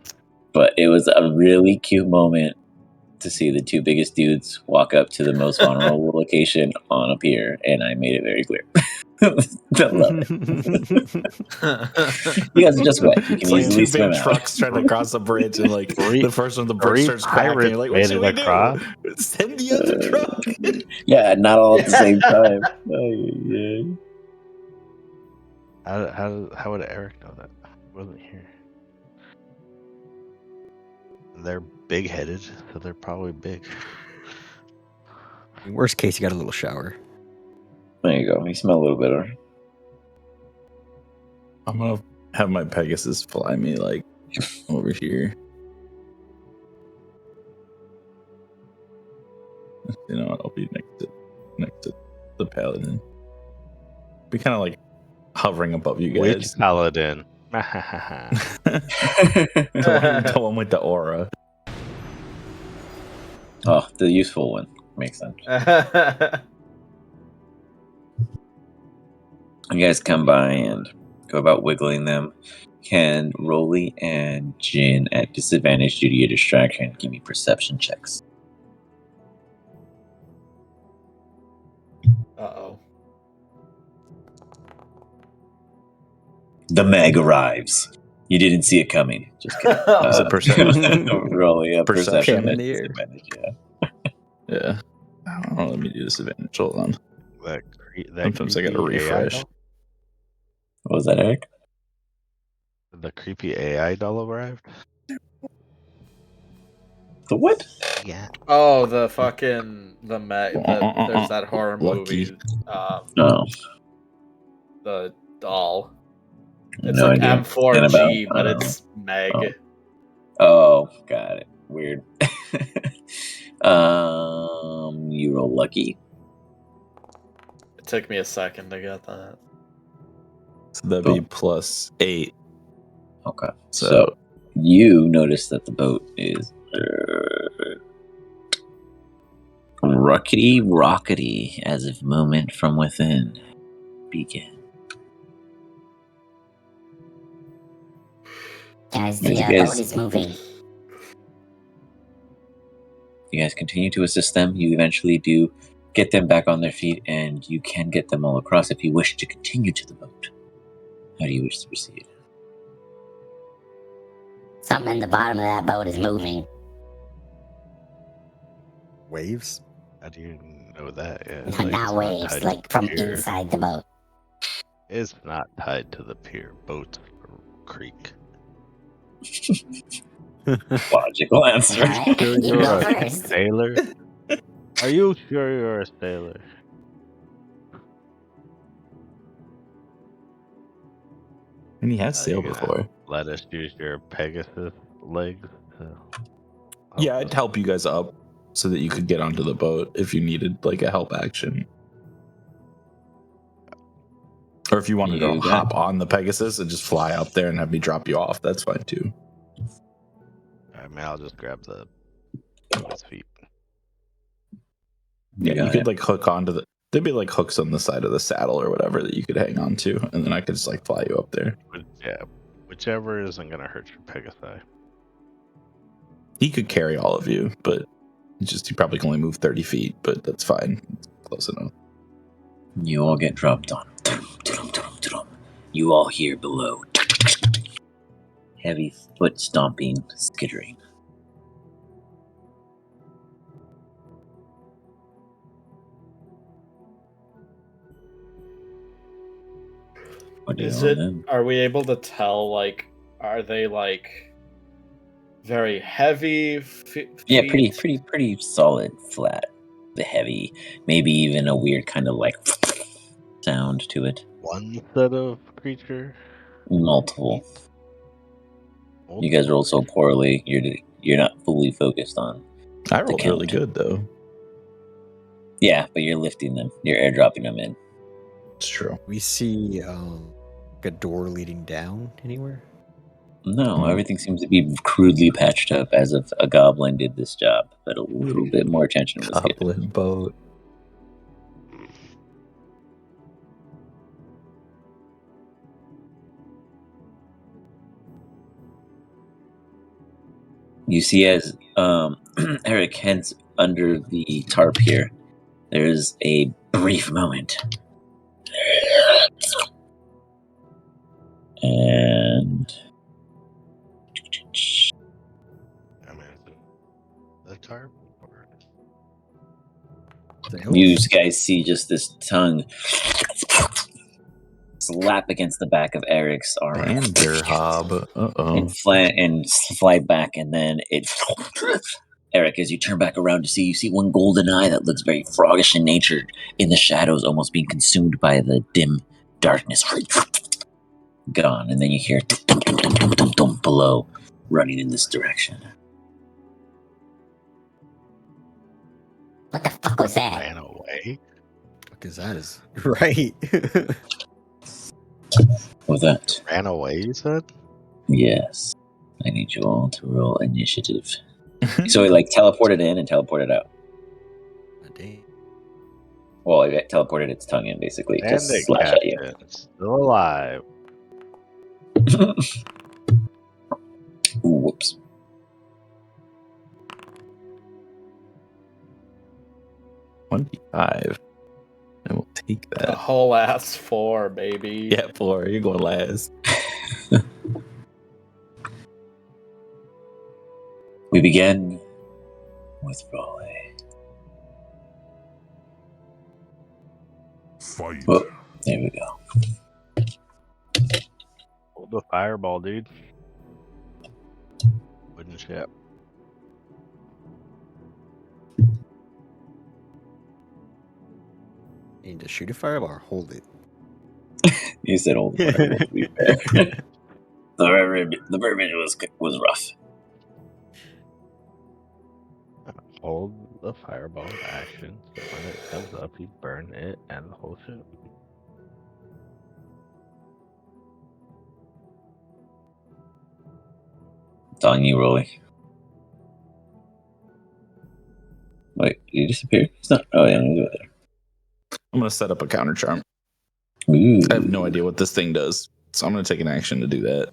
But it was a really cute moment to see the two biggest dudes walk up to the most vulnerable location on a pier, and I made it very clear. I love it. You guys are just wet. You can It's like easily two swim big out. trucks trying to cross a bridge, and like the first one, the bridge Three starts cracking. pirates You're like, what made should it we across. do? Send the other truck. Yeah, not all at the same time. Oh, yeah. How would Eric know that? He wasn't here. They're big headed, so they're probably big. In worst case, you got a little shower. There you go. You smell a little better. I'm gonna have my Pegasus fly me like over here. You know, I'll be next to the paladin. Be kind of like hovering above you Which guys. paladin? the one with the aura. Oh, the useful one. Makes sense. You guys come by and go about wiggling them. Can Rolly and Jin at disadvantage due to your distraction give me perception checks? Uh-oh. The mag arrives. You didn't see it coming. Just kidding. Is it perception? Rolly a perception Perception? at In the air. disadvantage, yeah. Yeah. I don't know. Let me do disadvantage. Hold on. that Sometimes I gotta creepy AI refresh. doll? What was that, Eric? The creepy AI doll arrived. The what? Yeah. Oh, the fucking there's that horror Lucky. movie, Oh, the doll. It's no like idea. M4G, Annabelle? but I don't it's Meg. Oh, got it. Weird. You roll lucky. It took me a second to get that. So that'd be Boom. +8. Okay. So, So you notice that the boat is rockety as if movement from within began. Guys, Yes, the you guys- boat is moving. You guys continue to assist them. You eventually do get them back on their feet, and you can get them all across if you wish to continue to the boat. How do you wish to proceed? Something in the bottom of that boat is moving. Waves? How do you know that? Yeah, No, it's not not waves, tied to like the from pier. inside the boat. It's not tied to the pier. Boats or creek. Logical answer. Alright, you You're go a first. sailor? Are you sure you're a sailor? and he has Are sailed you gonna before. let us use your Pegasus legs? Yeah, I'd help you guys up so that you could get onto the boat if you needed like a help action. Or if you wanted to You got hop on the Pegasus and just fly up there and have me drop you off, that's fine too. I mean, I'll just grab the his feet. Yeah, you got could it. like hook onto the. There'd be like hooks on the side of the saddle or whatever that you could hang on to, and then I could just like fly you up there. Yeah, whichever isn't gonna hurt your Pegasi. He could carry all of you, but he probably can only move 30 feet, but that's fine. It's close enough. You all get dropped on. You all hear below. Heavy foot stomping, skittering. What do you Is all it? know? Are we able to tell? Like, are they like very heavy. Yeah, Feet. pretty solid, flat, the heavy, maybe even a weird kind of like sound to it. One set of creature. Multiple. You guys roll so poorly. You're not fully focused on. I rolled count. really good though. Yeah, but you're lifting them. You're airdropping them in. It's true. We see a door leading down anywhere. No, Hmm. everything seems to be crudely patched up as if a goblin did this job, but a little bit more attention was given. Goblin boat. You see, as Eric heads under the tarp here, there's a brief moment. And I mean, the tarp. you guys see just this tongue slap against the back of Eric's arm Vanderhob. and fly back, and then it. Eric, as you turn back around you see one golden eye that looks very froggish in nature in the shadows, almost being consumed by the dim darkness. Gone, and then you hear dum, dum, dum, dum, dum, dum, below, running in this direction. What the fuck was that? Ran away. Because that is right. With that, Ran away. You said. yes, I need you all to roll initiative. So he like teleported in and teleported out. Dang. Well, it teleported its tongue in basically to And slash at you. Still alive. Ooh, whoops. $25. I will take A that. whole ass 4, baby. Yeah, 4. You're going last. We begin with Raleigh. Fight. Oh, there we go. Hold the fireball, dude. Wooden ship. You need to shoot a fireball or hold it. You said all the fireball, to be fair. The verbiage was rough. Hold the fireball action. So when it comes up, you burn it and the whole ship. It's on you, Rolly. Wait, did he disappear? It's not. Oh, yeah, let me go there. I'm going to set up a counter charm. Ooh. I have no idea what this thing does, so I'm going to take an action to do that.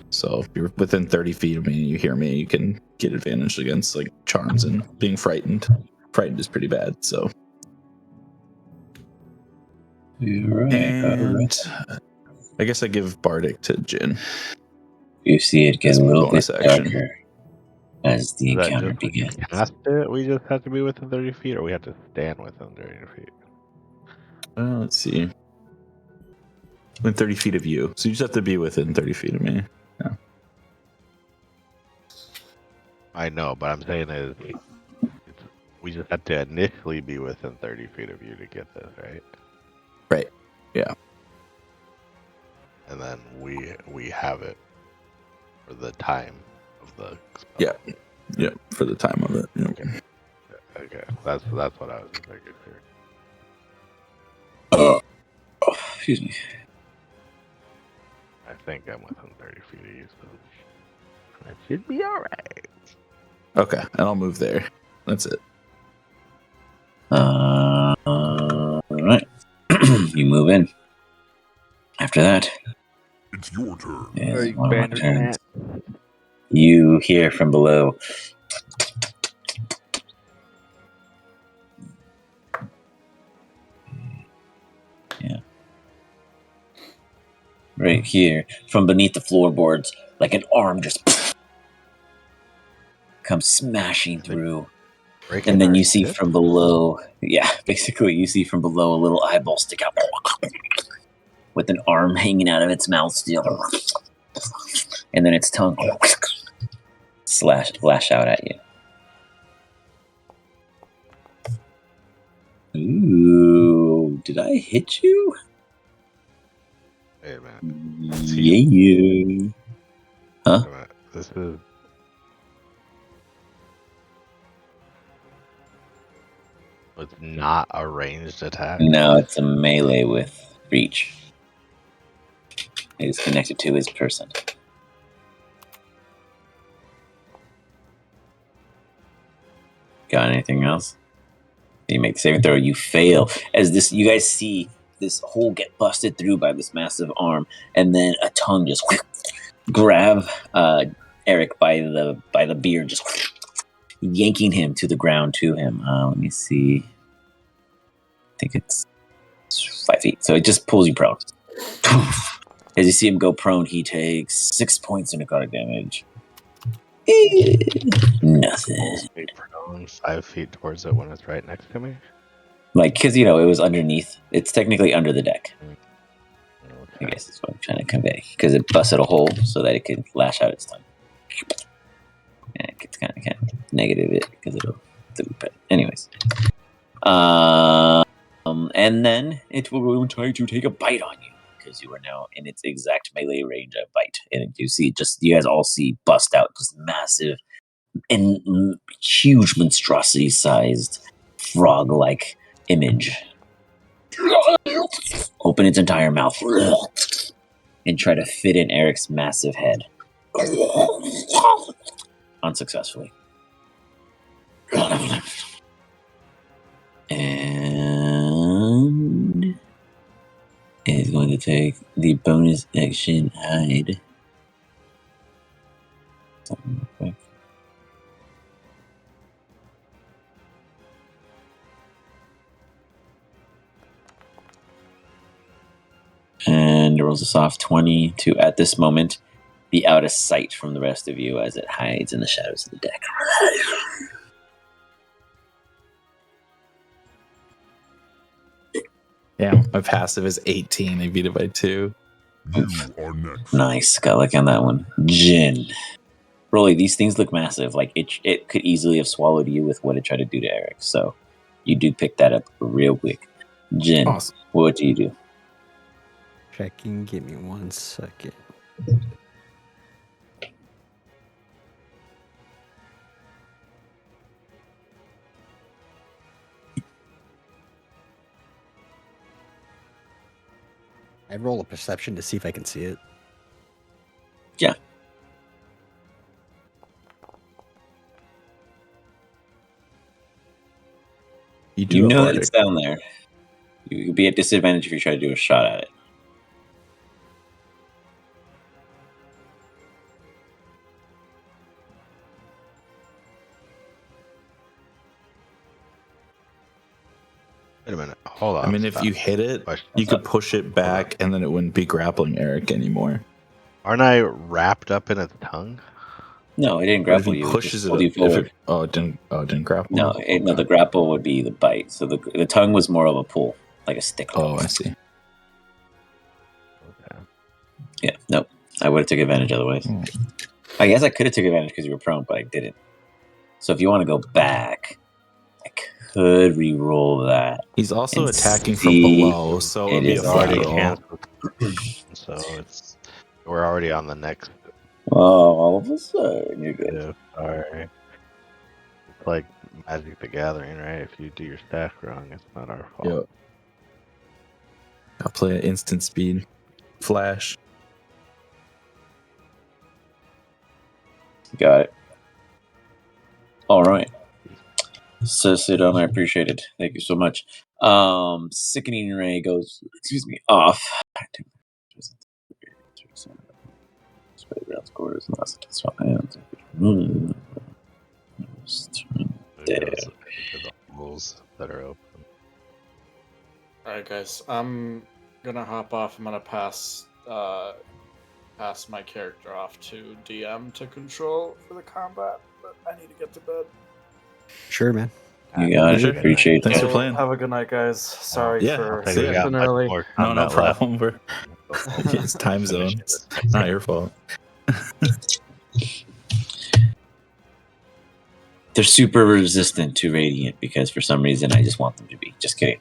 So if you're within 30 feet of me and you hear me, you can get advantage against like charms and being frightened. Frightened is pretty bad, so. Alright, And I guess I give Bardic to Jin. You see it get That's a my little bit bonus action. darker as the Is that encounter just when you begins. cast it? We just have to be within 30 feet, or we have to stand within 30 feet. Let's see. Within 30 feet of you. So you just have to be within 30 feet of me. Yeah. I know, but I'm saying is we just have to initially be within 30 feet of you to get this, right? Right. Yeah. And then we have it for the time of the spell. Yeah. Yeah. For the time of it. Yeah. Okay. That's what I was thinking here. Oh, excuse me. I think I'm within 30 feet of you, so that should be alright. Okay. And I'll move there. That's it. Alright. You move in. After that, It's your turn. is one of my turns. You hear from below. Yeah. Right here, from beneath the floorboards, like an arm just comes smashing through. And then you see from below, yeah, basically you see from below a little eyeball stick out with an arm hanging out of its mouth still. And then its tongue lash out at you. Ooh, did I hit you? Wait a minute. Yeah. Huh? Wait a minute. This is. It's not a ranged attack. No, it's a melee with reach. It is connected to his person. Got anything else? You make the saving throw, you fail. As you guys see this hole get busted through by this massive arm, and then a tongue just grab Eric by the beard, just yanking him to the ground to him. Let me see. I think it's 5 feet. So it just pulls you prone. As you see him go prone, he takes 6 points of necrotic damage. Nothing. 5 feet towards it when it's right next to me. Like, because, it was underneath. It's technically under the deck. I Okay. guess that's what I'm trying to convey. Because it busted a hole so that it could lash out its tongue. Yeah, it's kind of negative it because it'll. But anyways. And then it will try to take a bite on you. Because you are now in its exact melee range of bite. And you guys all see bust out this massive and huge monstrosity-sized frog-like image. Open its entire mouth and try to fit in Eric's massive head. Unsuccessfully. And is going to take the bonus action hide. Something real quick. And it rolls a soft 20 to, at this moment, be out of sight from the rest of you as it hides in the shadows of the deck. Yeah, my passive is 18. I beat it by 2. You are next. Nice. Got lucky on that one. Jin. Rolly, these things look massive. Like, it could easily have swallowed you with what it tried to do to Eric. So you do pick that up real quick. Jin, Awesome. what do you do? Checking. Give me 1 second. I roll a perception to see if I can see it. Yeah. You know bardic. it's down there. You'll be at disadvantage if you try to do a shot at it. Wait a minute. Hold on. I mean, if stop. you hit it, Question. you could push it back, and then it wouldn't be grappling Eric anymore. Aren't I wrapped up in its tongue? No, it didn't But if grapple he you. pushes it just pulled you it, forward. it didn't grapple. No, the grapple would be the bite. So the tongue was more of a pull, like a stick. Oh, I see. Okay. Yeah, nope. I would have took advantage otherwise. I guess I could have took advantage because you were prone, but I didn't. So if you want to go back, I could re-roll that. He's also and attacking from see below, so it it'd be is a flat Already roll. canceled. So we're already on the next. Oh, all of a sudden you're good. Yeah, sorry. It's like Magic the Gathering, right? If you do your stack wrong, it's not our fault. Yep. I'll play at instant speed. Flash. Got it. All right. So, Sidon, I appreciate it. Thank you so much. Sickening Ray goes, off. Because of the holes that are open. Alright, guys. I'm gonna hop off. I'm gonna pass my character off to DM to control for the combat, but I need to get to bed. Sure, man. You got Sure. it. Appreciate Thanks it. for playing. Have a good night, guys. Sorry Yeah, for see ya. sleeping early. No problem. It's time zone. It's not your fault. They're super resistant to radiant because for some reason I just want them to be. Just kidding.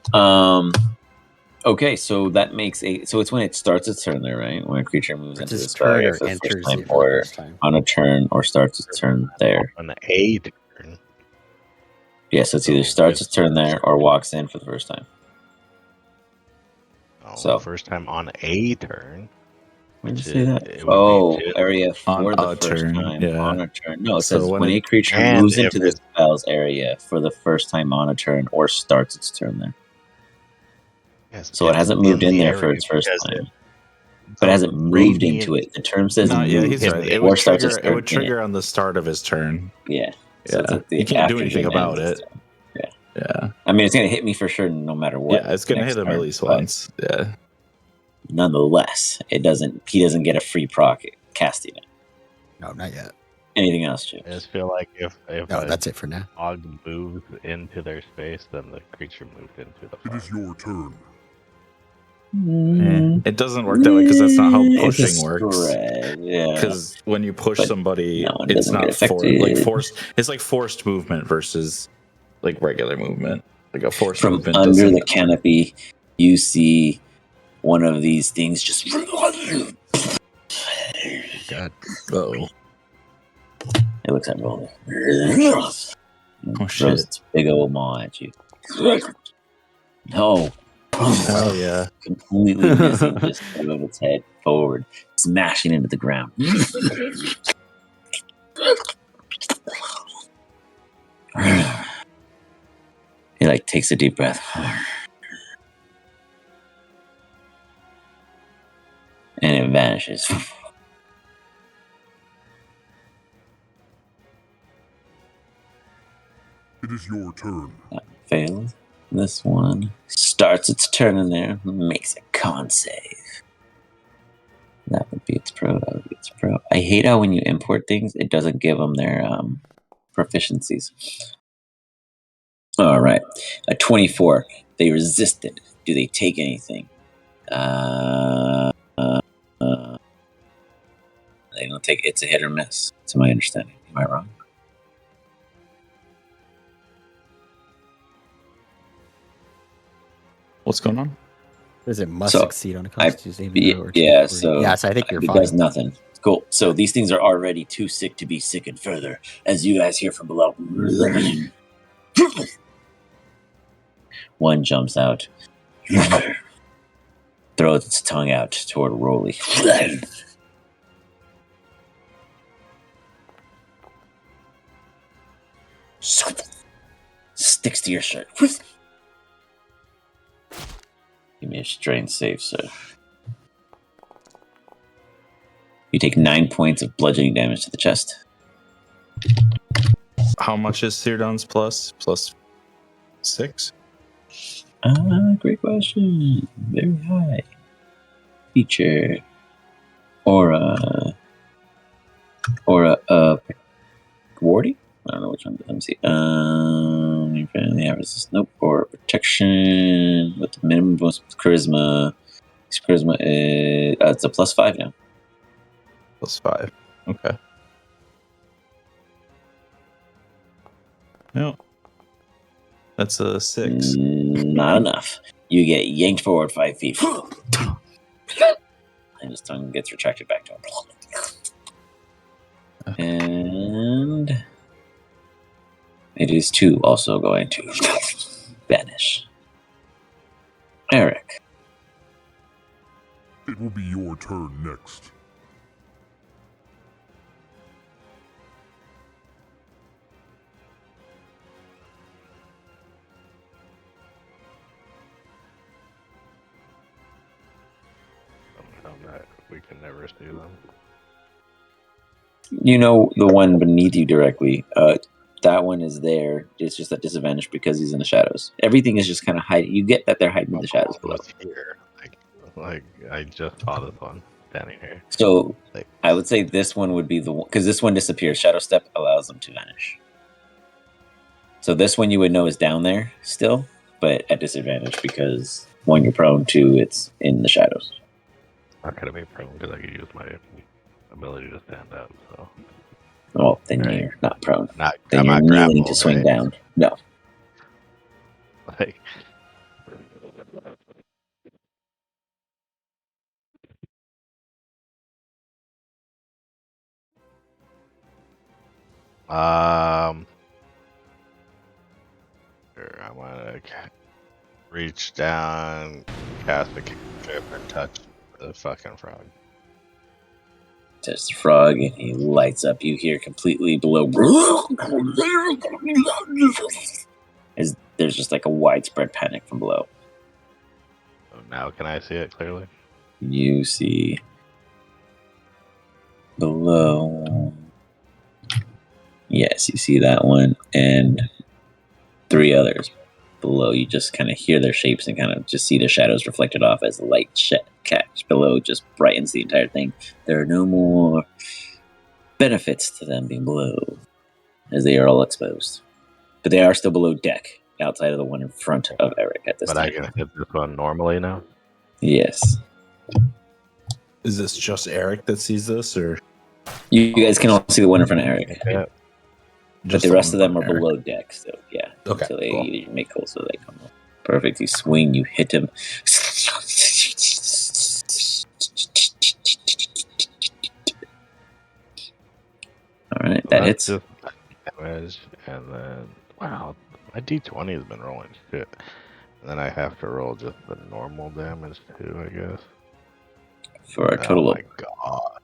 Okay, so that makes so it's when it starts its turn there, right? When a creature moves It's into his the spell turn area or for the first enters time, it for the or first time. on a turn, or starts its turn there. On a turn. Yeah, so it's either starts its turn there or walks in for the first time. Oh, So first time on a turn. Where did Which you say that? it would Oh, be 2. area On for the a first turn, time yeah. on a turn. No, it So says when when a it- creature And moves if into the it's- spell's area for the first time on a turn or starts its turn there. Yes, So it it's hasn't moved in the there for area its first because time. But it hasn't moved radiant- into it. The term says No, yeah, he's move. right. It It or would starts trigger. its It would turn in trigger on the start of his turn. Yeah. So Yeah, it's like the you can't do after anything turn about ends it. turn. Yeah, I mean, it's going to hit me for sure no matter what. yeah, it's gonna next hit him turn, at least but once. Yeah, Nonetheless, it doesn't. He doesn't get a free proc casting it. No, not yet. Anything else, Chips? I just feel like if No, a that's it for now. dog moves into their space, then the creature moved into the It is farm. your turn. it doesn't work that way because that's not how It's a pushing works. spread, yeah. Because when you push But somebody, no, it it's doesn't get not affected. like forced. It's like forced movement versus like regular movement. Like a forced From movement under doesn't. the canopy, you see one of these things just. God. Oh, It looks at Roller. Oh, Throws shit. its big old maw at you. No. hell yeah! Completely missing, just throwing its head forward, smashing into the ground. He like takes a deep breath. And it vanishes. It is your turn. Failed. This one starts its turn in there, makes a con save. That would be its pro. That would be its pro. I hate how when you import things, it doesn't give them their proficiencies. All right, a 24. They resisted. Do they take anything? They don't take. It's a hit or miss, to my understanding. Am I wrong? What's going on? Does it must So, succeed on a Constitution saving throw? Or yeah, take 3? so Yeah, so I think you're it fine. does nothing. Cool. So these things are already too sick to be sickened further, as you guys hear from below. One jumps out, throws its tongue out toward Rolly. Sticks to your shirt. Give me a strength save, sir. You take 9 points of bludgeoning damage to the chest. How much is Seardon's plus? Plus 6? Great question. Very high. Feature. Aura. Warding? I don't know which one. Let me see. The average is nope. Or protection with the minimum bonus with charisma. Charisma is it's a +5 now. Plus 5. Okay. No. That's a 6. Not enough. You get yanked forward 5 feet. And his tongue gets retracted back to him. And it is 2 also going to vanish. Eric. It will be your turn next. Somehow that we can never see them. You know the one beneath you directly. That one is there. It's just at disadvantage because he's in the shadows. Everything is just kind of hiding. You get that they're hiding in the shadows below. Was here. Like I just saw this one standing here. So Like, I would say this one would be the one because this one disappears. Shadow Step allows them to vanish. So this one you would know is down there still, but at disadvantage because 1 you're prone, 2 it's in the shadows. not gonna be prone because I could use my ability to stand up. So Well, then Right. you're not prone. Not, Then I'm you're not kneeling to grappled, swing right? down. No. Like, sure, I want to reach down, cast a cantrip, and touch the fucking frog. Touch the frog, and he lights up. You hear completely below. As there's just like a widespread panic from below. So now can I see it clearly? You see below. Yes, you see that one and 3 others below. You just kind of hear their shapes and kind of just see the shadows reflected off as the light catch below just brightens the entire thing. There are no more benefits to them being below, as they are all exposed. But they are still below deck, outside of the one in front of Eric at this But time. I can hit this one normally now. Yes. Is this just Eric that sees this, or You guys can all see the one in front of Eric. Yeah. But just the rest one of them are from Eric? below deck, so yeah. Okay, So they cool. make holes so they come up. Perfect. You swing, you hit him. Alright, that hits. Just damage, and then wow, my D20 has been rolling shit. And then I have to roll just the normal damage too, I guess. For a Oh total of my god.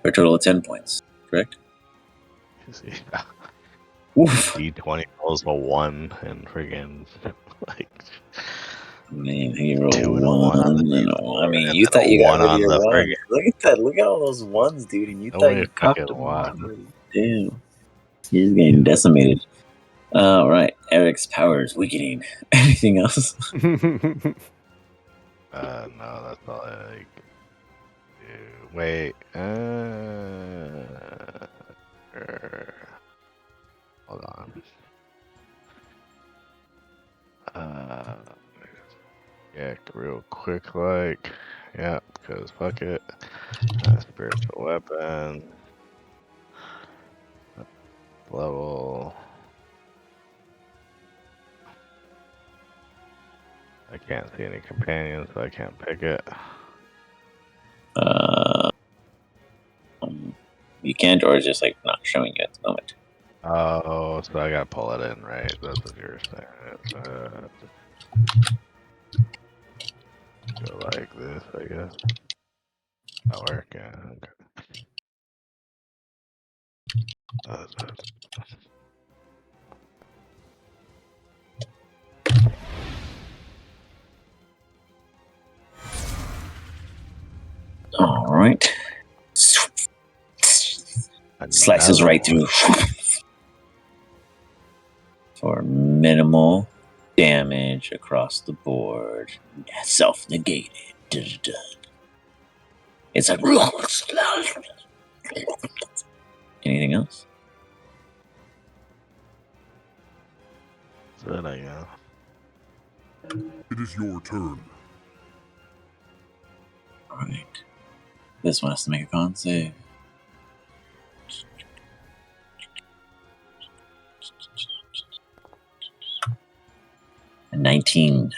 for a total of 10 points, correct? You see, Oof. D20 rolls a 1 and friggin' like Man, he rolled 2 and a 1 one on the and D4, I mean, and you then thought a you got 1 rid of on your the ones. friggin' Look at that. Look at all those ones, dude. And you no thought way you coughed fucking them all. 1. Damn. He's getting decimated. All right. Eric's powers weakening. Anything else? No, that's all I like. Wait, hold on. Yeah, real quick, like, yeah, because fuck it. Spiritual weapon. Level. I can't see any companions, so I can't pick it. You can't, or it's just like not showing you at the moment. Oh, so I gotta pull it in, right? That's what you're saying. Go like this, I guess. Not working. All right. Slices right through for minimal damage across the board. Self-negated. It's like anything else? So I go. It is your turn. All right. This one has to make a con save. A 19.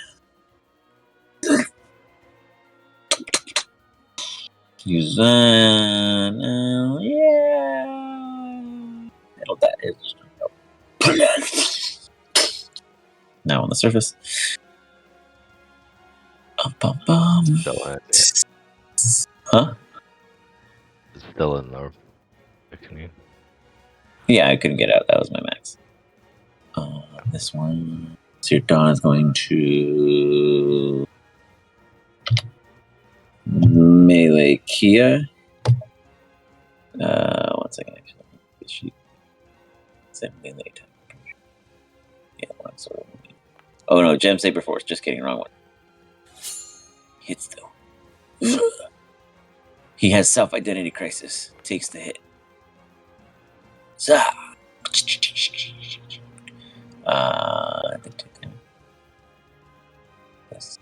Use that. Yeah. It'll die. Now on the surface. Still in. Huh? It's still in the picture. Yeah, I couldn't get out. That was my max. This one. So your Dawn is going to melee Kia. 1 second. Actually, she said melee attack. Yeah, one sword. Oh no, Gem Saber Force. Just kidding, wrong one. Hits though. He has self-identity crisis. Takes the hit. Yes.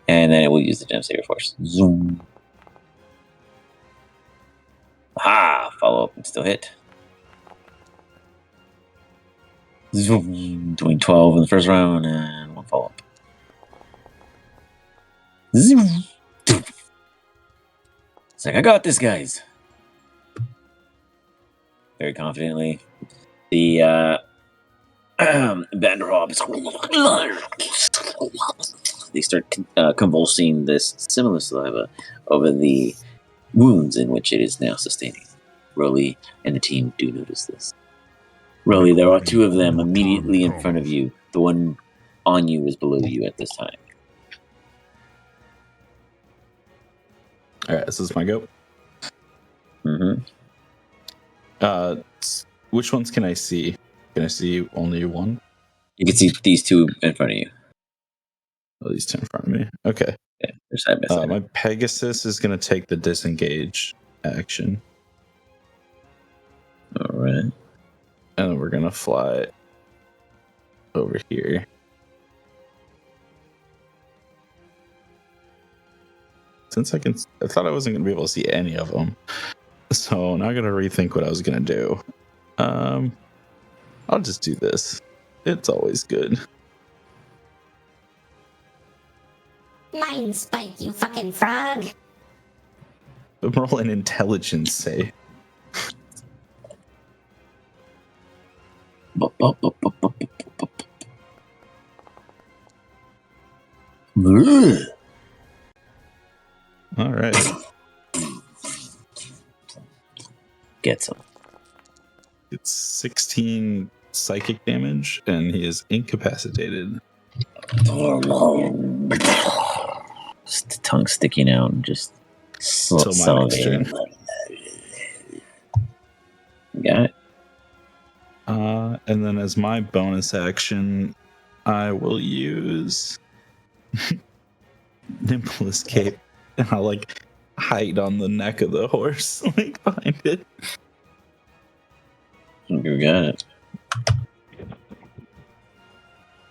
And then it will use the gem saver force. Zoom. Ah, follow up and still hit. Zoom. Doing 12 in the first round and 1 follow up. Zoom. It's like, I got this, guys. Very confidently. The Vanderhops, they start convulsing this similar saliva over the wounds in which it is now sustaining. Rolly and the team do notice this. Rolly, there are 2 of them immediately in front of you. The one on you is below you at this time. All right, this is my go. Mm-hmm. Which ones can I see? Can I see only one? You can see these 2 in front of you. Oh, these 2 in front of me. Okay. Yeah, they're side by side. My Pegasus is going to take the disengage action. All right. And then we're going to fly over here. Since I thought I wasn't going to be able to see any of them. So now I'm going to rethink what I was going to do. I'll just do this. It's always good. Mind spike, you fucking frog. Roll an intelligence save. All right. Get some. It's 16 psychic damage, and he is incapacitated. Just the tongue sticking out and just Till my next turn. Got it. And then as my bonus action, I will use Nimble Escape, and I'll like hide on the neck of the horse, like behind it. You got it.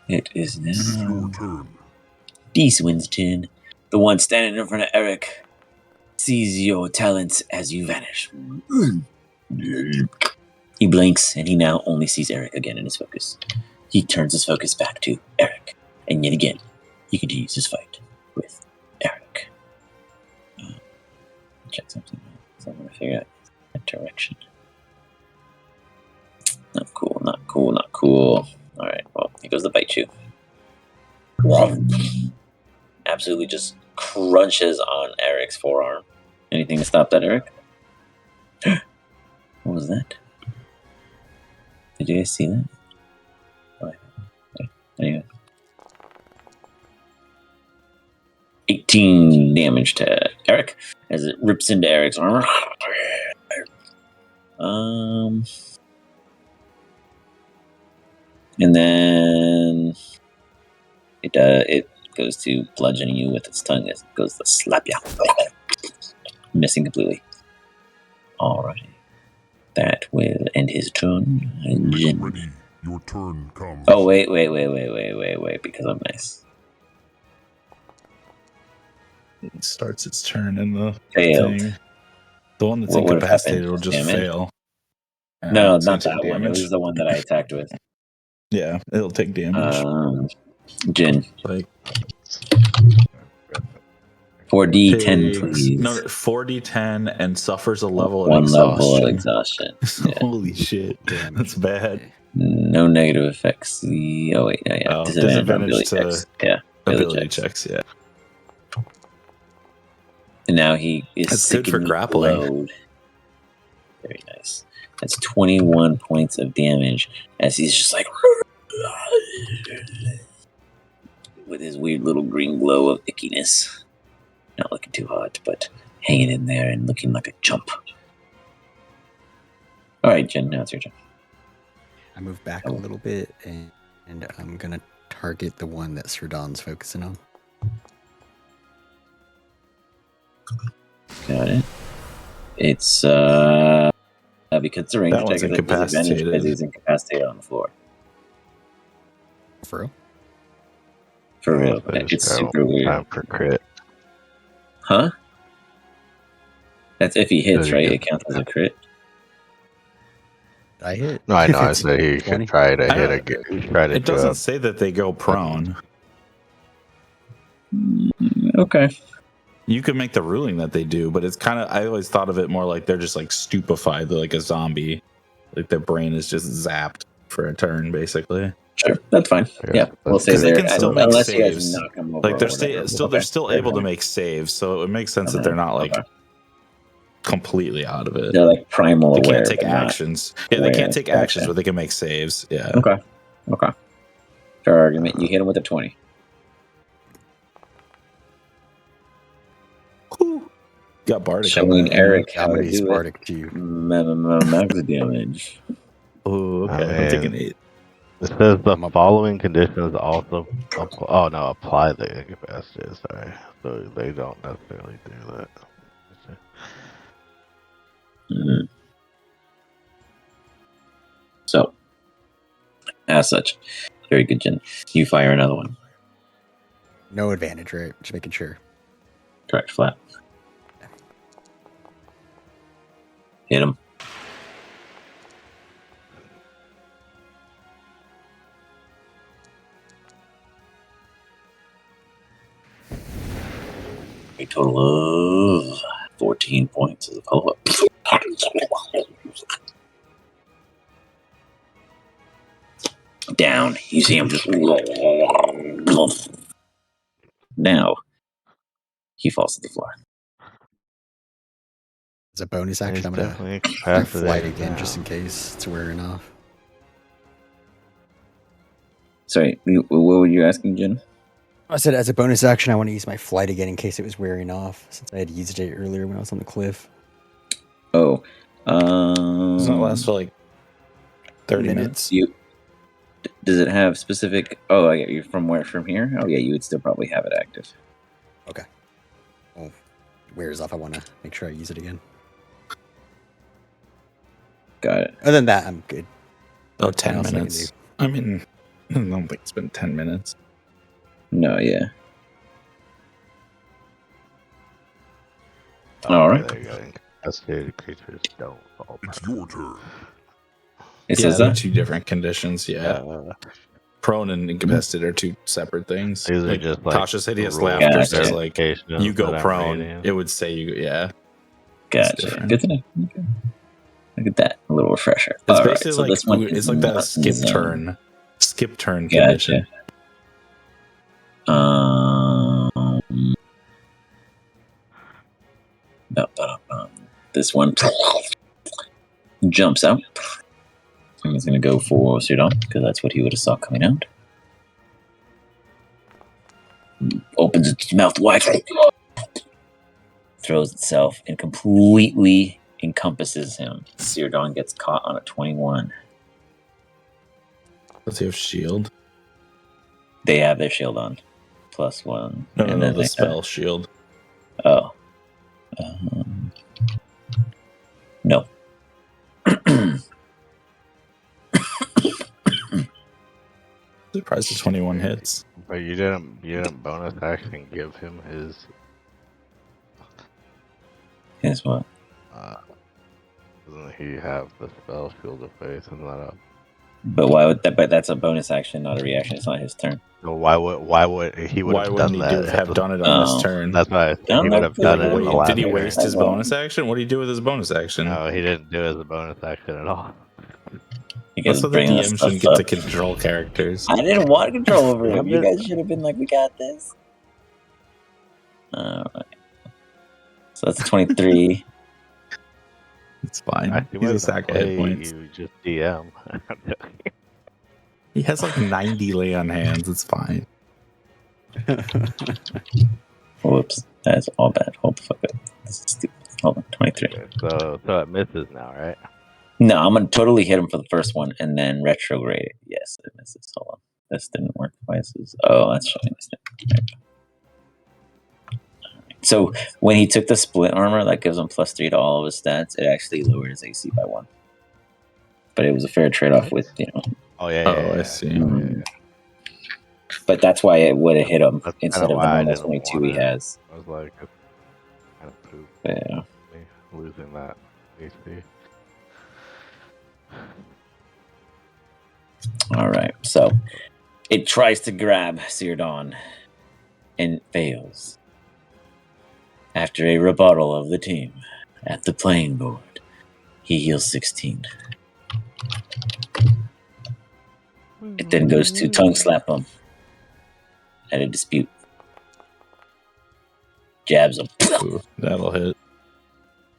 It is It is now your turn. Beast Winston, the one standing in front of Eric, sees your talents as you vanish. He blinks, and he now only sees Eric again in his focus. He turns his focus back to Eric, and yet again, he continues his fight with Eric. Check something. So I'm going to figure out that direction. Not cool, not cool, not cool. Alright, well, he goes to bite you. Absolutely just crunches on Eric's forearm. Anything to stop that, Eric? What was that? Did you guys see that? Anyway. 18 damage to Eric as it rips into Eric's armor. And then it goes to bludgeoning you with its tongue as it goes to slap you. Missing completely. Alrighty. That will end his turn. Get ready. Your turn comes. Oh, wait, because I'm nice. It starts its turn in the Failed. thing. The one that's What would've incapacitated happened? will just Damage? fail. No, it's gonna not that take one. It damage. was the one that I attacked with. Yeah, it'll take damage. Jin. Like 4d10, please. No, 4d10 and suffers a level of One exhaustion. level of exhaustion. Yeah. Holy shit, that's bad. No negative effects. Oh wait, no, yeah. Oh, Disadvantage on ability to checks. Yeah, ability checks. Yeah. And now he is That's good for sickeningly grappling. glowed. Very nice. That's 21 points of damage as he's just like with his weird little green glow of ickiness. Not looking too hot, but hanging in there and looking like a chump. All right, Jen, now it's your turn. I move back a little bit, and I'm gonna target the one that Sir Don's focusing on. Got it. It's because it's a range That one's attack, it's a disadvantage incapacitated. because he's incapacitated on the floor. For real? For real, It's it's super weird. time for crit. Huh? That's if he hits, Does he right? get- It counts as a crit. I hit. No, I know. If I it's said he 20. should try to I hit don't- again. Try to It doesn't jump. say that they go prone. Okay. You could make the ruling that they do, but it's kind of, I always thought of it more like they're just like stupefied. They're like a zombie. Like their brain is just zapped for a turn, basically. Sure, that's fine. Yeah, we'll say Because they there can still make unless you guys saves. knock them over. Like they're or whatever. still Okay, they're still fair able to point. make saves, so it makes sense that they're not like Okay. completely out of it. They're like primal They aware. can't take but not actions. Yeah, they aware. can't take actions, Gotcha. but they can make saves. Yeah. Okay. Okay. Fair argument. You hit him with a 20. Whew. Got Bardic. Showing Eric how to Dominating do Spartic to you. it. Max damage. Oh, okay. I I'm taking mean- 8. It says the I'm up. following conditions also. Apply the incapacity. Sorry, so they don't necessarily do that. Mhm. So, as such, very good, Jen. You fire another one. No advantage, right? Just making sure. Correct, flat. Hit him. A total of 14 points as a follow-up. Down. You see him just... Now, he falls to the floor. As a bonus He's action, I'm gonna definitely try flight incapacitated again now. just in case it's wearing off. Sorry, what were you asking, Jen? I said as a bonus action, I want to use my flight again in case it was wearing off, since I had used it earlier when I was on the cliff. Oh, Doesn't it last for like 30 minutes? Does it have specific? Oh, yeah, you're from where? From here? Oh, yeah, you would still probably have it active. Okay. Well, it wears off. I want to make sure I use it again. Got it. Other than that, I'm good. Oh, Nothing 10 else I can minutes. I mean, I don't think it's been 10 minutes. No, yeah. Oh, All okay, right. there you go. Incapacitated creatures don't fall It's back. your turn. It Yeah, says they're that. 2 different conditions. Yeah. Prone and incapacitated are 2 separate things. These are Like, just like Tasha's hideous rule laughter Gotcha. says like you go that I'm prone. reading. It would say you, yeah. It's Gotcha. different. Good to know. Okay. Look at that. A little refresher. It's All right. basically So like this one it's is like that not skip zone. turn. Skip turn Gotcha. condition. This one jumps out. And he's going to go for Sudan because that's what he would have saw coming out. Opens its mouth wide. Throws itself and completely encompasses him. Sirdon gets caught on a 21. Does he have shield? They have their shield on. +1. No, and no, then the they spell shield. Oh. No. Surprised the 21 hits. But you didn't bonus action give him his Guess what? doesn't he have the spell Shield of Faith and that up? But why would that? But that's a bonus action, not a reaction. It's not his turn. So why would he would Why have wouldn't done he that? have done it on his turn? That's why I said he would have Did done he it in the wait- last Did he turn. waste his Well, bonus action? What did he do with his bonus action? No, he didn't do it as a bonus action at all. You guys That's what the bringing DM us shouldn't stuff get to up. control characters. I didn't want control over him. I'm You just- guys should have been like, "We got this." All right. So that's 23. It's fine. I see He's why a you sack don't of hit play, points. you just DM. He has like 90 lay on hands. It's fine. Whoops, that's all bad. Hold the fuck up. This is stupid. Hold on, 23. Okay, so it misses now, right? No, I'm gonna totally hit him for the first one and then retrograde it. Yes, it misses. Hold on, this didn't work. Why is this? Oh, that's showing this thing. There we go. So when he took the split armor, that gives him +3 to all of his stats. It actually lowered his AC by 1. But it was a fair trade-off with, Oh yeah. Oh, yeah, I yeah. see. Mhm. But that's why it would have hit him That's instead kinda of the why I normal didn't 22 want he it. has. I was like, poop. Yeah. Me losing that HP. All right. So it tries to grab Sirdon and fails. After a rebuttal of the team at the playing board, he heals 16. It then goes to tongue slap him at a dispute. Jabs him Ooh, that'll hit.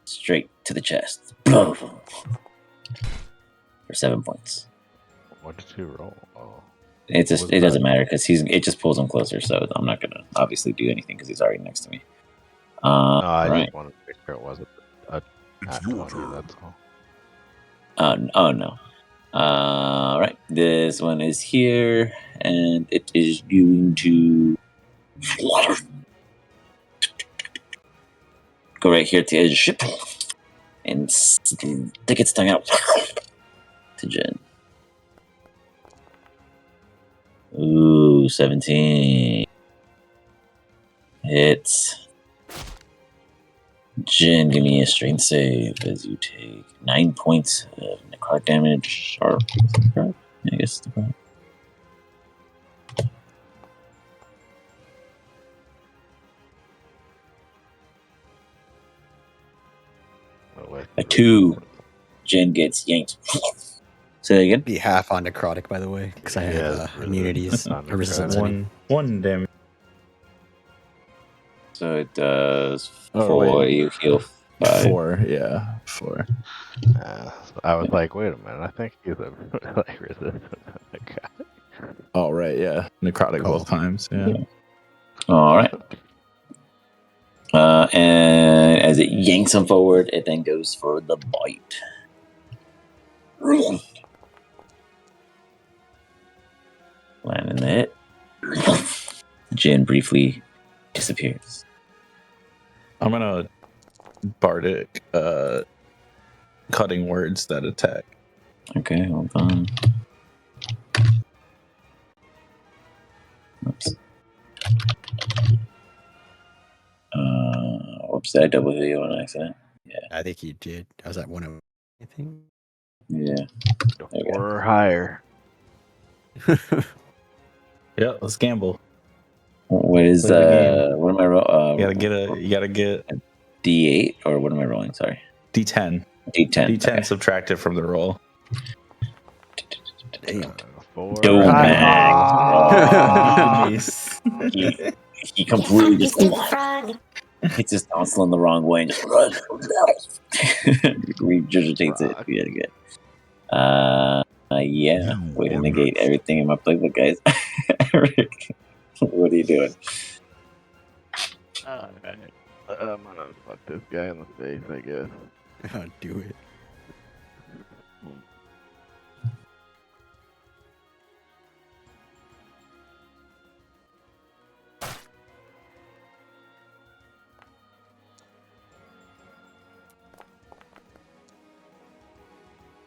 straight to the chest. For 7 points. What did you roll? Oh. It What was doesn't that? matter because it just pulls him closer, so I'm not gonna obviously do anything because he's already next to me. No, I Right. just wanted to make sure it wasn't a It's nat your 20, turn. that's all. Oh no. Right. This one is here, and it is going to go right here to the edge of the ship and stick its tongue out to Jen. Ooh, 17. Hits. Jen, give me a strength save as you take 9 points of necrotic damage. Or, I guess it's necrotic. A 2. Jen gets yanked. Say that again. Be half on necrotic, by the way, because I have Yes, immunities on or resistance. necrotic. One damage. So it does Oh, 4. wait. You heal 5. 4, yeah, 4. So I was like, wait a minute, I think he's a like resistant. Oh, right, yeah. Necrotic Cool. both times, yeah. All right. And as it yanks him forward, it then goes for the bite. Landing the hit. Jin briefly disappears. I'm gonna bardic cutting words that attack. Okay, hold on. Oops. Whoops, did I double hit you on accident? I think you did. I was at 101, I think. Yeah. Okay. Or higher. Yeah, let's gamble. What is Play the game. what am I rolling? You gotta get D8 or what am I rolling? Sorry. D10. D10. D10 Okay. subtracted from the roll. Damn. 4 Don't higher. Nice. He completely You just stupid frog. hits his tonsil in the wrong way and just regurgitates it. Rock. Yeah, good. Yeah. You Way to are negate next. everything in my playbook, guys. Eric, what are you doing? Alright. I'm gonna fuck this guy in the face, I guess. I'll do it.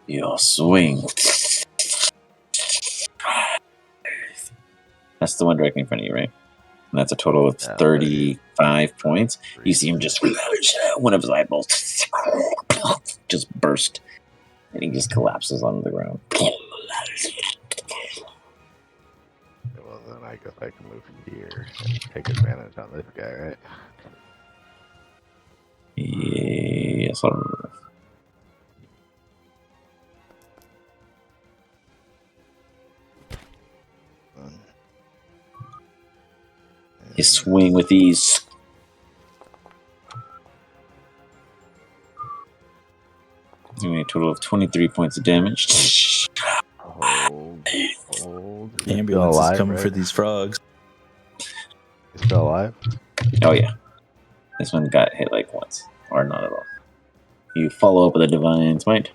Your swing. That's the one directly in front of you, right? And that's a total of Yeah, 35 points. You see him 3. just one of his eyeballs just burst, and he just collapses onto the ground. Well, then I guess I can move here and take advantage on this guy, right? Yes, sir. You swing with ease. Doing a total of 23 points of damage. Hold. He's Ambulance still is alive, coming right? for these frogs. He's still alive? Oh, yeah. This one got hit like once, or not at all. You follow up with a Divine Smite.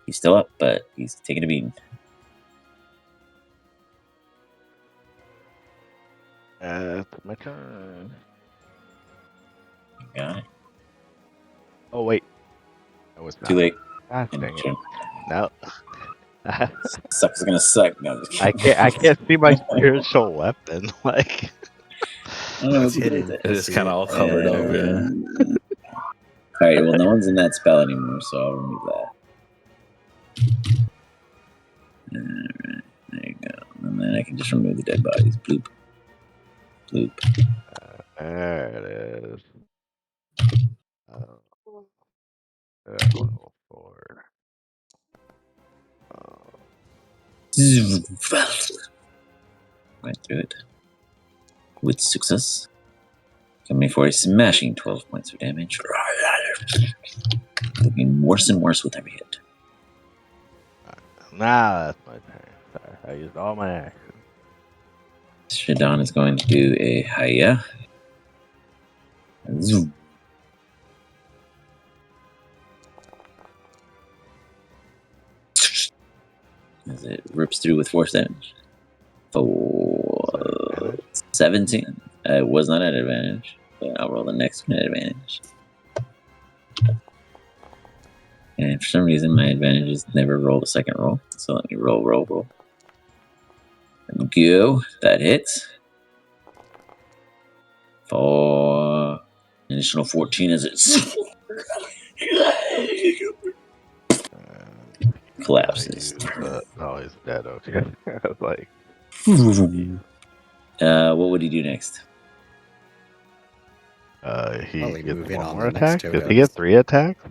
He's still up, but he's taking a beating. It's my turn. Got it. Oh, wait. That was Too late. God dang it. No. Sucker's gonna suck. No, I'm just kidding. I can't see my spiritual weapon. Like, I don't know, It's it's a good hidden. idea. It is kind of all covered up. Yeah. All right. Well, no one's in that spell anymore, so I'll remove that. Alright, there you go. And then I can just remove the dead bodies. Bloop. Bloop. there it is. Level 4. Went through it. With success. Coming for a smashing 12 points of damage. Looking worse and worse with every hit. Nah, that's my turn. Sorry, I used all my actions. Shadon is going to do a Haya. Zoom. As it rips through with force damage. For 17. I was not at advantage, but I'll roll the next one at advantage. And for some reason, my advantage is never roll the second roll. So let me roll. And go. That hits. For an additional 14 as it collapses. Oh, he's dead. Okay. I was like, What would he do next? he Probably gets move in one on more the next attack. Does totem. he get 3 attacks?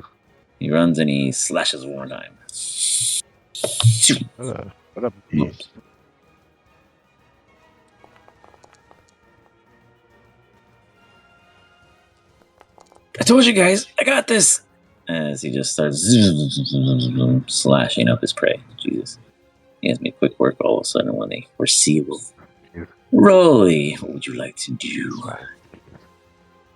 He runs and he slashes one more time. What a beast. I told you guys, I got this. As he just starts slashing up his prey. Jesus. He has me quick work all of a sudden when they were sealed. Rolly, what would you like to do?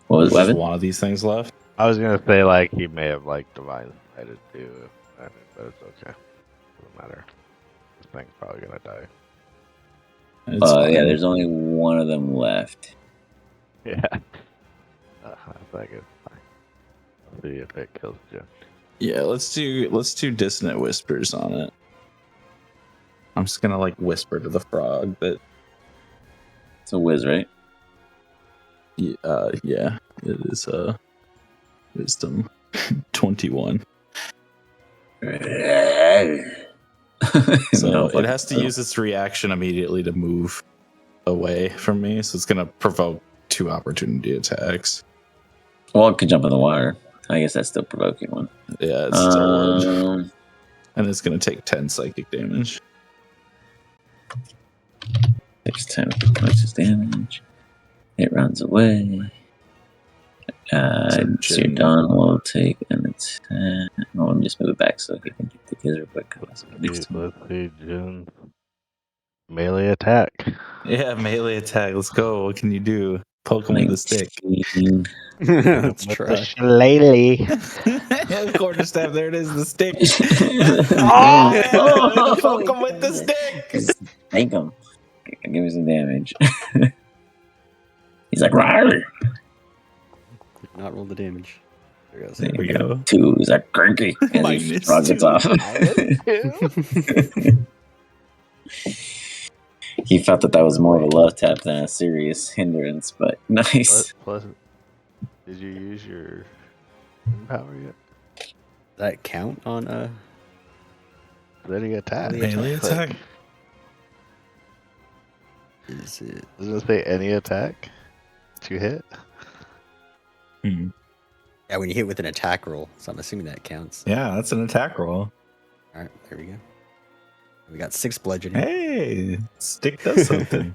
What was There's just weapon? one of these things left. I was gonna say like he may have like divine sighted too, but it's okay. Doesn't matter. This thing's probably gonna die. It's Yeah, fine. there's only one of them left. Yeah. That's like it's fine. Let's see if it kills Jim. Yeah, let's do dissonant whispers on it. I'm just gonna like whisper to the frog that It's a whiz, right? yeah, it is wisdom 21. So it has to use its reaction immediately to move away from me, so it's gonna provoke 2 opportunity attacks. Well, it could jump in the water. I guess that's still provoking one. Yeah, it's still orange. And it's gonna take 10 psychic damage. Takes 10 points of damage. It runs away. Sir Don will take an attack. Oh, let me just move it back so he can get the gizzard quick. Let's see Jim's melee attack. Yeah, melee attack. Let's go. What can you do? Poke him with the stick. Let's With try. the shillelagh. Quarterstaff, there it is, the stick. Oh! Poke him with the stick. Thank him. Give me some damage. He's like, rawr. Did not roll the damage. There goes. There we go. 2. He's like, cranky. And Minus he frog gets 2. off. He felt that was more of a love tap than a serious hindrance, but nice. Plus, did you use your power yet? Does that count on Ready attack. Melee attack. is it Does it say any attack that you hit? yeah, when you hit with an attack roll, so I'm assuming that counts. Yeah, that's an attack roll. Alright, there we go. We got 6 bludgeoning. Hey, stick does something.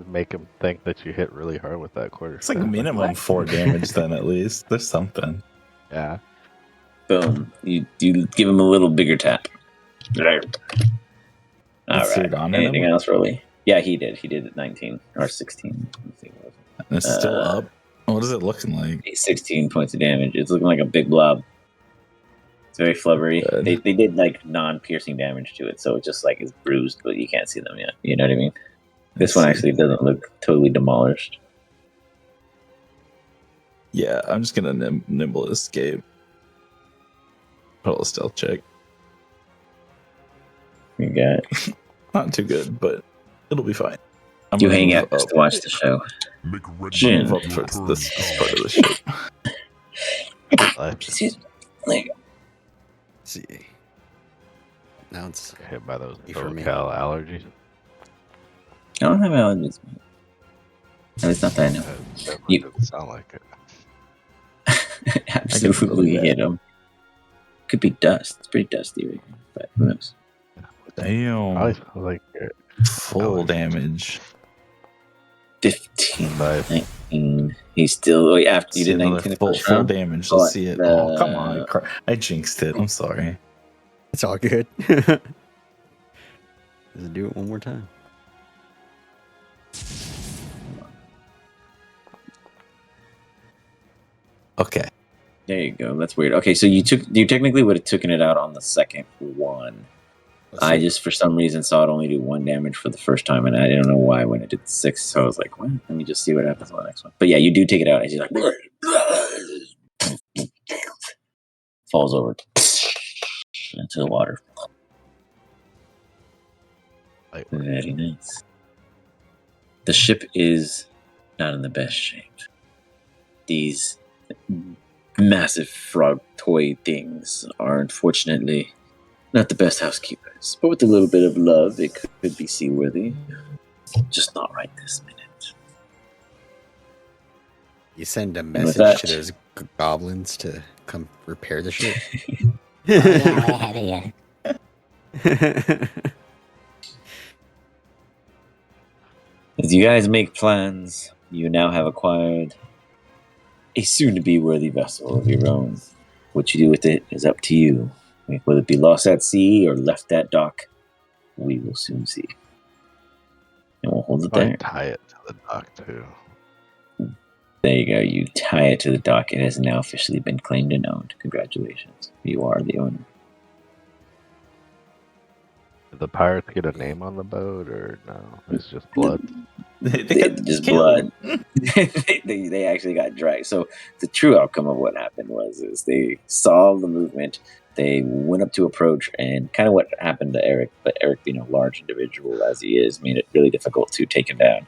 Make him think that you hit really hard with that quarter. It's like minimum 4 damage then at least. There's something. Yeah. Boom. You give him a little bigger tap. Right. All Is Sir right. Don in Anything him? else, Rolly? Yeah, he did. He did at 19 or 16. Let's see what it was. And it's still up. What is it looking like? 16 points of damage. It's looking like a big blob. It's very flubbery. Good. They did like non-piercing damage to it, so it just like is bruised, but you can't see them yet. You know what I mean? This one actually doesn't look totally demolished. Yeah, I'm just gonna nimble escape. Roll a stealth check. You got it. Not too good, but it'll be fine. I'm You gonna hang move out just to watch the show. Make ready. Shin. move up Your towards turn this comes. part of the ship. Like, see. Now it's Hit by those For me. SoCal allergies. I don't have allergies. At least not that I know. That definitely You- didn't sound like it. Absolutely believe hit them. Could be dust. It's pretty dusty right here, but who knows? Damn. Probably sounds like it. Full allergies. damage. 15, Nice. 19. He's still after you See did another 19 the full first round. damage. Oh, Let's see it. Oh, come on. the- I jinxed it. I'm sorry. it's all good. Let's do it one more time. Okay. There you go. That's weird. Okay, so you technically would have taken it out on the second one. Let's I see. just for some reason saw it only do 1 damage for the first time, and I don't know why when it did 6. So I was like, well, let me just see what happens on the next one. But yeah, you do take it out. And she's like, falls over into the water. Like, Very nice. The ship is not in the best shape. These massive frog toy things are unfortunately not the best housekeepers, but with a little bit of love, it could be seaworthy. Just not right this minute. You send a with message that- to those goblins to come repair the ship. Oh, yeah, way ahead of you. As you guys make plans, you now have acquired a soon-to-be worthy vessel of your own. What you do with it is up to you. Whether it be lost at sea or left at dock, we will soon see. And we'll hold it probably there. tie it to the dock too. There you go. You tie it to the dock. It has now officially been claimed and owned. Congratulations. You are the owner. Did the pirates get a name on the boat or no? It's just blood. They It's just blood. they actually got dragged. So the true outcome of what happened is they saw the movement. They went up to approach, and kind of what happened to Eric, but Eric being a large individual as he is, made it really difficult to take him down.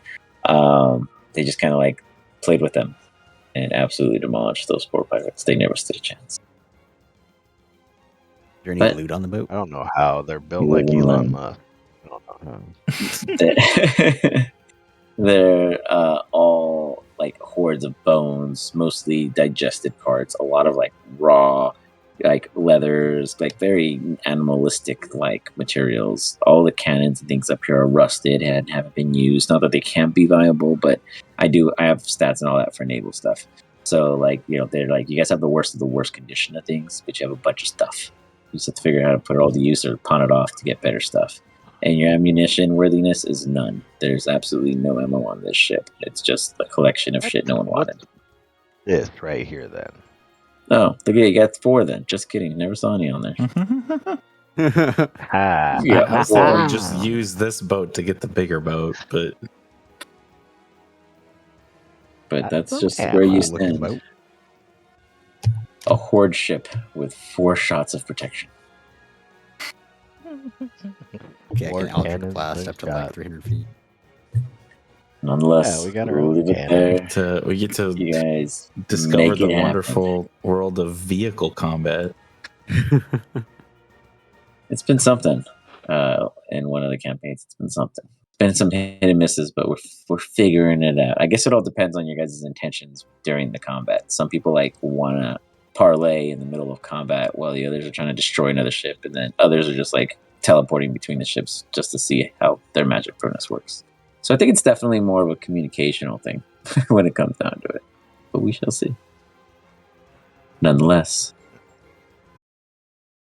They just kind of like played with them and absolutely demolished those poor pirates. They never stood a chance. Is there any But- loot on the boat? I don't know how they're built You like live and Elon learn. Musk. I don't know how. They're all like hordes of bones, mostly digested parts, a lot of like raw like leathers, like very animalistic like materials. All the cannons and things up here are rusted and haven't been used. Not that they can't be viable, but I have stats and all that for naval stuff. So like, they're like, you guys have the worst of the worst condition of things, but you have a bunch of stuff. You just have to figure out how to put it all to use or pawn it off to get better stuff. And your ammunition worthiness is none. There's absolutely no ammo on this ship. It's just a collection of shit no one wanted. This right here, then. Oh, look at you got 4 then. Just kidding. Never saw any on there. Ha! Yeah, I said Wow. we just use this boat to get the bigger boat, but But that's just Yeah, where you Cool looking stand. boat. A horde ship with 4 shots of protection. Okay, I More can Alpha cannons class than up to like shot. 300 feet. Nonetheless, Yeah, we got our we'll own leave it cannon. there. we get to You guys discover make the it happen. wonderful world of vehicle combat. It's been something. In one of the campaigns, it's been something. It's been some hit and misses, but we're figuring it out. I guess it all depends on your guys' intentions during the combat. Some people want to parlay in the middle of combat, while the others are trying to destroy another ship, and then others are just like teleporting between the ships just to see how their magic furnace works. So I think it's definitely more of a communicational thing when it comes down to it. But we shall see. Nonetheless,